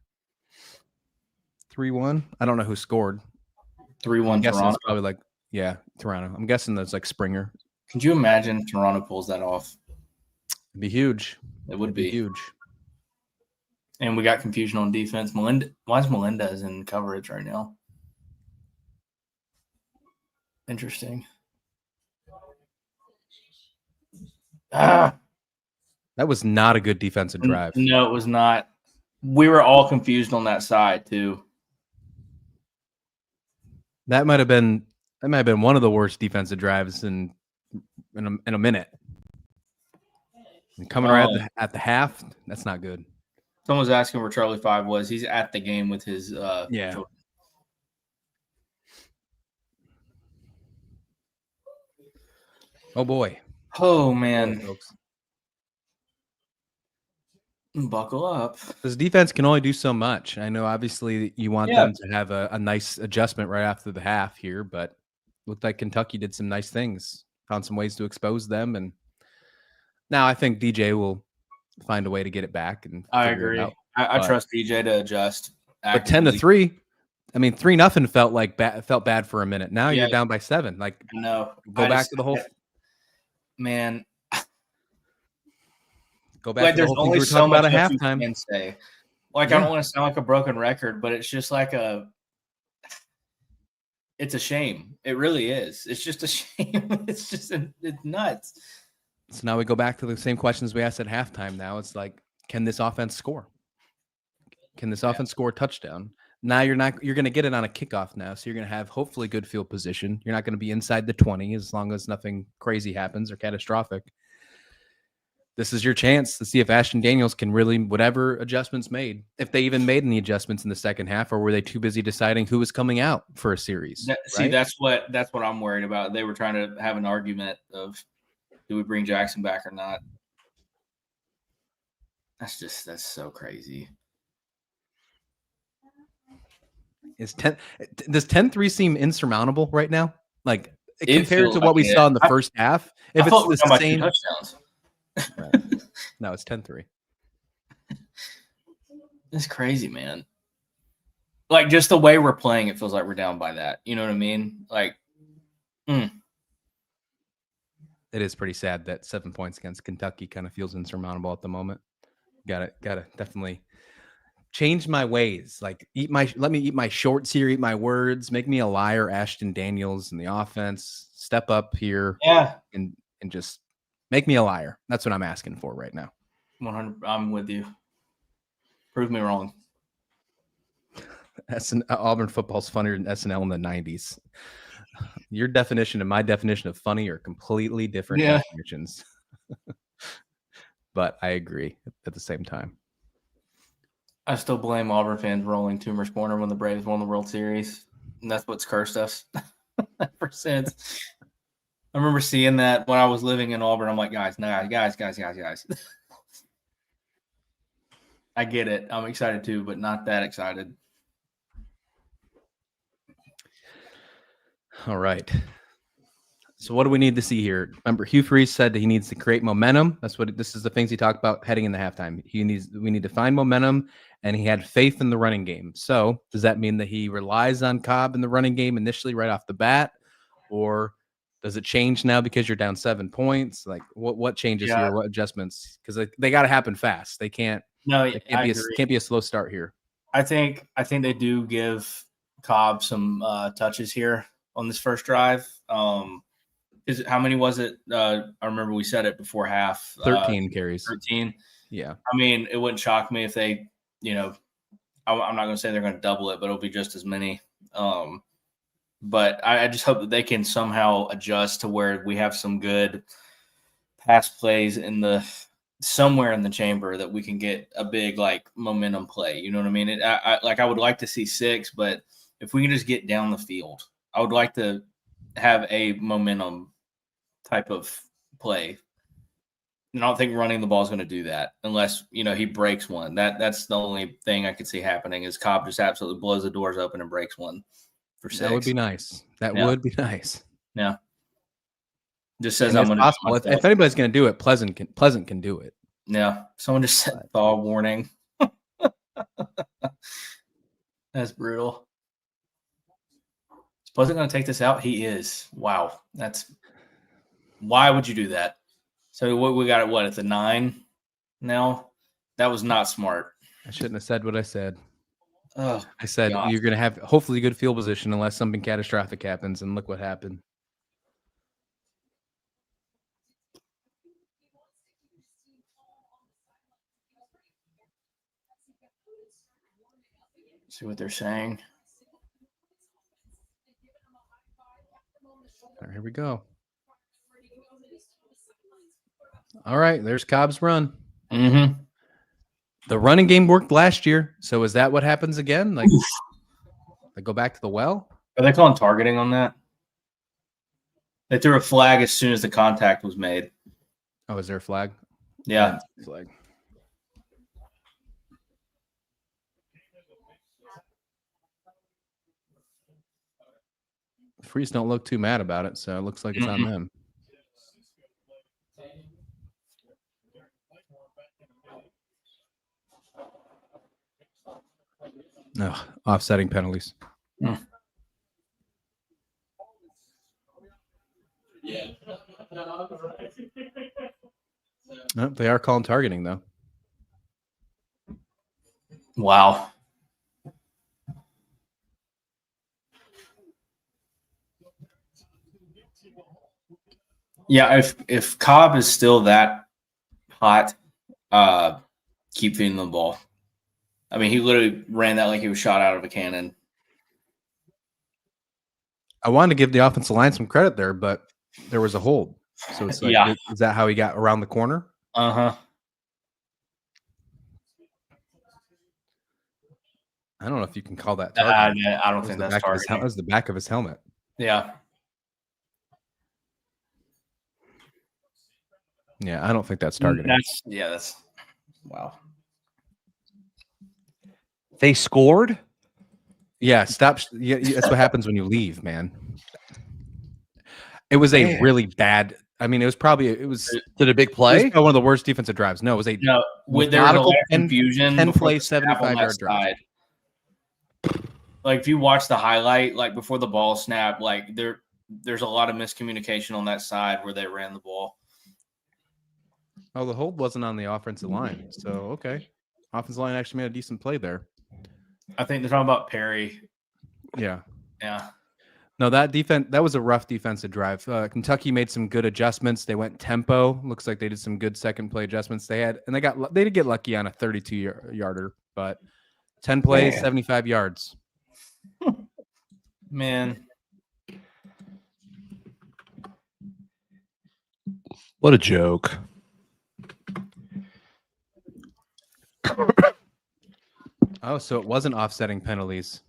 3-1. I don't know who scored. 3-1 Toronto. It's probably Toronto. I'm guessing that's like Springer. Could you imagine Toronto pulls that off? It'd be huge. It would be huge. And we got confusion on defense. Why is Melendez in coverage right now? Interesting. That was not a good defensive drive. No, it was not. We were all confused on that side too. That might have been one of the worst defensive drives in a minute. And coming right at the half, that's not good. Someone was asking where Charlie 5 was. He's at the game with his yeah. Oh boy. Oh man. Buckle up. This defense can only do so much. I know obviously you want them to have a nice adjustment right after the half here, but looked like Kentucky did some nice things, found some ways to expose them. And now I think DJ will find a way to get it back. And I agree. I trust DJ to adjust. Actively. But 10-3, I mean, 3-0 felt bad for a minute. Now you're down by 7. Like, no, go back to the whole man. Go back to the whole thing we were talking about at halftime. I don't want to sound like a broken record, but it's just like it's a shame. It really is. It's just a shame. It's nuts. So now we go back to the same questions we asked at halftime. Now it's like, can this offense score? Can this offense score a touchdown? Now you're going to get it on a kickoff now. So you're going to have hopefully good field position. You're not going to be inside the 20 as long as nothing crazy happens or catastrophic. This is your chance to see if Ashton Daniels can really, whatever adjustments made, if they even made any adjustments in the second half, or were they too busy deciding who was coming out for a series? See, that's what I'm worried about. They were trying to have an argument of, do we bring Jackson back or not? That's so crazy. Does 10-3 seem insurmountable right now? Like compared to what we saw in the first half? If it's the same touchdowns. Right. No, it's 10-3. It's crazy, man. Like just the way we're playing, it feels like we're down by that. You know what I mean? Like, It is pretty sad that 7 points against Kentucky kind of feels insurmountable at the moment. Gotta definitely change my ways. Like let me eat my shorts here, eat my words, make me a liar, Ashton Daniels in the offense. Step up here, yeah, and just make me a liar. That's what I'm asking for right now. 100. I'm with you. Prove me wrong. Auburn football's funnier than SNL in the 90s. Your definition and my definition of funny are completely different definitions. But I agree at the same time. I still blame Auburn fans rolling Toomer's Corner when the Braves won the World Series. And that's what's cursed us ever since. I remember seeing that when I was living in Auburn. I'm like, guys. I get it. I'm excited too, but not that excited. All right. So what do we need to see here? Remember, Hugh Freeze said that he needs to create momentum. This is the things he talked about heading in the halftime. We need to find momentum, and he had faith in the running game. So does that mean that he relies on Cobb in the running game initially right off the bat? Or does it change now because you're down 7 points? Like what changes here? What adjustments? Because they got to happen fast. They can't. No, it can't be a slow start here. I think they do give Cobb some touches here on this first drive. How many was it? I remember we said it before half. 13 carries. 13. Yeah. I mean, it wouldn't shock me if they, I'm not going to say they're going to double it, but it'll be just as many. But I just hope that they can somehow adjust to where we have some good pass plays somewhere in the chamber that we can get a big momentum play. You know what I mean? I would like to see 6, but if we can just get down the field, I would like to have a momentum type of play. And I don't think running the ball is going to do that unless, he breaks one. That's the only thing I could see happening is Cobb just absolutely blows the doors open and breaks one for 6. That would be nice. That would be nice. Yeah. Just says I'm going to if anybody's going to do it, Pleasant can do it. Yeah. Someone just said thaw warning. That's brutal. Is Pleasant going to take this out? He is. Wow. Why would you do that? So we got it, it's a 9 now? That was not smart. I shouldn't have said what I said. Oh, I said you're going to have hopefully good field position unless something catastrophic happens, and look what happened. See what they're saying. Here we go. All right, there's Cobb's run. Mm-hmm. The running game worked last year, so is that what happens again? Like, they go back to the well? Are they calling targeting on that? They threw a flag as soon as the contact was made. Oh, is there a flag? Yeah. Flag. Freeze don't look too mad about it, so it looks like it's on them. No, offsetting penalties. No, they are calling targeting, though. Wow. Yeah, if Cobb is still that hot, keep feeding the ball. I mean, he literally ran that like he was shot out of a cannon. I wanted to give the offensive line some credit there, but there was a hold. So it's like, is that how he got around the corner? Uh-huh. I don't know if you can call that targeting. I don't think that's targeting. That was the back of his helmet. Yeah. Yeah, I don't think that's targeting. That's wow. They scored? Yeah, stop. Yeah, that's what happens when you leave, man. It was a really bad. I mean, it was did a big play? One of the worst defensive drives. No, it was a there was a lot of confusion. 10 play, 75-yard drive. like if you watch the highlight, like before the ball snapped, like there's a lot of miscommunication on that side where they ran the ball. Oh, the hold wasn't on the offensive line. So, okay. Offensive line actually made a decent play there. I think they're talking about Perry. Yeah. Yeah. No, that was a rough defensive drive. Kentucky made some good adjustments. They went tempo. Looks like they did some good second play adjustments. They did get lucky on a 32-yarder, but 10 plays, 75 yards. Man. What a joke. Oh, so it wasn't offsetting penalties.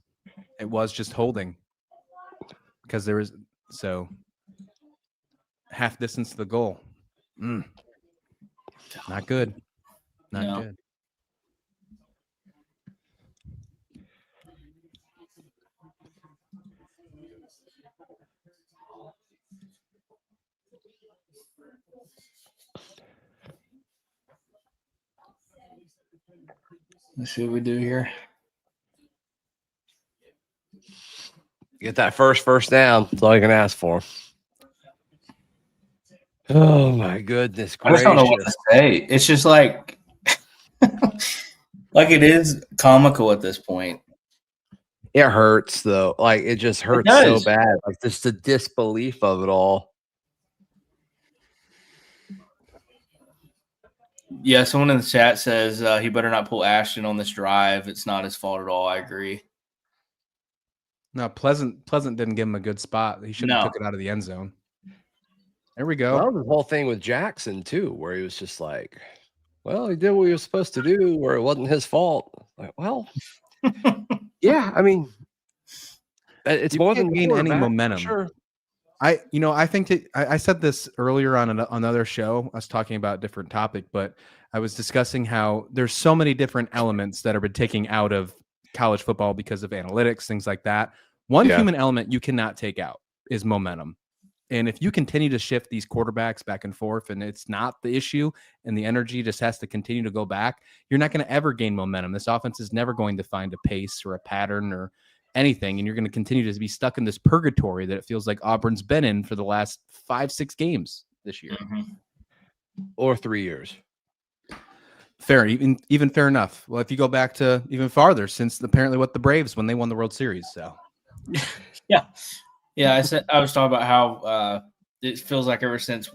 It was just holding. Because there was half distance to the goal. Not good. Not good. Let's see what we do here. Get that first down. That's all you can ask for. Oh my goodness I just don't know what to say. It's just like like it is comical at this point. It hurts though. Like it just hurts so bad. Like just the disbelief of it all. Yeah, someone in the chat says he better not pull Ashton on this drive. It's not his fault at all. I agree. No, Pleasant didn't give him a good spot. He should have took it out of the end zone. There we go. Well, that was the whole thing with Jackson too, where he was just like, well, he did what he was supposed to do, where it wasn't his fault. Like, well, yeah, I mean, it's more than gain any momentum. Sure. I think I said this earlier on another show. I was talking about a different topic, but I was discussing how there's so many different elements that are been taken out of college football because of analytics, things like that. One human element you cannot take out is momentum. And if you continue to shift these quarterbacks back and forth and it's not the issue and the energy just has to continue to go back, you're not going to ever gain momentum. This offense is never going to find a pace or a pattern or anything. And you're going to continue to be stuck in this purgatory that it feels like Auburn's been in for the last 5-6 games this year. Or 3 years. Fair, even fair enough. Well, if you go back to even farther, since apparently what the Braves when they won the World Series. So, yeah. I was talking about how it feels like ever since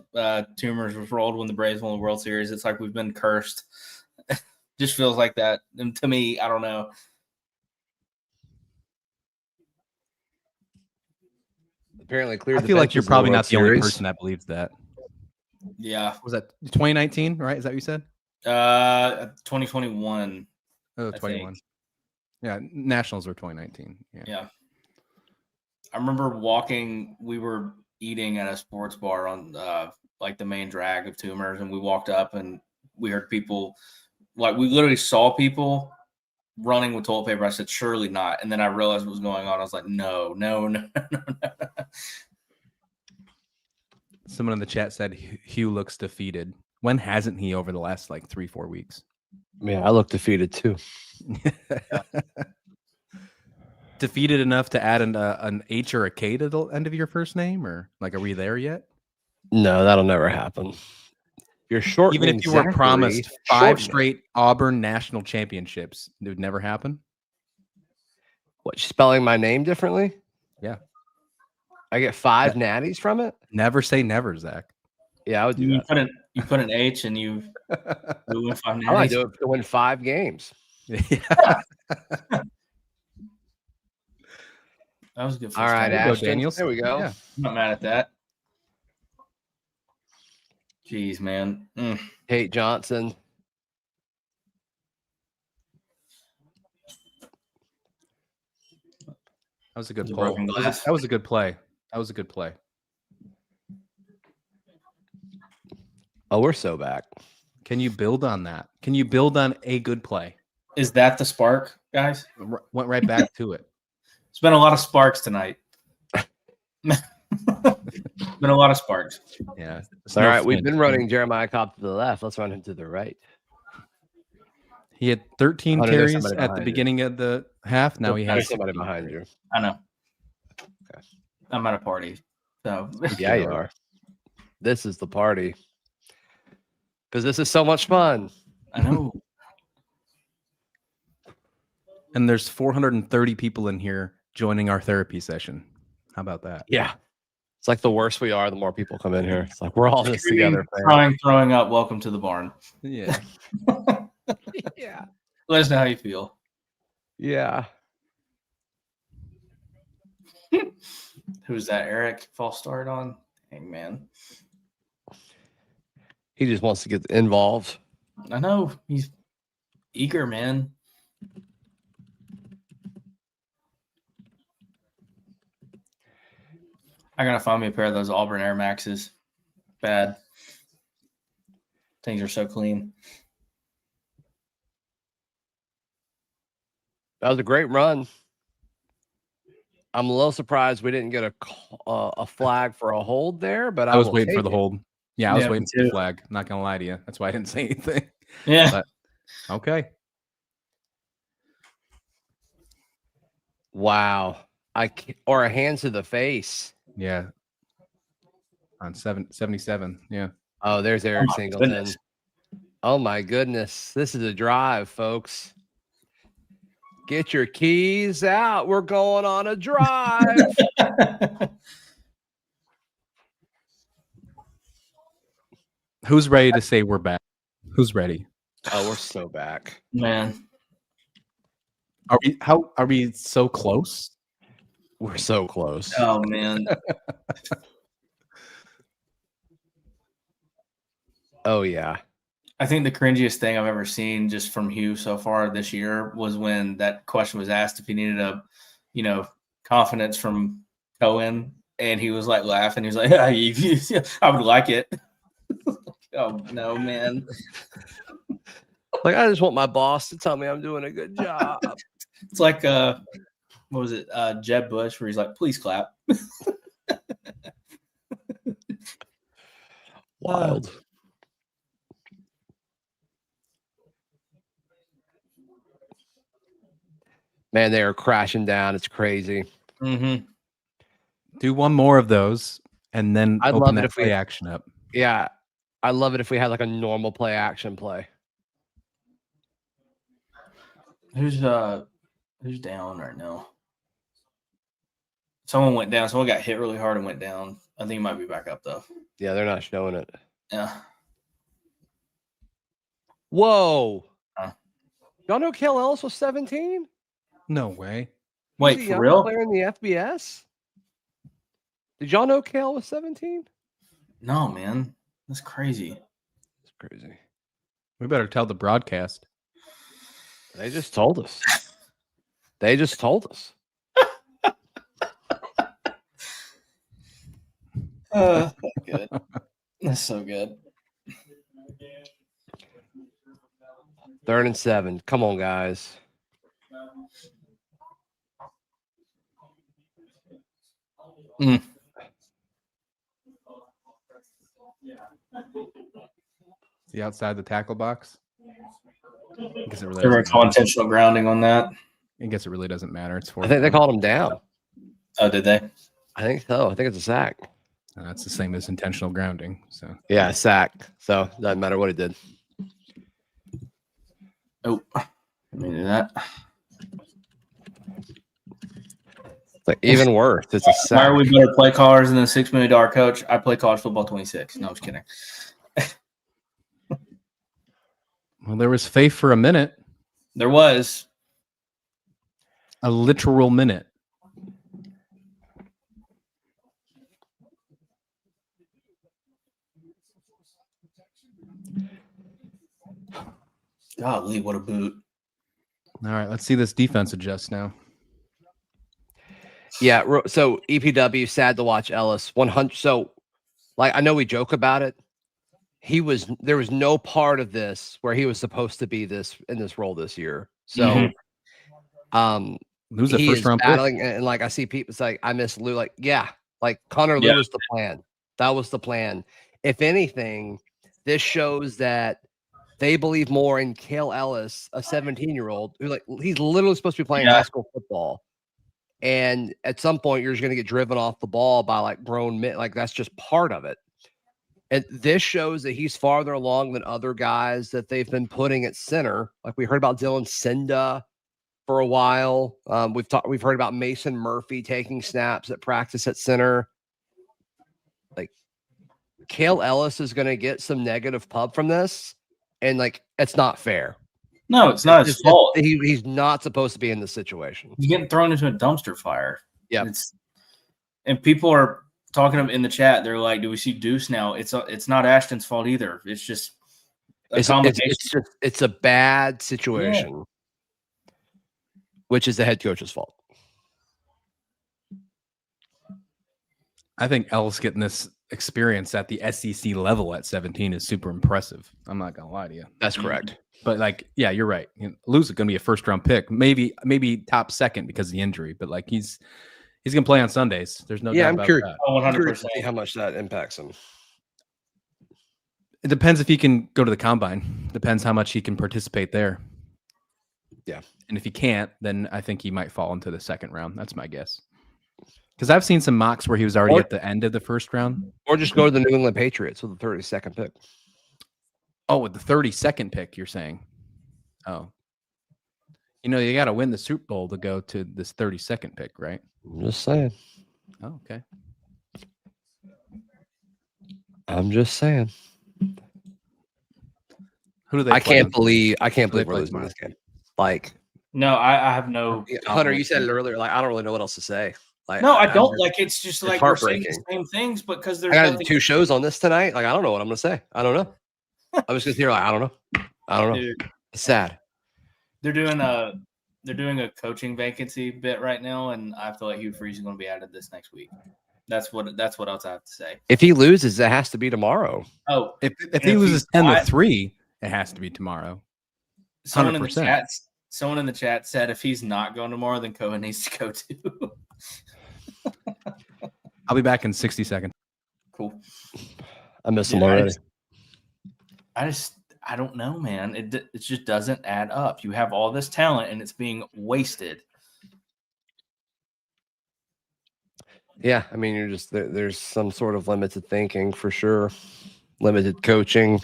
Tumors was rolled when the Braves won the World Series, it's like we've been cursed. Just feels like that. And to me, I don't know. Apparently, clear. I feel like you're probably not the only person that believes that. Yeah. Was that 2019? Right? Is that what you said? 2021. Oh, 21. Yeah, Nationals were 2019. Yeah. I remember walking. We were eating at a sports bar on like the main drag of Tumors, and we walked up and we heard people, like we literally saw people running with toilet paper. I said, surely not. And then I realized what was going on. I was like, no. Someone in the chat said Hugh looks defeated. When hasn't he over the last like 3-4 weeks? Yeah, I look defeated too. Defeated enough to add an H or a K to the end of your first name, or like, are we there yet? No, that'll never happen. You're short. Even if you were promised 5 straight Auburn national championships, it would never happen. What, spelling my name differently? Yeah. I get 5 natties from it? Never say never, Zach. Yeah, I would do that. You put an H and you win 5 natties. I would do it to win 5 games. Yeah. That was a good. All right, Ashton. There we go. Yeah. I'm not mad at that. Jeez, man. Tate Johnson. That was a good pull. That was a good play. That was a good play. Oh, we're so back. Can you build on that? Can you build on a good play? Is that the spark, guys? Went right back to it. It's been a lot of sparks tonight. Been a lot of sparks. Yeah. All right. We've been running Jeremiah Cobb to the left. Let's run him to the right. He had 13 Oh, no, there's carries somebody at the behind you. beginning of the half. Now he There's has somebody 16 behind carries. you. I know. Okay. I'm at a party. So Yeah, you are. This is the party. Because this is so much fun. I know. And there's 430 people in here joining our therapy session. How about that? Yeah. It's like the worse we are, the more people come in here. It's like we're all this Screaming, together. fam. crying, throwing up. Welcome to the barn. Yeah. Yeah. Let us know how you feel. Yeah. Who's that? Eric? False start on? Dang, man. He just wants to get involved. I know. He's eager, man. I gotta find me a pair of those Auburn Air Maxes. Bad. Things are so clean. That was a great run. I'm a little surprised we didn't get a flag for a hold there, but I was will waiting for take the it. hold. Yeah, I was Yeah, waiting me for the too. flag. I'm not gonna lie to you. That's why I didn't say anything. Yeah. But okay. Wow. Or a hands to the face. Yeah. On 77. Yeah. Oh, there's Eric my Singleton. goodness. Oh my goodness. This is a drive, folks. Get your keys out. We're going on a drive. Who's ready to say we're back? Who's ready? Oh, we're so back. Man. Are we so close? We're so close. Oh, man. Oh, yeah. I think the cringiest thing I've ever seen just from Hugh so far this year was when that question was asked if he needed confidence from Cohen, and he was like laughing. He was like, yeah, I would like it. Oh, no, man. Like, I just want my boss to tell me I'm doing a good job. It's like, what was it? Jeb Bush, where he's like, please clap. Wild. Man, they are crashing down. It's crazy. Mm-hmm. Do one more of those and then I'd open love it that if we- play action up. Yeah. I love it if we had like a normal play action play. Who's down right now? Someone went down. Someone got hit really hard and went down. I think he might be back up though. Yeah, they're not showing it. Yeah. Whoa. Huh. Y'all know Cale Ellis was 17? No way. Wait, He's a for young real? player in the FBS? Did y'all know Cale was 17? No, man. That's crazy. It's crazy. We better tell the broadcast. They just told us. They just told us. That's good. That's so good. 3rd and 7. Come on, guys. Mm. The outside the tackle box. I guess it really They were doesn't matter. intentional grounding on that. I guess it really doesn't matter. It's 4th I think they down. called him down. Oh, did they? I think so. I think it's a sack. That's the same as intentional grounding. So Yeah, sack. So doesn't matter what he did. Oh, let me do that. It's like even worse. It's a Why sack. are we better play callers than the $6 million coach? I play college football 26. No, I'm just kidding. well, there was faith for a minute, There was. a literal minute. Golly, what a boot. All right, let's see this defense adjust now. Yeah. So EPW, sad to watch Ellis 100. So, like, I know we joke about it. There was no part of this where he was supposed to be in this role this year. So, Lose a he first is round pick. battling, and like I see people, it's like I miss Lou. Like, yeah, like Connor Lou was the plan. That was the plan. If anything, this shows that they believe more in Cale Ellis, a 17-year-old who he's literally supposed to be playing Yeah. high school football. And at some point, you're just going to get driven off the ball by grown men. That's just part of it. And this shows that he's farther along than other guys that they've been putting at center. Like we heard about Dylan Senda for a while. We've heard about Mason Murphy taking snaps at practice at center. Cale Ellis is going to get some negative pub from this, and it's not fair. No, it's not his fault. He's not supposed to be in this situation. He's getting thrown into a dumpster fire. Yeah, and people are talking in the chat. They're like, "Do we see Deuce now?" It's not Ashton's fault either. It's just it's a bad situation, which is the head coach's fault. I think Ellis getting this experience at the SEC level at 17 is super impressive. I'm not gonna lie to you. That's correct. But you're right. Luz is gonna be a first round pick, maybe top second because of the injury. But he's gonna play on Sundays. There's no doubt about that. 100%. How much that impacts him. It depends if he can go to the combine. Depends how much he can participate there. Yeah, and if he can't, then I think he might fall into the second round. That's my guess. Because I've seen some mocks where he was already at the end of the first round. Or just go to the New England Patriots with the 32nd pick. Oh, with the 32nd pick, you're saying? Oh. You got to win the Super Bowl to go to this 32nd pick, right? I'm just saying. Oh, okay. I'm just saying. Who do they I can't believe we're play losing this game. No, I have no. Hunter, you said it earlier. I don't really know what else to say. No, I don't. It's just it's we're saying the same things, but because there's I got 2 shows on this tonight. I don't know what I'm gonna say. I don't know. I was just here. I don't know. Dude, it's sad. They're doing a coaching vacancy bit right now, and I feel like Hugh Freeze is going to be added this next week. That's what else I have to say. If he loses, it has to be tomorrow. Oh, if he loses 10-3, it has to be tomorrow. 100%. Someone in the chat said if he's not going tomorrow, then Cohen needs to go too. I'll be back in 60 seconds. Cool. I miss him already. I don't know, man. It just doesn't add up. You have all this talent and it's being wasted. Yeah, I mean, you're just there's some sort of limited thinking for sure, limited coaching.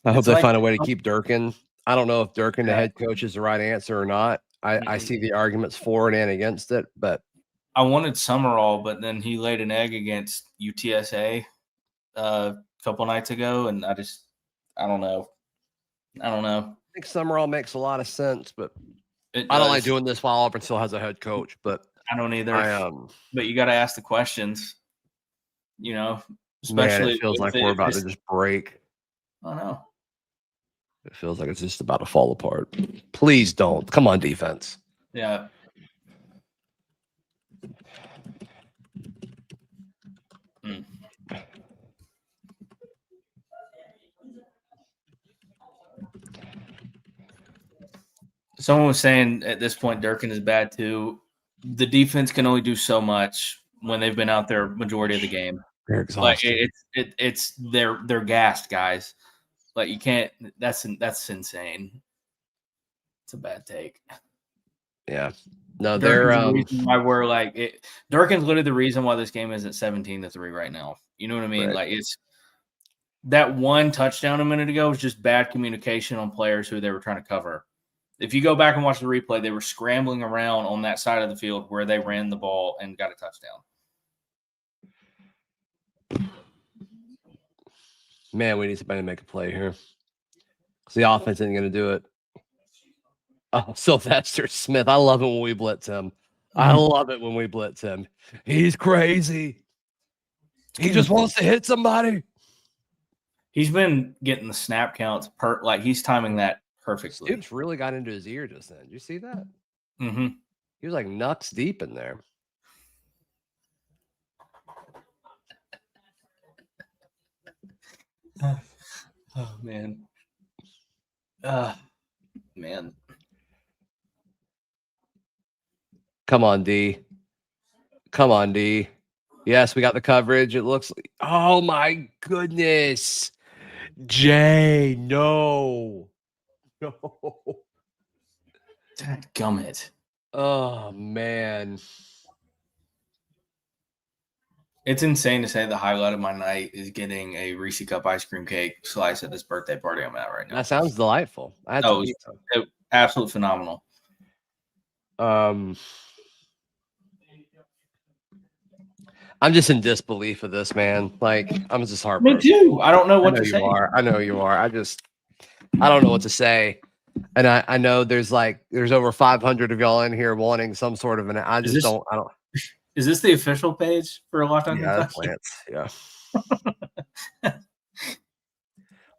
I hope they find a way to keep Durkin. I don't know if Durkin, the head coach, is the right answer or not. I see the arguments for and against it, but I wanted Summerall, but then he laid an egg against UTSA a couple nights ago, and I don't know. I think Summerall makes a lot of sense, but I don't like doing this while Auburn still has a head coach. But I don't either. But you got to ask the questions, especially. Man, it feels like we're about to just break. I know. It feels like it's just about to fall apart. Please don't. Come on, defense. Yeah. Someone was saying at this point Durkin is bad too. The defense can only do so much when they've been out there majority of the game. They're exhausted. They're gassed, guys. You can't. That's insane. It's a bad take. Yeah. No, Durkin's literally the reason why this game is at 17-3 right now. You know what I mean? Right. It's that one touchdown a minute ago was just bad communication on players who they were trying to cover. If you go back and watch the replay, they were scrambling around on that side of the field where they ran the ball and got a touchdown. Man, we need somebody to make a play here. Because the offense isn't going to do it. Oh, Sylvester Smith. I love it when we blitz him. I love it when we blitz him. He's crazy. He just wants to hit somebody. He's been getting the snap counts he's timing that perfectly. Dude's really got into his ear just then. Did you see that? Mm-hmm. He was nuts deep in there. Oh man. Man. Come on, D. Come on, D. Yes, we got the coverage. It looks like, oh my goodness. Jay, no. No. Gummit. Oh man. It's insane to say the highlight of my night is getting a Reese Cup ice cream cake slice at this birthday party I'm at right now. That sounds delightful. I had Oh, some it was pizza. absolutely phenomenal. I'm just in disbelief of this, man. Like, I'm just Me heartbroken. too. I don't know I what know to you say. are. I know you are. I don't know what to say. And I know there's over 500 of y'all in here wanting some sort of I Is just this- don't. Is this the official page for Locked On Yeah, that's Kentucky? Lance. Yeah.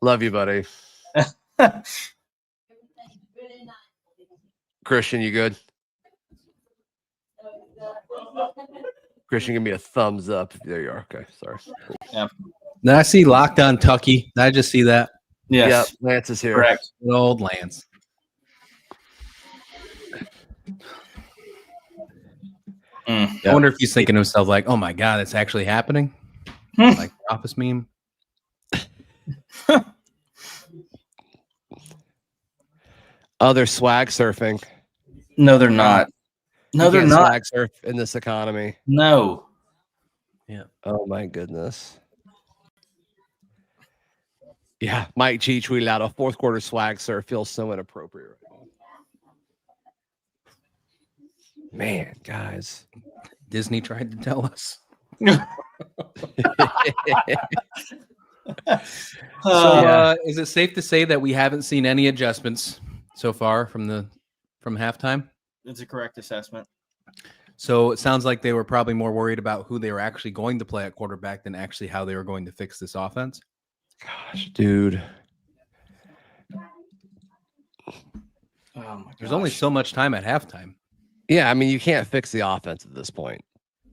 Love you, buddy. Christian, you good? Christian, give me a thumbs up. There you are. Okay, sorry. Then I see Locked On Tucky. Did I just see that? Yes, Yep, Lance is here. correct. Good old Lance. Mm. I wonder if he's thinking to himself, like, oh my God, it's actually happening. Like office meme. Oh, they're swag surfing. No, they're not. No, You they're can't not. swag surf in this economy. No. Oh my goodness. Yeah, Mike G tweeted out a fourth quarter swag surf feels so inappropriate right now. Man, guys. Disney tried to tell us. So is it safe to say that we haven't seen any adjustments so far from halftime? It's a correct assessment. So it sounds like they were probably more worried about who they were actually going to play at quarterback than actually how they were going to fix this offense. Gosh, dude. Oh my There's only so much time at halftime. Yeah, I mean, you can't fix the offense at this point.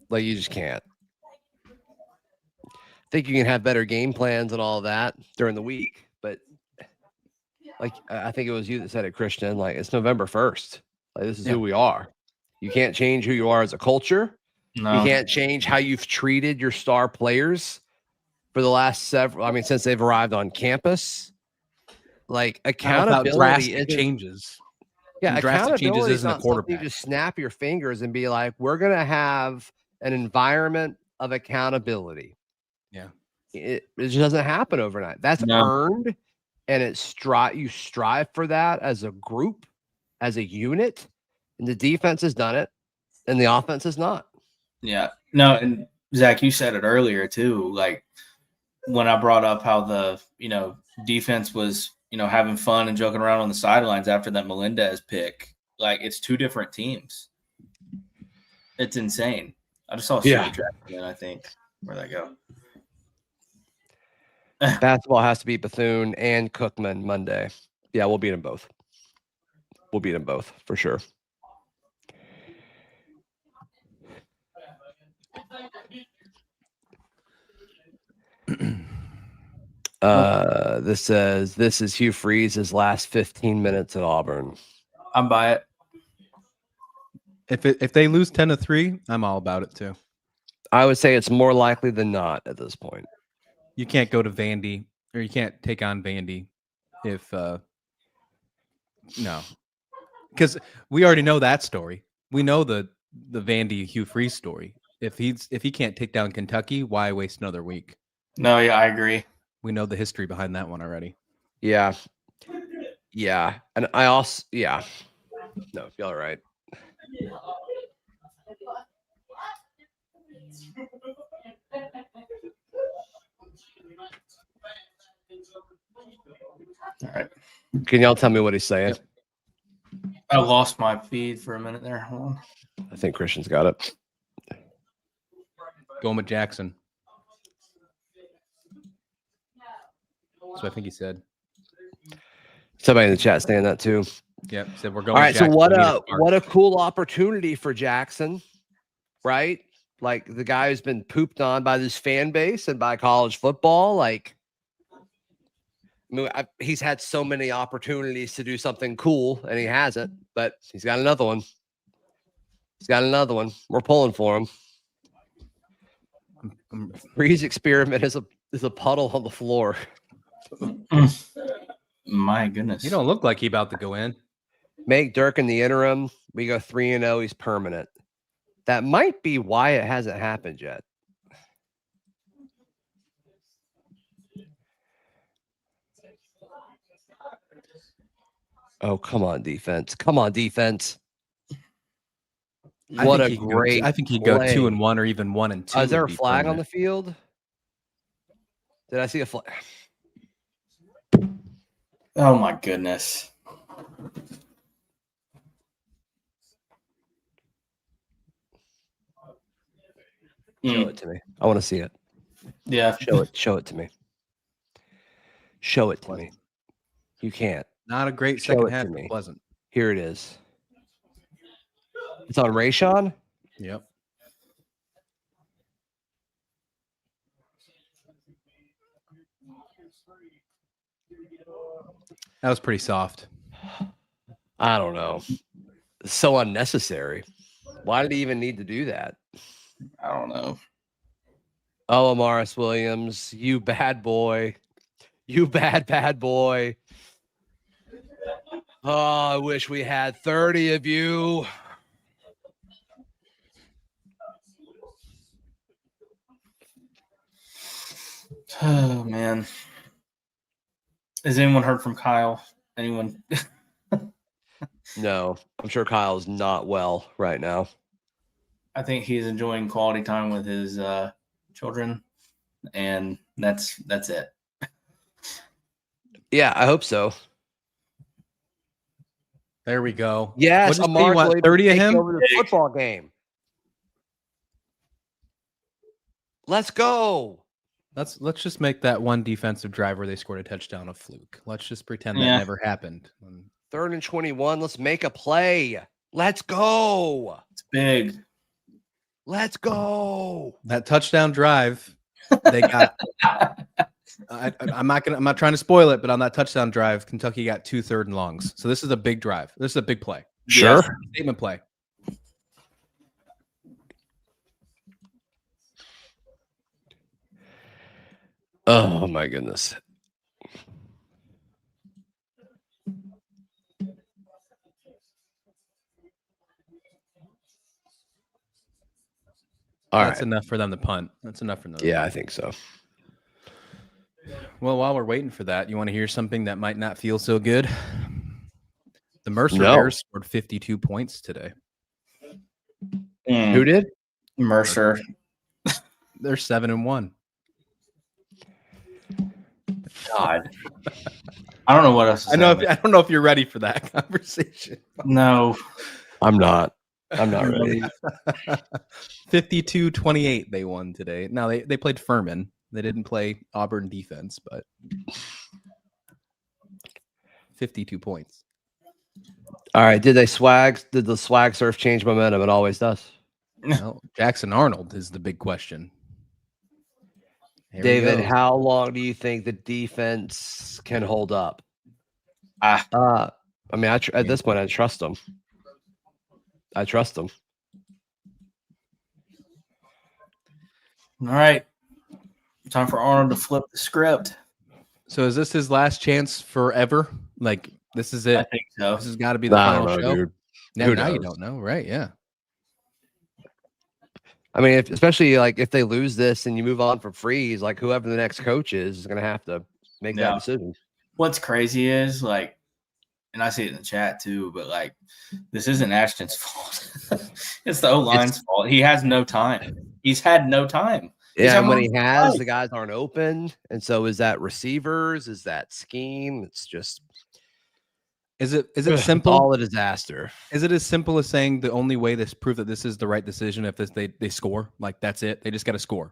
Like, you just can't. I think you can have better game plans and all that during the week, but like I think it was you that said it, Christian. Like, it's November 1st. Like, this is who we are. You can't change who you are as a culture. No. You can't change how you've treated your star players for the last since they've arrived on campus. Like, accountability drastic isn't- changes. Yeah, drastic changes accountability is isn't a not something you quarterback. just snap your fingers and be like, we're going to have an environment of accountability. Yeah. It just doesn't happen overnight. That's earned, and you strive for that as a group, as a unit, and the defense has done it, and the offense has not. Yeah. No, and Zach, you said it earlier too. Like when I brought up how the, defense was, having fun and joking around on the sidelines after that Melendez pick. Like, it's two different teams. It's insane. I just saw a super track again, I think. Where'd that go? Basketball has to beat Bethune and Cookman Monday. Yeah, we'll beat them both. We'll beat them both for sure. This says this is Hugh Freeze's last 15 minutes at Auburn. I'm by it. If they lose 10-3, I'm all about it too. I would say it's more likely than not at this point. You can't go to Vandy, or you can't take on Vandy if no, because we already know that story. We know the Vandy Hugh Freeze story. If he can't take down Kentucky, why waste another week? No, yeah, I agree. We know the history behind that one already. Yeah. And I also, no, y'all are right. All right. Can y'all tell me what he's saying? I lost my feed for a minute there. Hold on. I think Christian's got it. Going with Jackson. So I think he said. Somebody in the chat saying that too. Yep. Said we're going. All right. So Jackson, what a cool opportunity for Jackson, right? Like the guy who's been pooped on by this fan base and by college football. Like, he's had so many opportunities to do something cool and he hasn't, but he's got another one. We're pulling for him. Freeze experiment is a puddle on the floor. My goodness. You don't look like he about to go in. Make Dirk in the interim. We go 3-0. He's permanent. That might be why it hasn't happened yet. Oh, come on, defense. Come on, defense. What a great I think he'd go play. 2-1 or even 1-2. Is there a flag on the field? Did I see a flag? Oh my goodness. Show it to me. I want to see it. Yeah. Show it to me. Show it to me. You can't. Not a great Show second it half. to me. It wasn't. Here it is. It's on Rayshawn. Yep. That was pretty soft. I don't know. So unnecessary. Why did he even need to do that? I don't know. Oh, Amaris Williams, you bad boy. You bad boy. Oh, I wish we had 30 of you. Oh man. Has anyone heard from Kyle? Anyone? No, I'm sure Kyle's not well right now. I think he's enjoying quality time with his children, and that's it. Yeah, I hope so. There we go. Yes, What Amaris want Williams 30 of taking him? over the football game. Let's go. Let's just make that one defensive drive where they scored a touchdown a fluke. Let's just pretend that Yeah. never happened. 3rd and 21. Let's make a play. Let's go. It's big. Let's go. That touchdown drive, they got. I'm not trying to spoil it, but on that touchdown drive, Kentucky got 2 3rd and longs. So this is a big drive. This is a big play. Sure. Statement play. Oh my goodness. All That's right. enough for them to punt. That's enough for them. Yeah, I think so. Well, while we're waiting for that, you want to hear something that might not feel so good? The Mercer No. Bears scored 52 points today. Who did? Mercer. They're 7-1. God. I don't know what else. I don't know if you're ready for that conversation. No. I'm not. I'm not ready. 52-28 they won today. Now they played Furman. They didn't play Auburn defense, but 52 points. All right. Did the swag surf change momentum? It always does. Well, Jackson Arnold is the big question. Here he David, goes. how long do you think the defense can hold up? Ah. I mean, at this point, I trust them. I trust them. All right. Time for Arnold to flip the script. So is this his last chance forever? Like, this is it? I think so. This has got to be the I final don't know, show. dude. Now, Who now you knows? don't know, right? Yeah. I mean, especially like if they lose this and you move on from Freeze, like whoever the next coach is going to have to make that Yeah. decision. What's crazy is like, and I see it in the chat too, but like, this isn't Ashton's fault. It's the O-line's fault. He has no time. He's had no time. Yeah, and when having he a has, fight. the guys aren't open, and so is that receivers? Is that scheme? It's just Is it it's simple? all a disaster. Is it as simple as saying the only way this prove that this is the right decision if they score? Like that's it. They just got to score.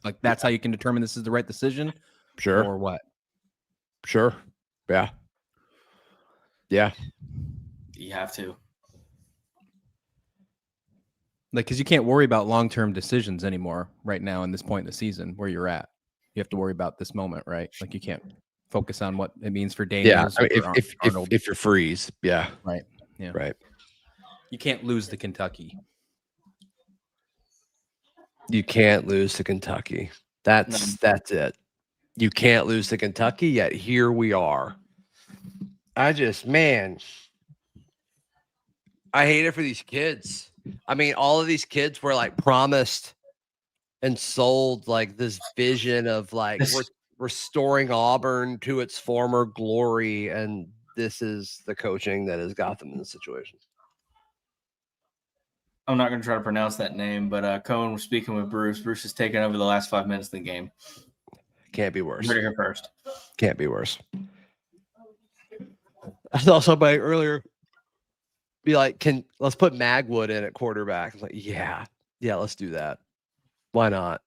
Like that's how you can determine this is the right decision. Sure, Or what? sure, yeah, yeah. You have to. Like because you can't worry about long-term decisions anymore right now in this point in the season where you're at. You have to worry about this moment, right? Like you can't focus on what it means for Daniels. I mean, or Arnold. if you're Freeze, yeah, Right. Yeah. right. You can't lose to Kentucky. You can't lose to Kentucky. That's it. you can't lose to Kentucky, yet here we are. I hate it for these kids. I mean, all of these kids were like promised and sold like this vision of like restoring Auburn to its former glory, and this is the coaching that has got them in this situation. I'm not going to try to pronounce that name, but Cohen was speaking with Bruce. Bruce has taken over the last 5 minutes of the game. Can't be worse. Ready here first. Can't be worse. I saw somebody earlier be like, let's put Magwood in at quarterback. I was like, yeah, let's do that. Why not?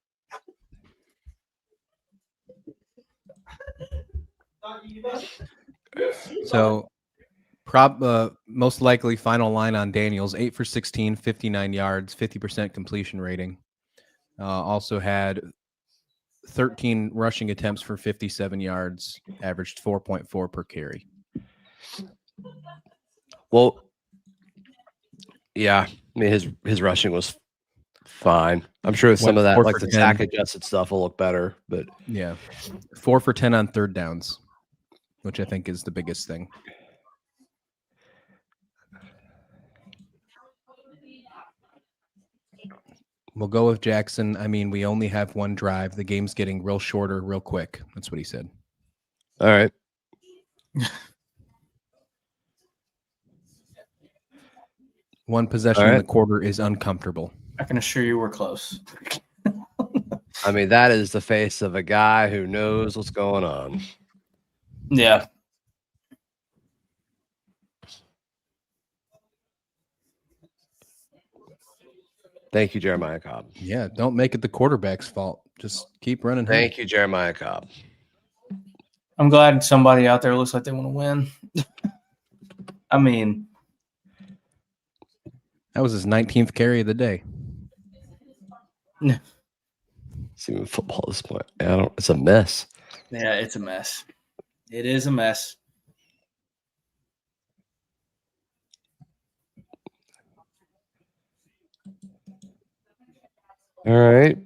So most likely final line on Daniels, 8 for 16, 59 yards, 50% completion rating. Also had 13 rushing attempts for 57 yards, averaged 4.4 per carry. Well, yeah, I mean his rushing was fine. I'm sure some of that, like the sack adjusted stuff, will look better. But yeah, 4 for 10 on third downs, which I think is the biggest thing. We'll go with Jackson. I mean, we only have one drive. The game's getting real shorter, real quick. That's what he said. All right. One possession in the quarter is uncomfortable. I can assure you we're close. I mean, that is the face of a guy who knows what's going on. Yeah. Thank you, Jeremiah Cobb. Yeah, don't make it the quarterback's fault. Just keep running. Thank you, Jeremiah Cobb. I'm glad somebody out there looks like they want to win. I mean, that was his 19th carry of the day. It's even football at this point. It's a mess. Yeah, it's a mess. It is a mess. All right.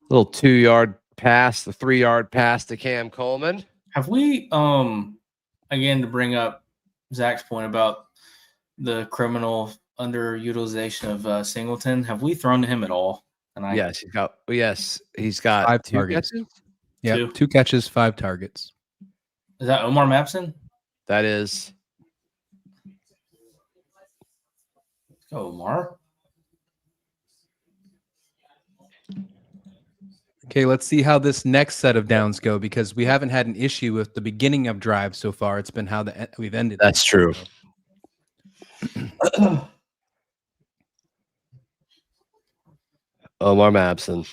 Little 2-yard pass, the 3-yard pass to Cam Coleman. Have we, again, to bring up Zach's point about the criminal underutilization of Singleton, have we thrown to him at all tonight? Yes, he's got 5 2 targets. catches. Yeah, 2 catches, 5 targets. Is that Omar Mapson? That is. Let's go, Omar. Okay, let's see how this next set of downs go, because we haven't had an issue with the beginning of drives so far. It's been how we've ended. That's true. Omar Mapson.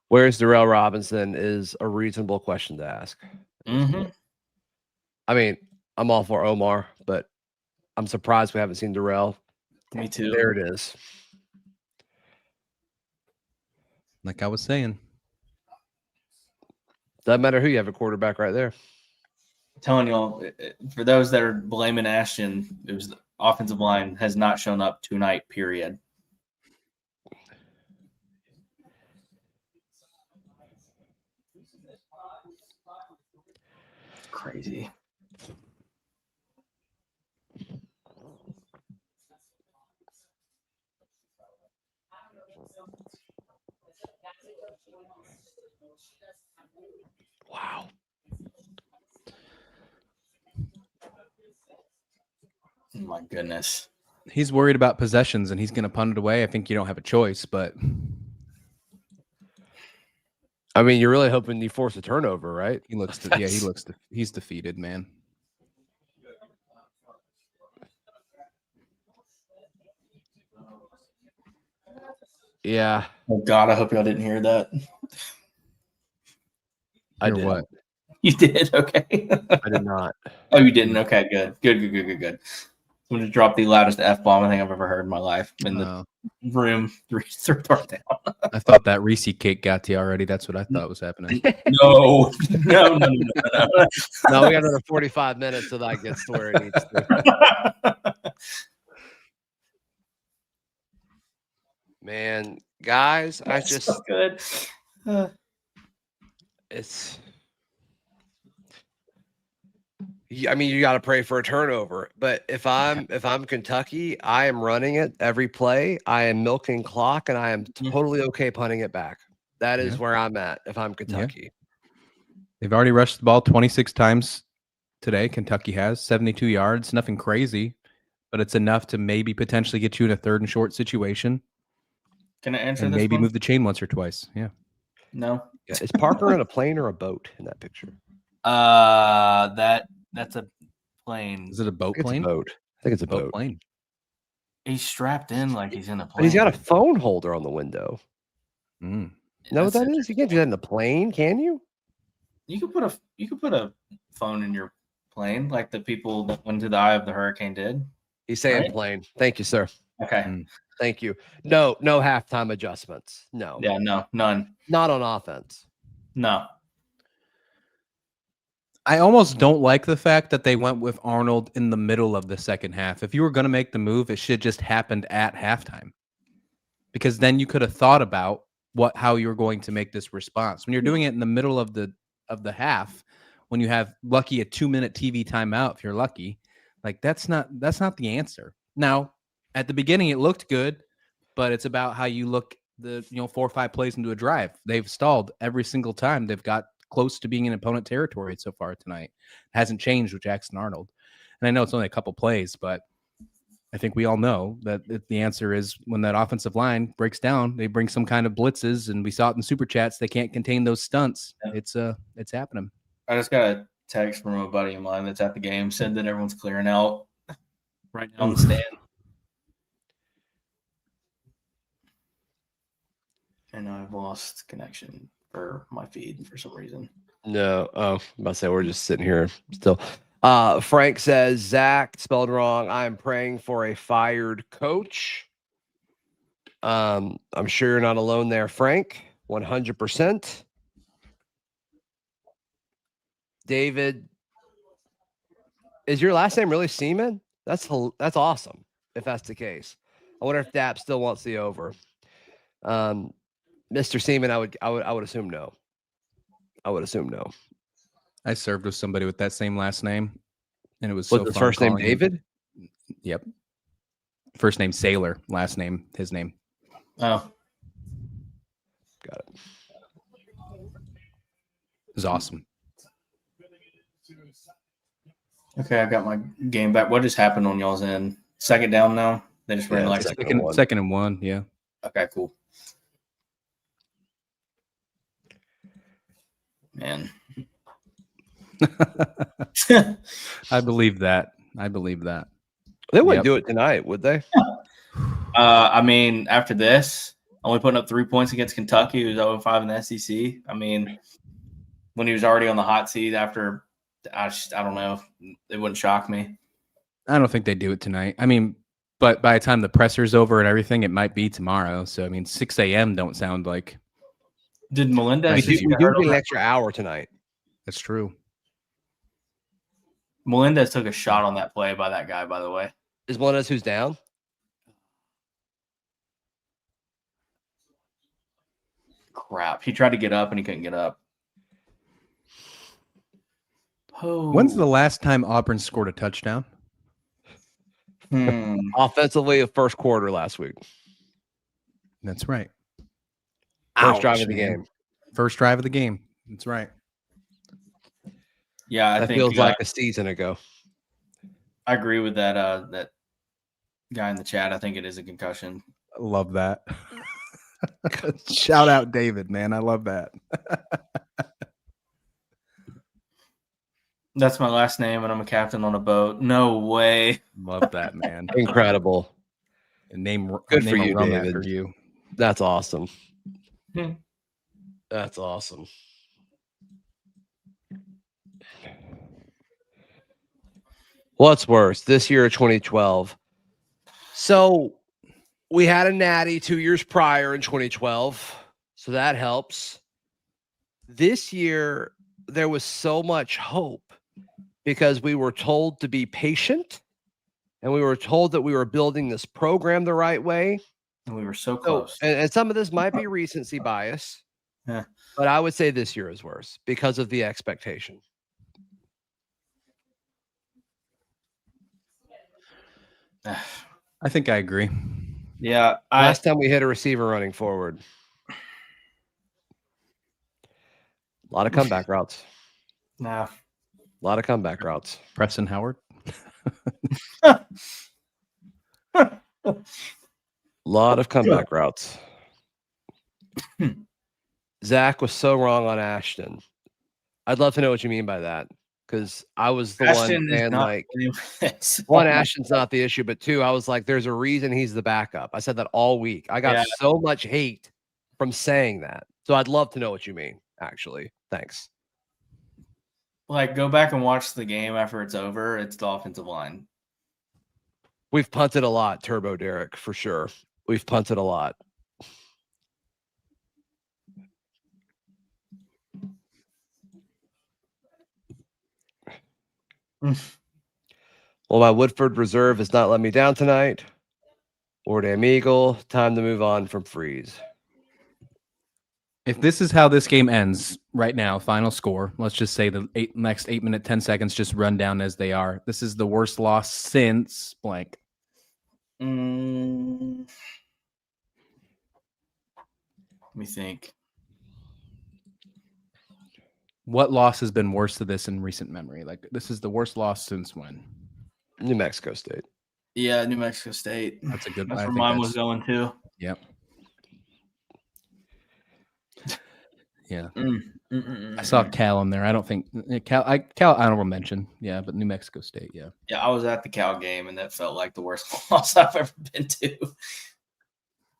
Where's Darrell Robinson is a reasonable question to ask. Mm-hmm. I mean, I'm all for Omar, but I'm surprised we haven't seen Darrell. Me too. There it is. Like I was saying. Doesn't matter who you have a quarterback right there. I'm telling y'all, for those that are blaming Ashton, it was the offensive line has not shown up tonight, period. Crazy. Wow. Oh my goodness. He's worried about possessions and he's going to punt it away. I think you don't have a choice, but I mean, you're really hoping you force a turnover, right? He's defeated, man. Yeah. Oh God, I hope y'all didn't hear that. I did. What? You did? Okay. I did not. Oh, you didn't? Okay, good. Good. I'm going to drop the loudest F-bomb I think I've ever heard in my life in the room. Third part down. I thought that Reese cake got to you already. That's what I thought was happening. No. No, we got another 45 minutes till that gets to where it needs to. Man, guys, That's so good. It's. I mean, you got to pray for a turnover. But if I'm Kentucky, I am running it every play. I am milking clock, and I am totally okay punting it back. That is where I'm at. If I'm Kentucky, they've already rushed the ball 26 times today. Kentucky has 72 yards. Nothing crazy, but it's enough to maybe potentially get you in a 3rd and short situation. Can I answer and this maybe one? move the chain once or twice. Yeah. No. Yeah. Is Parker in a plane or a boat in that picture? That's a plane. Is it a boat It's a plane? boat. I think it's a boat. Plane. He's strapped in like he's in a plane. But he's got a phone holder on the window. Mm. No, that is. You can't do that in a plane, can you? You could put a phone in your plane, like the people that went to the eye of the hurricane did. He's saying Right? plane. Thank you, sir. Okay. Thank you. No halftime adjustments. No. Yeah, no, none. Not on offense. No. I almost don't like the fact that they went with Arnold in the middle of the second half. If you were going to make the move, it should just happened at halftime, because then you could have thought about how you were going to make this response. When you're doing it in the middle of the half, when you have a 2-minute TV timeout, if you're lucky, like that's not the answer. Now, at the beginning, it looked good, but it's about how you look 4 or 5 plays into a drive. They've stalled every single time. They've got close to being in opponent territory so far tonight. It hasn't changed with Jackson Arnold. And I know it's only a couple plays, but I think we all know that the answer is when that offensive line breaks down, they bring some kind of blitzes, and we saw it in super chats. They can't contain those stunts. Yeah. It's happening. I just got a text from a buddy of mine that's at the game, said that everyone's clearing out right now on the stand. And I've lost connection for my feed for some reason. No. Oh, I'm about to say we're just sitting here still. Frank says, Zach, spelled wrong. I'm praying for a fired coach. I'm sure you're not alone there, Frank. 100%. David, is your last name really Seaman? That's awesome. If that's the case, I wonder if Dap still wants the over. Mr. Seaman, I would assume no. I would assume no. I served with somebody with that same last name, and it was What's his first name? David. Yep. First name Sailor, last name his name. Oh, got it. It was awesome. okay. I got my game back. What just happened on y'all's end? Second down now. They just ran like second and one. Yeah. Okay, cool. Man. I believe that. They wouldn't do it tonight, would they? I mean, after this, only putting up 3 points against Kentucky, who's 0-5 in the SEC. I mean, when he was already on the hot seat after, I don't know. It wouldn't shock me. I don't think they do it tonight. I mean, but by the time the presser's over and everything, it might be tomorrow. So, I mean, 6 a.m. don't sound like. Did Melendez? We do get an extra hour tonight. That's true. Melendez took a shot on that play by that guy, by the way. Is Melendez who's down? Crap. He tried to get up and he couldn't get up. Oh. When's the last time Auburn scored a touchdown? Offensively, the first quarter last week. That's right. First drive of the game. First drive of the game. That's right. Yeah, I that think feels like a season ago. I agree with that. That guy in the chat. I think it is a concussion. I love that. Shout out David, man. I love that. That's my last name, and I'm a captain on a boat. No way. Love that, man. Incredible. Good for you, David. For you. That's awesome. That's awesome. What's worse, this year or 2012? So we had a natty 2 years prior in 2012, so that helps. This year, there was so much hope because we were told to be patient and we were told that we were building this program the right way. And we were so So, close. and some of this might be recency bias, Yeah. but I would say this year is worse because of the expectation. I think I agree. Yeah. Last time we hit a receiver running forward. A lot of comeback routes. Nah. A lot of comeback routes. Preston Howard. A lot of comeback routes. Zach was so wrong on Ashton. I'd love to know what you mean by that, because I was the Ashton one is and not like playing for this. one, Ashton's not the issue, but two, I was like, there's a reason he's the backup. I said that all week. I got Yeah. so much hate from saying that. So I'd love to know what you mean, actually. Thanks. Like, go back and watch the game after it's over. It's the offensive line. We've punted a lot, Turbo Derek, for sure. We've punted a lot. Well, my Woodford reserve has not let me down tonight. Or damn Eagle. Time to move on from Freeze. If this is how this game ends right now, final score, let's just say the next 8 minute, 10 seconds just run down as they are. This is the worst loss since blank. Let me think. What loss has been worse to this in recent memory? Like, this is the worst loss since when? New Mexico State. Yeah, New Mexico State. That's a good one. That's I where think mine was that's- going too. Yep. Yeah. I saw Cal in there. I don't think Cal honorable mention. Yeah, but New Mexico State. Yeah. Yeah, I was at the Cal game, and that felt like the worst loss I've ever been to.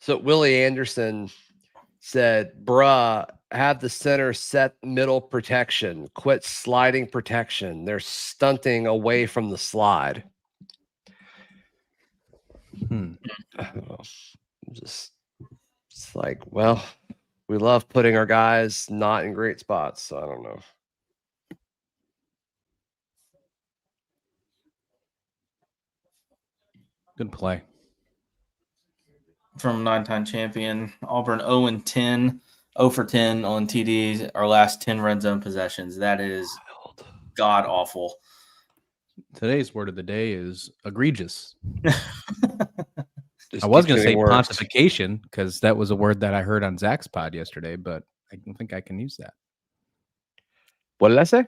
So Willie Anderson said, bruh, have the center set middle protection. Quit sliding protection. They're stunting away from the slide. I don't know. Just, it's like, well, we love putting our guys not in great spots. So I don't know. Good play. From 9-time champion Auburn, 0-10, 0 for 10 on TDs. Our last 10 red zone possessions. That is god awful. Today's word of the day is egregious. Just I was keep going to say getting worse. pontification because that was a word that I heard on Zach's pod yesterday, but I don't think I can use that. What did I say?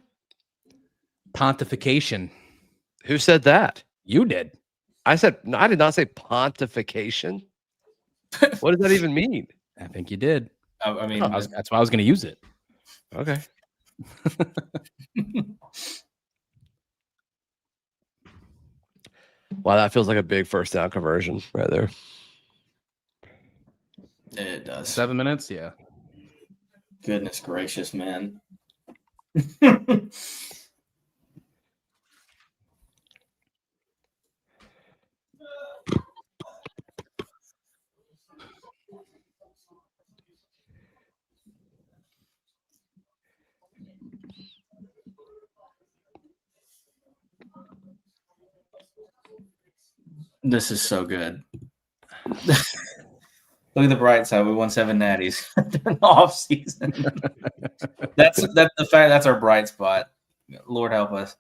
Pontification. Who said that? You did. I said, no, I did not say pontification. What does that even mean? I think you did. I mean, That's why I was going to use it. Okay. Wow, that feels like a big first down conversion right there. it does. 7 minutes. Yeah. Goodness gracious, man. This is so good. Look at the bright side. We won 7 natties during the off season. That's the fact. That's our bright spot. Lord help us.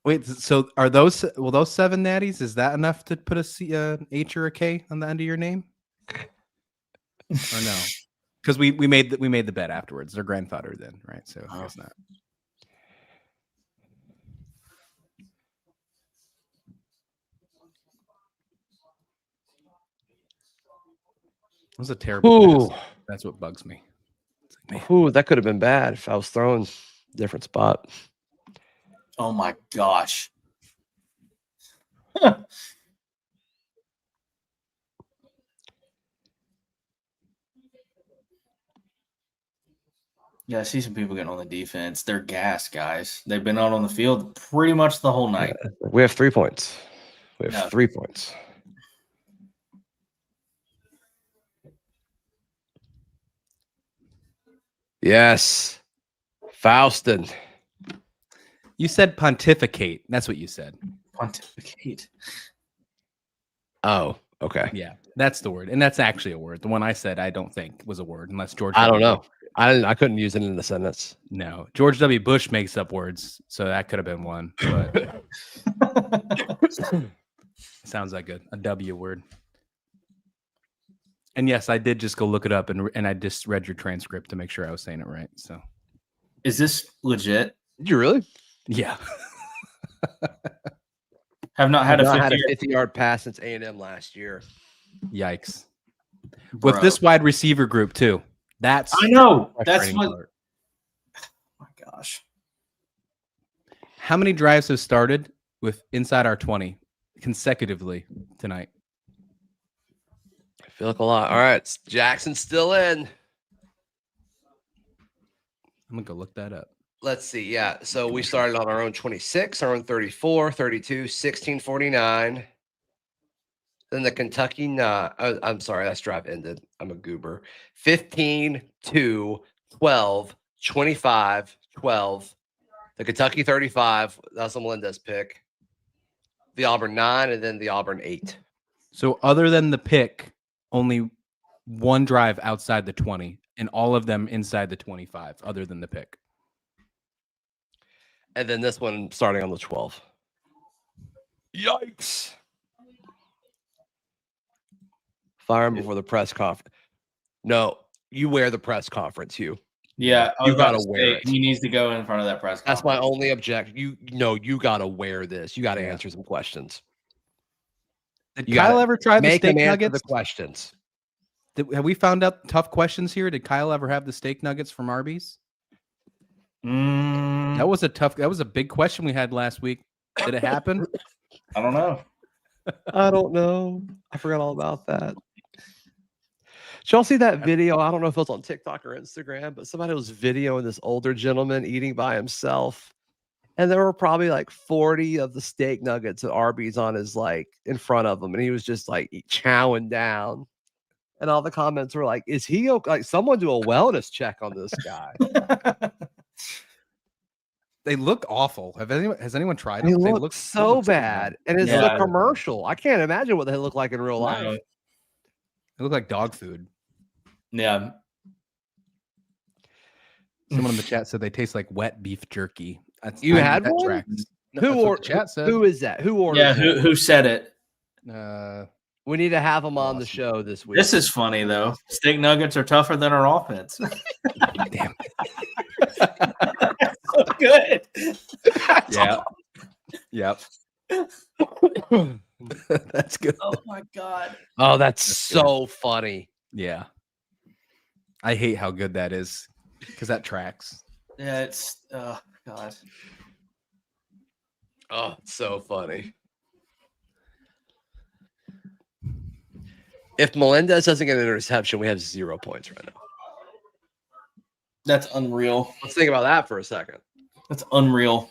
Wait, so are those 7 natties? Is that enough to put a C, H or a K on the end of your name? Or no? Because we made the bet afterwards. They're grandfather then, right? So I guess not. It was a terrible pass. That's what bugs me. Ooh, that could have been bad if I was throwing different spot. Oh my gosh. Yeah, I see some people getting on the defense. They're gassed, guys. They've been out on the field pretty much the whole night. We have 3 points. We have Yeah. 3 points. Yes. Faustin. You said pontificate. That's what you said. Pontificate. Oh, Okay. Yeah, that's the word, and that's actually a word. The one I said I don't think was a word, unless George. I don't W. know. I couldn't use it in the sentence. No, George W. Bush makes up words, so that could have been one. But sounds like a W word. And yes, I did just go look it up, and I just read your transcript to make sure I was saying it right. So, Is this legit? Did you really? yeah. Have not Had had a not 50 had a 50-yard pass since A&M last year. Yikes. Bro. With this wide receiver group too. That's I know. That's frustrating what. part. Oh my gosh. How many drives have started with inside our 20 consecutively tonight? I feel like a lot. All right. Jackson's still in. I'm gonna go look that up. Let's see. Yeah. So we started on our own 26, our own 34, 32, 16, 49. Then the Kentucky, I'm sorry, that's drive ended. I'm a goober. 15, 2, 12, 25, 12. The Kentucky 35, that's a Melendez pick. The Auburn 9, and then the Auburn 8. So other than the pick, only one drive outside the 20, and all of them inside the 25, other than the pick. And then this one starting on the 12. Yikes. Fire him before the press conference. No, you wear the press conference, Hugh. Yeah, I was You about gotta to wear say, it. he needs to go in front of that press That's my conference. only objection. You gotta wear this. You gotta Yeah. answer some questions. Did You Kyle gotta ever try the Make steak him answer nuggets? the questions. Have we found out tough questions here? Did Kyle ever have the steak nuggets from Arby's? That was a big question we had last week. Did it happen? I don't know. I don't know. I forgot all about that. Did y'all see that video? I don't know if it was on TikTok or Instagram, but somebody was videoing this older gentleman eating by himself. And there were probably like 40 of the steak nuggets at Arby's on his in front of him. And he was just chowing down. And all the comments were like, is he okay? Like, someone do a wellness check on this guy. They look awful. Has anyone tried They them? look so bad. And it's Yeah. a commercial. I can't imagine what they look like in real life. No. They look like dog food. Yeah. Someone in the chat said they taste like wet beef jerky. You had that one? tracks. No, Who that's what or the chat said? who is that? Who ordered? Yeah. one? Who said it? We need to have him on the Awesome. show this week. This is funny though. Steak nuggets are tougher than our offense. Damn. So good. Yeah. Yep. That's good. Oh my god. Oh, that's That's so funny. Yeah. I hate how good that is because that tracks. Yeah, it's god. Oh, it's so funny. If Melendez doesn't get an interception, we have 0 points right now. That's unreal. Let's think about that for a second. That's unreal.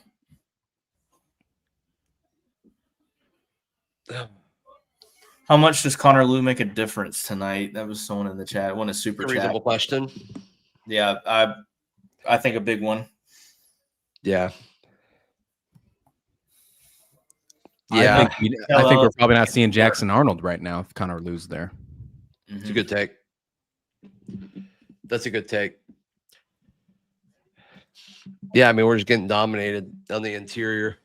How much does Connor Lou make a difference tonight? That was someone in the chat. One a super A chat. reasonable question. Yeah, I think a big one. Yeah. I Yeah. think we're probably not seeing Jackson Arnold right now if Connor Lou's there. It's a good take. That's a good take. Yeah, I mean, we're just getting dominated on the interior.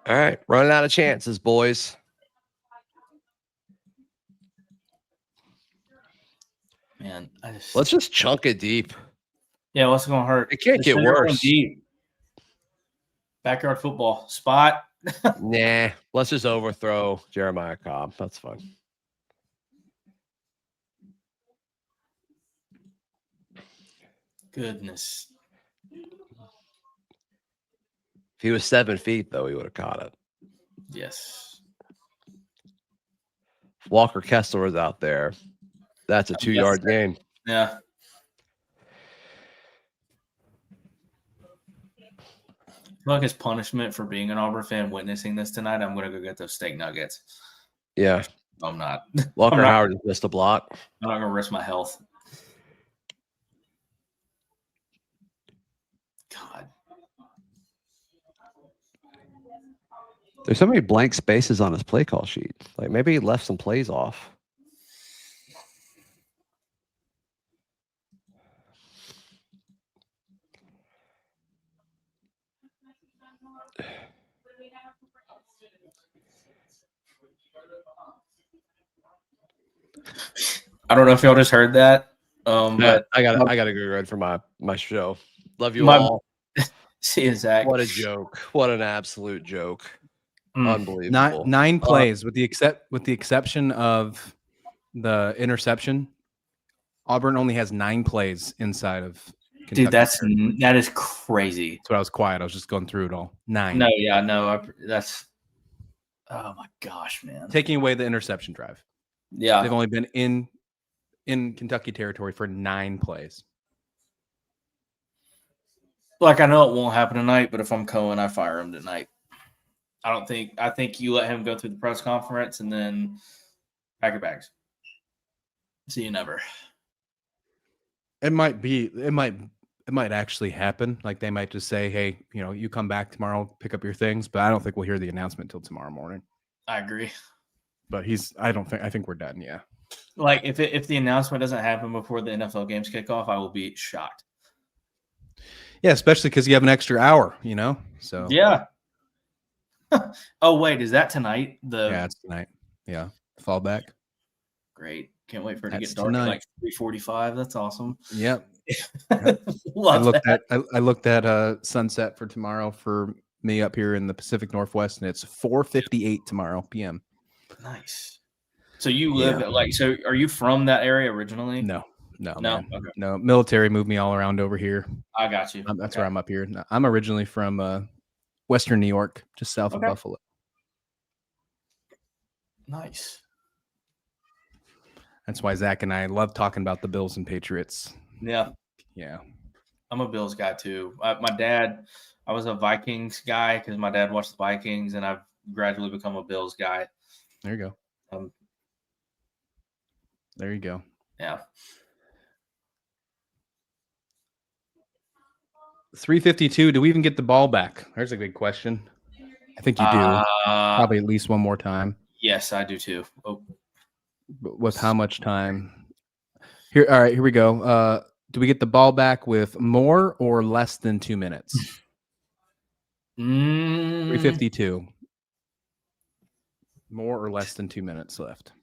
All right, running out of chances, boys. Man, Let's just chunk it deep. Yeah, what's going to hurt? It can't Just get send everyone worse. deep. Backyard football spot. Nah, let's just overthrow Jeremiah Cobb. That's fine. Goodness. If he was 7 feet, though, he would have caught it. Yes. If Walker Kessler was out there, that's a 2-yard gain. Yeah. I feel like his punishment for being an Auburn fan witnessing this tonight, I'm going to go get those steak nuggets. Yeah. I'm not. Walker I'm not- Howard just missed a block. I'm not going to risk my health. God. There's so many blank spaces on his play call sheet. Like maybe he left some plays off. I don't know if y'all just heard that. But I got to go ready for my show. Love you My- all. see you, Zach. What a joke! What an absolute joke! Unbelievable. Nine plays with the exception of the interception. Auburn only has 9 plays inside of Kentucky. Dude, that is crazy. That's why I was quiet. I was just going through it all. 9. No, yeah, no, that's. Oh my gosh, man! Taking away the interception drive. Yeah, They've only been in Kentucky territory for 9 plays. like I know it won't happen tonight, but if I'm Cohen, I fire him tonight. I think you let him go through the press conference and then pack your bags. See you never. It might actually happen. Like they might just say, "Hey, you come back tomorrow, pick up your things." But I don't think we'll hear the announcement until tomorrow morning. I agree. But I think we're done. Yeah. Like if the announcement doesn't happen before the NFL games kick off, I will be shocked. Yeah, especially because you have an extra hour. So Yeah. Oh wait, is that tonight? Yeah, it's tonight. Yeah, fallback. Great. Can't wait for it to That's get dark at tonight. like 3:45. That's awesome. Yep. Love that. I looked at sunset for tomorrow for me up here in the Pacific Northwest, and it's 4:58 tomorrow p.m. Nice. So you live at so are you from that area originally? No, man. Okay. No. Military moved me all around over here. I got you. That's where I'm up here. No, I'm originally from Western New York, just south of Buffalo. Nice. That's why Zach and I love talking about the Bills and Patriots. Yeah. Yeah. I'm a Bills guy too. My dad, I was a Vikings guy because my dad watched the Vikings, and I've gradually become a Bills guy. There you go. There you go. Yeah. 3:52. Do we even get the ball back? There's a big question. I think you do. Probably at least one more time. Yes, I do too. Oh. But with how much time? Here, all right, here we go. Do we get the ball back with more or less than 2 minutes? 3:52. More or less than 2 minutes left?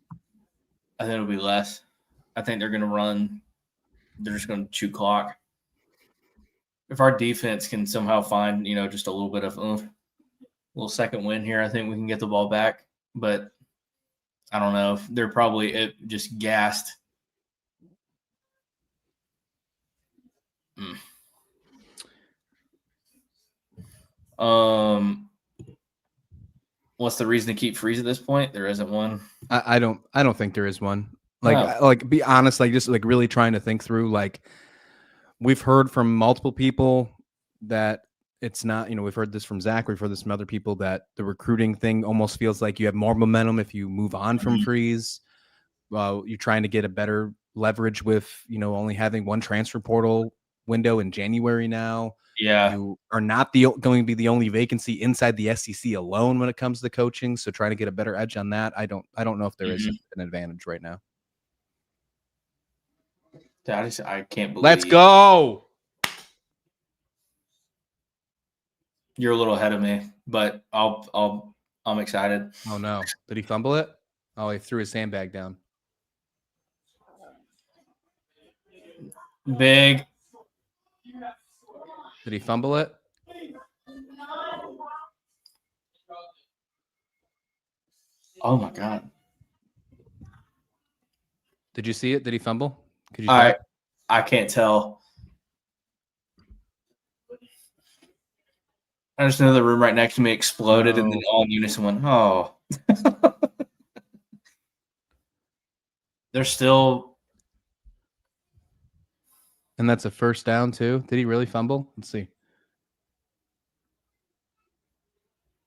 I think it'll be less. I think they're going to run. They're just going to chew clock. If our defense can somehow find, just a little bit of a little second win here, I think we can get the ball back. But I don't know. They're probably just gassed. What's the reason to keep Freeze at this point? There isn't one. I don't think there is one. Like be honest, just really trying to think through. Like we've heard from multiple people that it's not, we've heard this from Zach, we've heard this from other people that the recruiting thing almost feels like you have more momentum if you move on from Freeze. You're trying to get a better leverage with, only having one transfer portal window in January now. Yeah. You are not going to be the only vacancy inside the SEC alone when it comes to coaching. So trying to get a better edge on that. I don't know if there is an advantage right now. I can't believe. Let's go. You're a little ahead of me, but I'm excited. Oh no. Did he fumble it? Oh, he threw his sandbag down. Big. Did he fumble it? Oh my God. Did you see it? Did he fumble? Could you tell? I can't tell. I just know the room right next to me exploded and then all in unison went, oh. They're still. And that's a first down too. Did he really fumble? Let's see.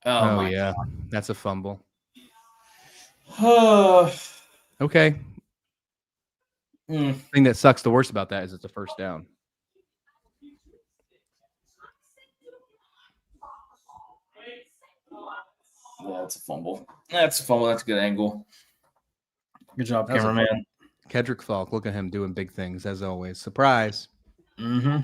Oh yeah. God. That's a fumble. Okay. The thing that sucks the worst about that is it's a first down. That's a fumble. That's a fumble. That's a good angle. Good job, That was a cameraman. Kedrick Falk, look at him doing big things as always. Surprise. Mm-hmm.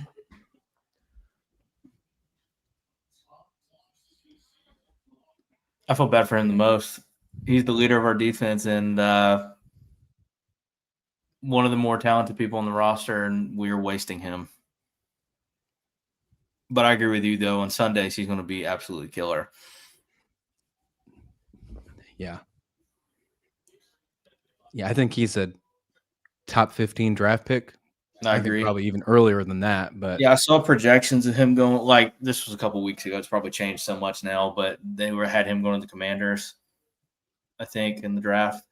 I feel bad for him the most. He's the leader of our defense and one of the more talented people on the roster, and we're wasting him. But I agree with you, though. On Sundays, he's going to be absolutely killer. Yeah. Yeah, I think he's a top 15 draft pick. I think agree. probably even earlier than that. But Yeah, I saw projections of him going, like, this was a couple weeks ago. It's probably changed so much now, but they had him going to the Commanders, I think, in the draft.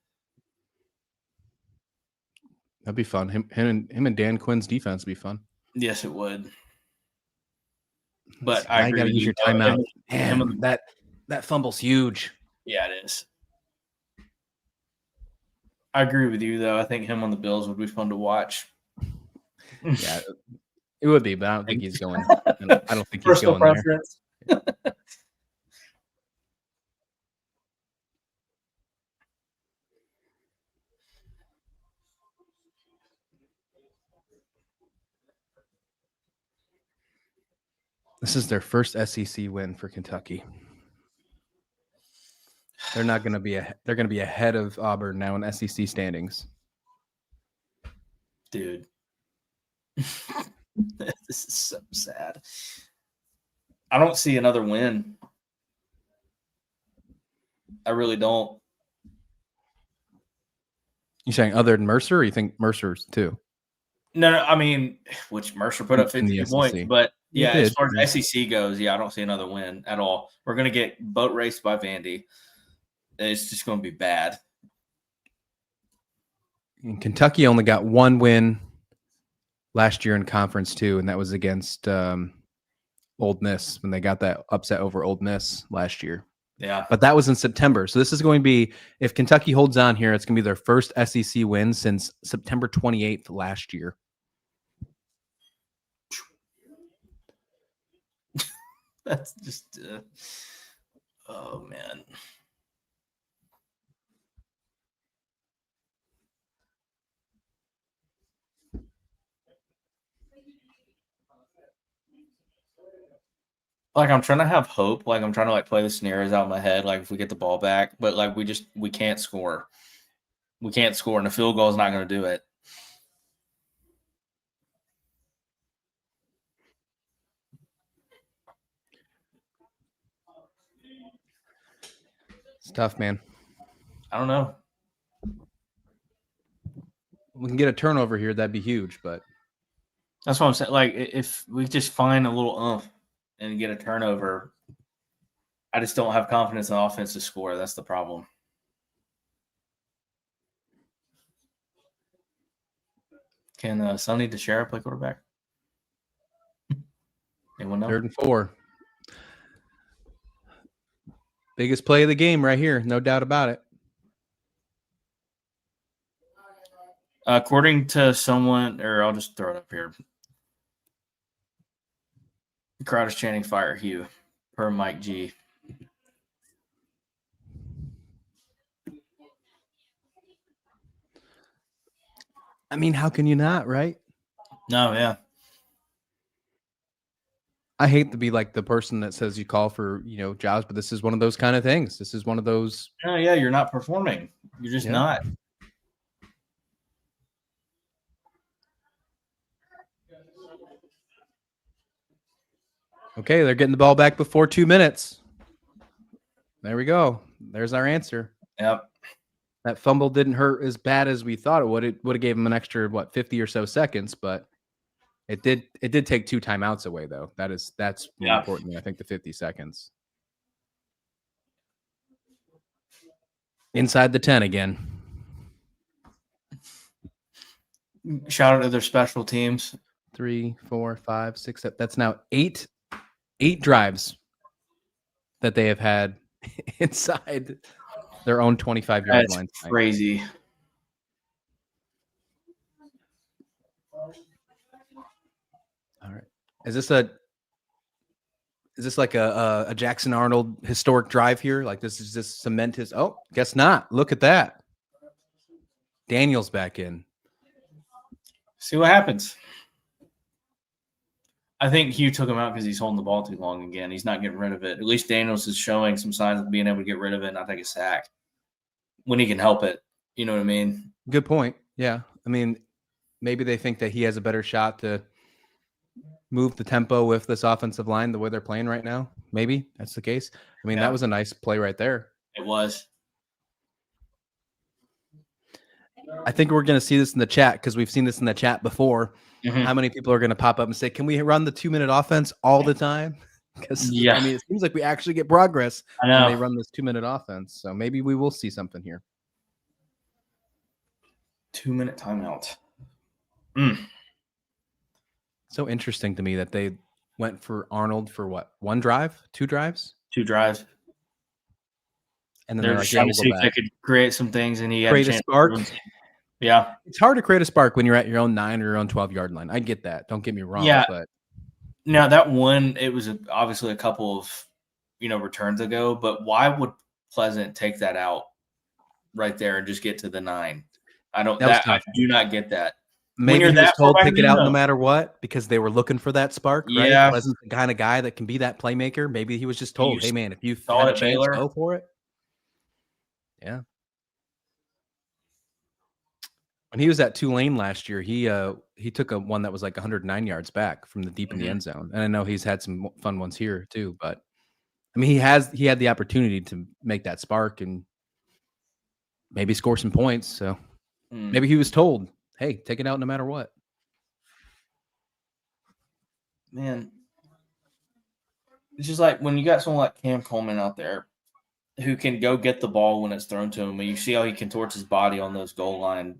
that'd be fun. Him and Dan Quinn's defense would be fun. Yes, it would. But I I agree got to with use you. your timeout. Him and Man, that fumble's huge. Yeah, it is. I agree with you, though. I think him on the Bills would be fun to watch. Yeah, it would be, but I don't think he's going. I don't think he's Personal going preference. there. This is their first SEC win for Kentucky. They're not going to be they're going to be ahead of Auburn now in SEC standings. Dude. This is so sad. I don't see another win. I really don't. You saying other than Mercer, or you think Mercer's too? No, I mean, which Mercer put up In the 52 points. SEC. But, yeah, He as did, far yeah. as SEC goes, yeah, I don't see another win at all. We're going to get boat raced by Vandy. It's just going to be bad. And Kentucky only got one win last year in conference too, and that was against Old Miss when they got that upset over Old Miss last year. Yeah. But that was in September. So this is going to be, if Kentucky holds on here, it's going to be their first SEC win since September 28th last year. That's just, oh, man. Like, I'm trying to have hope. Like, I'm trying to, like, play the scenarios out in my head. Like, if we get the ball back. But, like, we can't score. We can't score, and a field goal is not going to do it. It's tough, man. I don't know. We can get a turnover here. That'd be huge, but That's what I'm saying. Like, if we just find a little oomph and get a turnover, I just don't have confidence in the offense to score. That's the problem. Can Sonny DeShera play quarterback? Anyone know? 3rd and 4. Biggest play of the game right here. No doubt about it. According to someone, or I'll just throw it up here. The crowd is chanting "Fire Hugh" per Mike G. I mean, how can you not, right? No, yeah. I hate to be like the person that says you call for, jobs, but this is one of those kind of things. This is one of those. Oh, yeah, you're not performing. You're just not. Okay, they're getting the ball back before 2 minutes. There we go. There's our answer. Yep. That fumble didn't hurt as bad as we thought it would. It would have gave him an extra 50 or so seconds, but it did take 2 timeouts away though. That's more important than I think the 50 seconds. Inside the 10 again. Shout out to their special teams. 3, 4, 5, 6, 7. That's now 8 drives that they have had inside their own 25-yard That's line. crazy. All right. Is this a Is this like a Jackson Arnold historic drive here? Like this is just cement his? Oh, guess not. Look at that. Daniel's back in. See what happens. I think Hugh took him out because he's holding the ball too long again. He's not getting rid of it. At least Daniels is showing some signs of being able to get rid of it and not take a sack when he can help it. You know what I mean? Good point. Yeah. I mean, maybe they think that he has a better shot to move the tempo with this offensive line the way they're playing right now. Maybe that's the case. I mean, that was a nice play right there. It was. I think we're going to see this in the chat because we've seen this in the chat before. Mm-hmm. How many people are going to pop up and say, can we run the 2-minute offense all the time? Because I mean, it seems like we actually get progress when they run this 2-minute offense. So maybe we will see something here. 2-minute timeout. So interesting to me that they went for Arnold for what? 1 drive? 2 drives? 2 drives. And then they're like, just trying to see if they could create some things, and he had create a spark. Yeah, it's hard to create a spark when you're at your own 9 or your own 12-yard line. I get that. Don't get me wrong. Yeah. But now that one, it was obviously a couple of returns ago. But why would Pleasant take that out right there and just get to the 9? I do not get that. Maybe he was told pick it out no matter what because they were looking for that spark. Right? Yeah, Pleasant's the kind of guy that can be that playmaker. Maybe he was just told, "Hey man, if you had a chance, go for it." Yeah. When he was at Tulane last year, he took one that was like 109 yards back from the deep in the end zone. And I know he's had some fun ones here too, but I mean, he had the opportunity to make that spark and maybe score some points. So maybe he was told, hey, take it out no matter what. Man, it's just like when you got someone like Cam Coleman out there who can go get the ball when it's thrown to him, and you see how he contorts his body on those goal line,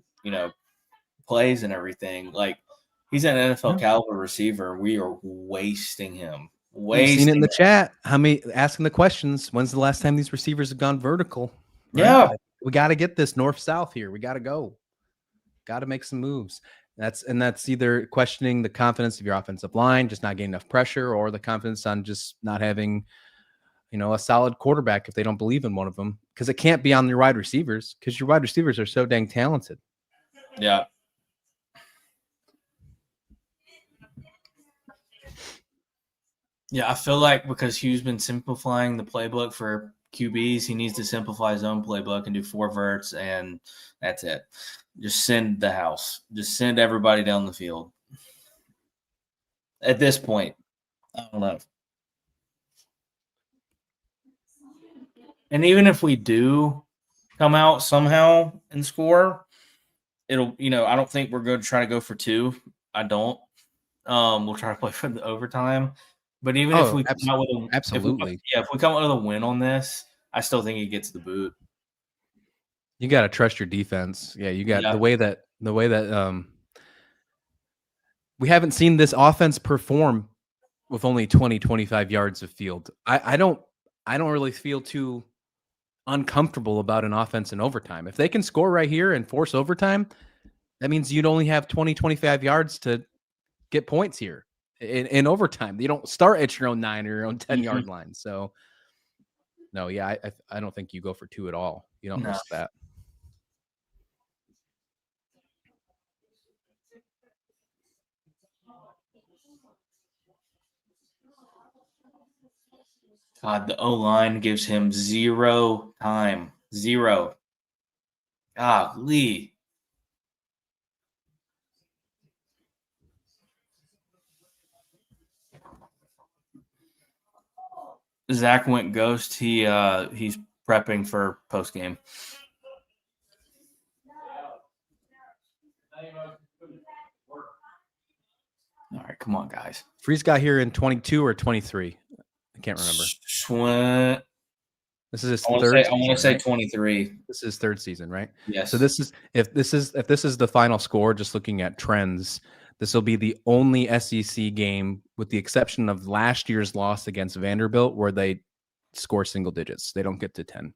plays and everything. Like, he's an NFL caliber receiver. We are wasting him. We've seen it in the chat. Asking the questions. When's the last time these receivers have gone vertical? Right? Yeah. We got to get this north-south here. We got to go. Got to make some moves. That's either questioning the confidence of your offensive line, just not getting enough pressure, or the confidence on just not having, a solid quarterback if they don't believe in one of them. Because it can't be on your wide receivers because your wide receivers are so dang talented. Yeah. Yeah, I feel like because Hugh's been simplifying the playbook for QBs, he needs to simplify his own playbook and do 4 verts, and that's it. Just send the house. Just send everybody down the field. At this point, I don't know. And even if we do come out somehow and score, it'll, I don't think we're going to try to go for 2. I don't. We'll try to play for the overtime. But even if we come out with absolutely, if we come out with a win on this, I still think he gets the boot. You got to trust your defense. Yeah, you got the way that we haven't seen this offense perform with only 20, 25 yards of field. I don't really feel too uncomfortable about an offense in overtime. If they can score right here and force overtime, that means you'd only have 20, 25 yards to get points here in overtime. You don't start at your own 9 or your own 10-yard line. So, no, yeah, I don't think you go for 2 at all. You don't risk that. God, the O-line gives him 0 time. 0. Golly. Zach went ghost. He's prepping for post game. All right, come on, guys. Freeze got here in 22 or 23. I can't remember. This is his third. I want to say 23. This is his 3rd season, right? Yes. So if this is the final score, just looking at trends, this will be the only SEC game, with the exception of last year's loss against Vanderbilt, where they score single digits. They don't get to 10.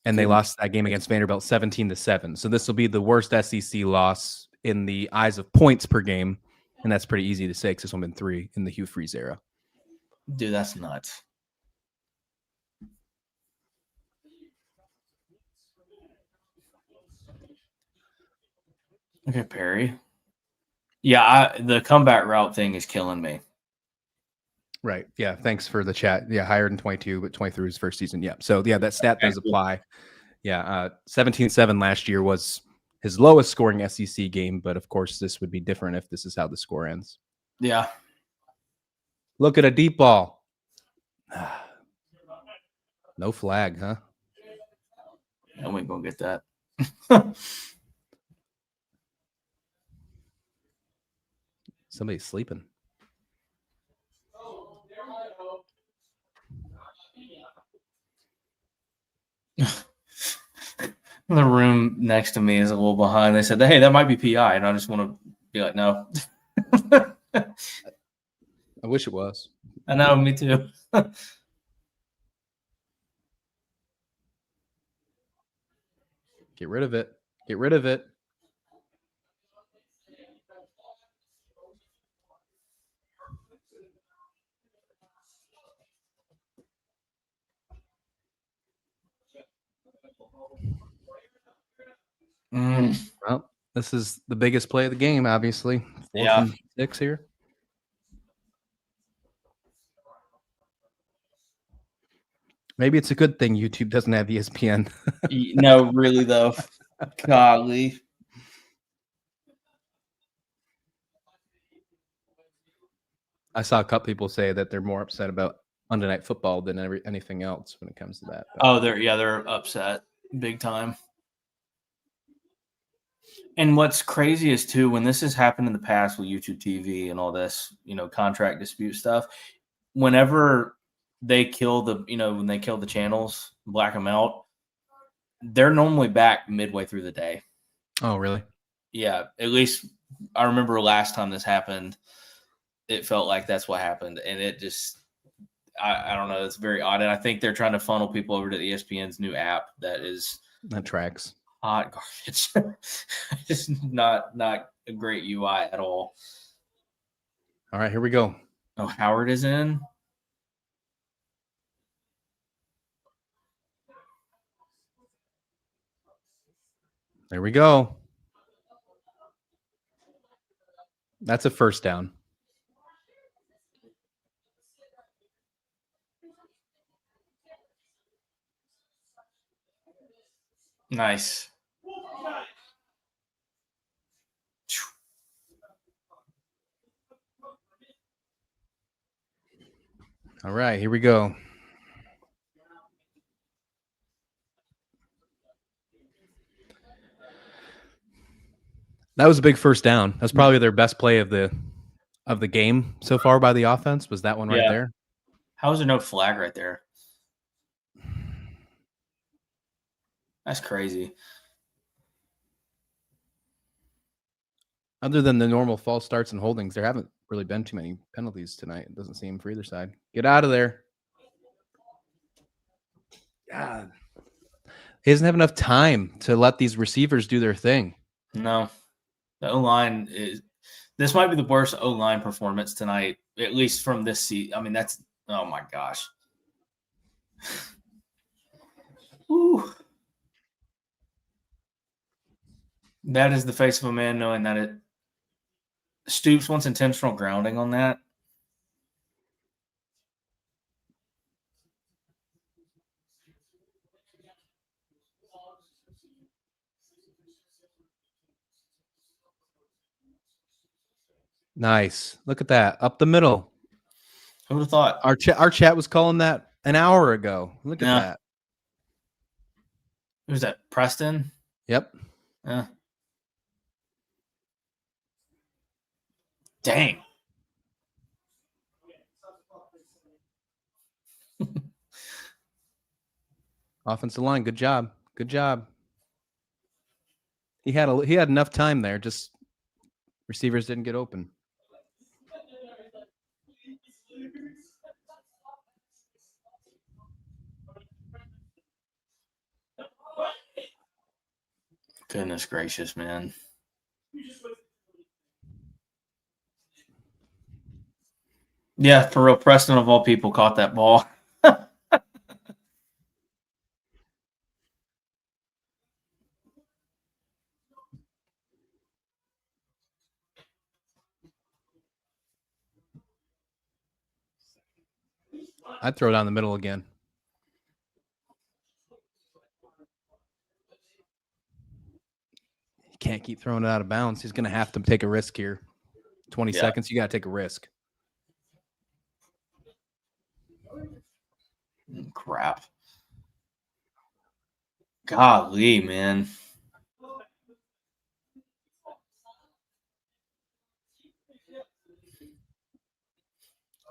And they lost that game against Vanderbilt 17-7. So this will be the worst SEC loss in the eyes of points per game. And that's pretty easy to say because there's only been 3 in the Hugh Freeze era. Dude, that's nuts. Okay, Perry. Yeah, the comeback route thing is killing me. Right. Yeah. Thanks for the chat. Yeah. Higher than 22, but 23 his first season. Yeah. So, yeah, that stat does apply. Yeah. 17-7 last year was his lowest scoring SEC game. But of course, this would be different if this is how the score ends. Yeah. Look at a deep ball. No flag, huh? And we ain't going to get that. Somebody's sleeping. The room next to me is a little behind. They said, hey, that might be PI. And I just want to be like, no. I wish it was. I know, me too. Get rid of it. Get rid of it. Well, this is the biggest play of the game, obviously. 4th and 6 here. Maybe it's a good thing YouTube doesn't have ESPN. No, really, though. Golly. I saw a couple people say that they're more upset about Monday Night Football than anything else when it comes to that. Oh, they're upset big time. And what's crazy is too, when this has happened in the past with YouTube TV and all this, contract dispute stuff, whenever they kill when they kill the channels, black them out, they're normally back midway through the day. Oh, really? Yeah. At least I remember last time this happened, it felt like that's what happened. And it just, I don't know. It's very odd. And I think they're trying to funnel people over to ESPN's new app that tracks. Hot garbage. Just not a great UI at all. All right, here we go. Oh, Howard is in. There we go. That's a first down. Nice. All right, here we go. That was a big first down. That's probably their best play of the game so far by the offense. Was that one right there? How is there no flag right there? That's crazy. Other than the normal false starts and holdings, there haven't really been too many penalties tonight. It doesn't seem for either side. Get out of there. God. He doesn't have enough time to let these receivers do their thing. No. The O-line this might be the worst O-line performance tonight, at least from this seat. I mean, oh my gosh. Woo. That is the face of a man knowing that Stoops wants intentional grounding on that. Nice. Look at that. Up the middle. Who would have thought? Our chat was calling that an hour ago. Look at that. Who's that? Preston? Yep. Yeah. Dang. Offensive line, good job. Good job. He had enough time there, just receivers didn't get open. Goodness gracious, man. Yeah, for real. Preston, of all people, caught that ball. I'd throw down the middle again. He can't keep throwing it out of bounds. He's going to have to take a risk here. 20 seconds, you got to take a risk. Crap. Golly, man.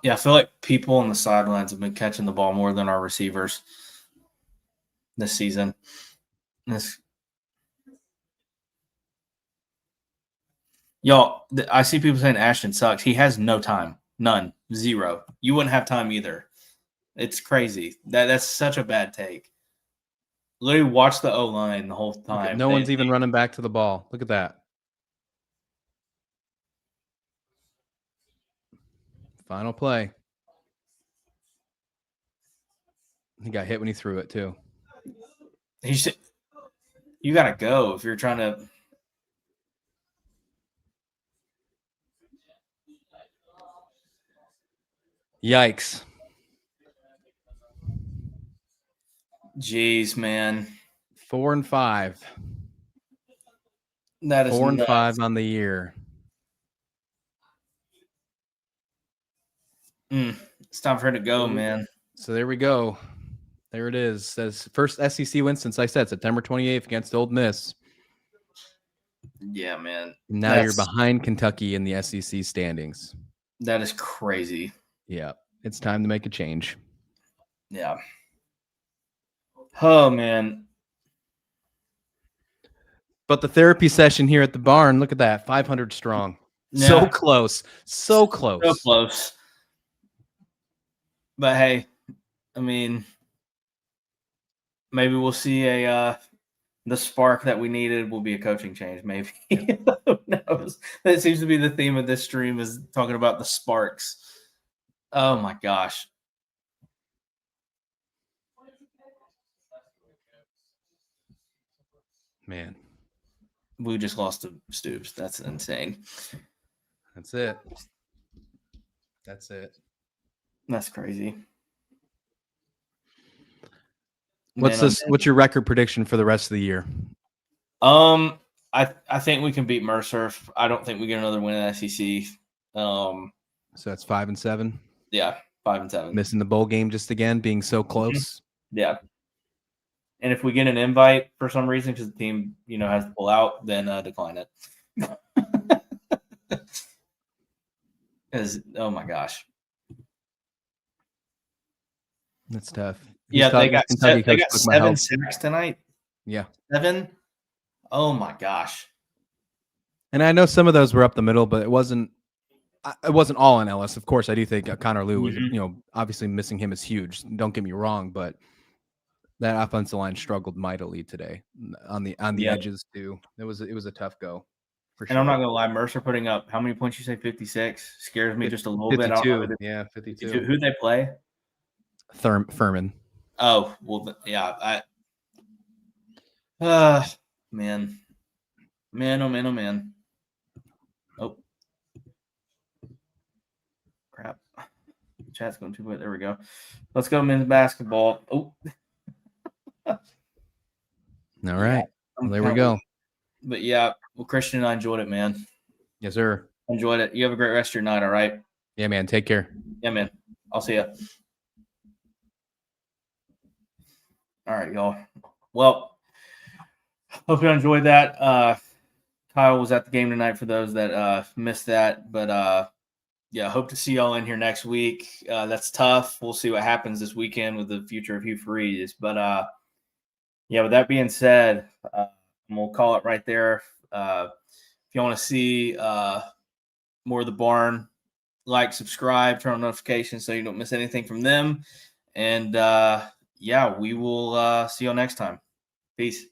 Yeah, I feel like people on the sidelines have been catching the ball more than our receivers this season. Y'all, I see people saying Ashton sucks. He has no time. None. Zero. You wouldn't have time either. It's crazy. That's such a bad take. Literally watch the O-line the whole time. No one's even running back to the ball. Look at that. Final play. He got hit when he threw it, too. You got to go if you're trying to. Yikes. Jeez, man. 4 and 5. That is 4 and nuts. 5 on the year. It's time for her to go, man. So there we go. There it is. Says first SEC win since I said September 28th against Ole Miss. Yeah, man. Now you're behind Kentucky in the SEC standings. That is crazy. Yeah, it's time to make a change. Yeah. Oh, man. But the therapy session here at the barn, look at that, 500 strong. Yeah. So close. So close. So close. But hey, I mean, maybe we'll see the spark that we needed will be a coaching change, maybe. Who knows? That seems to be the theme of this stream, is talking about the sparks. Oh my gosh. Man. We just lost to Stoops. That's insane. That's it. That's it. That's crazy. What's your record prediction for the rest of the year? I think we can beat Mercer. I don't think we get another win in SEC. So that's 5 and 7. Yeah, 5 and 7. Missing the bowl game just again, being so close. Yeah. And if we get an invite for some reason because the team, has to pull out, then decline it. Because oh my gosh, that's tough. Yeah, they got 7 sacks tonight. Yeah, 7. Oh my gosh. And I know some of those were up the middle, but it wasn't all on Ellis. Of course, I do think Connor Lew was, obviously missing him is huge. Don't get me wrong, but that offensive line struggled mightily today on the edges too. It was a tough go. For sure. And I'm not gonna lie, Mercer putting up how many points you say? 56 scares me just a little 52. bit. Yeah, 52. Who'd they play? Furman. Oh well, yeah. Man. Oh man. Oh, crap. Chat's going too bad. There we go. Let's go men's basketball. Oh. All right. Well, there we go. But yeah, well, Christian and I enjoyed it, man. Yes, sir. Enjoyed it. You have a great rest of your night, all right? Yeah, man. Take care. Yeah, man. I'll see you. All right, y'all. Well, hope you enjoyed that. Kyle was at the game tonight for those that missed that. But yeah, hope to see y'all in here next week. That's tough. We'll see what happens this weekend with the future of Hugh Freeze. But yeah, with that being said, we'll call it right there. If you want to see more of the barn, like, subscribe, turn on notifications so you don't miss anything from them. And yeah, we will see you all next time. Peace.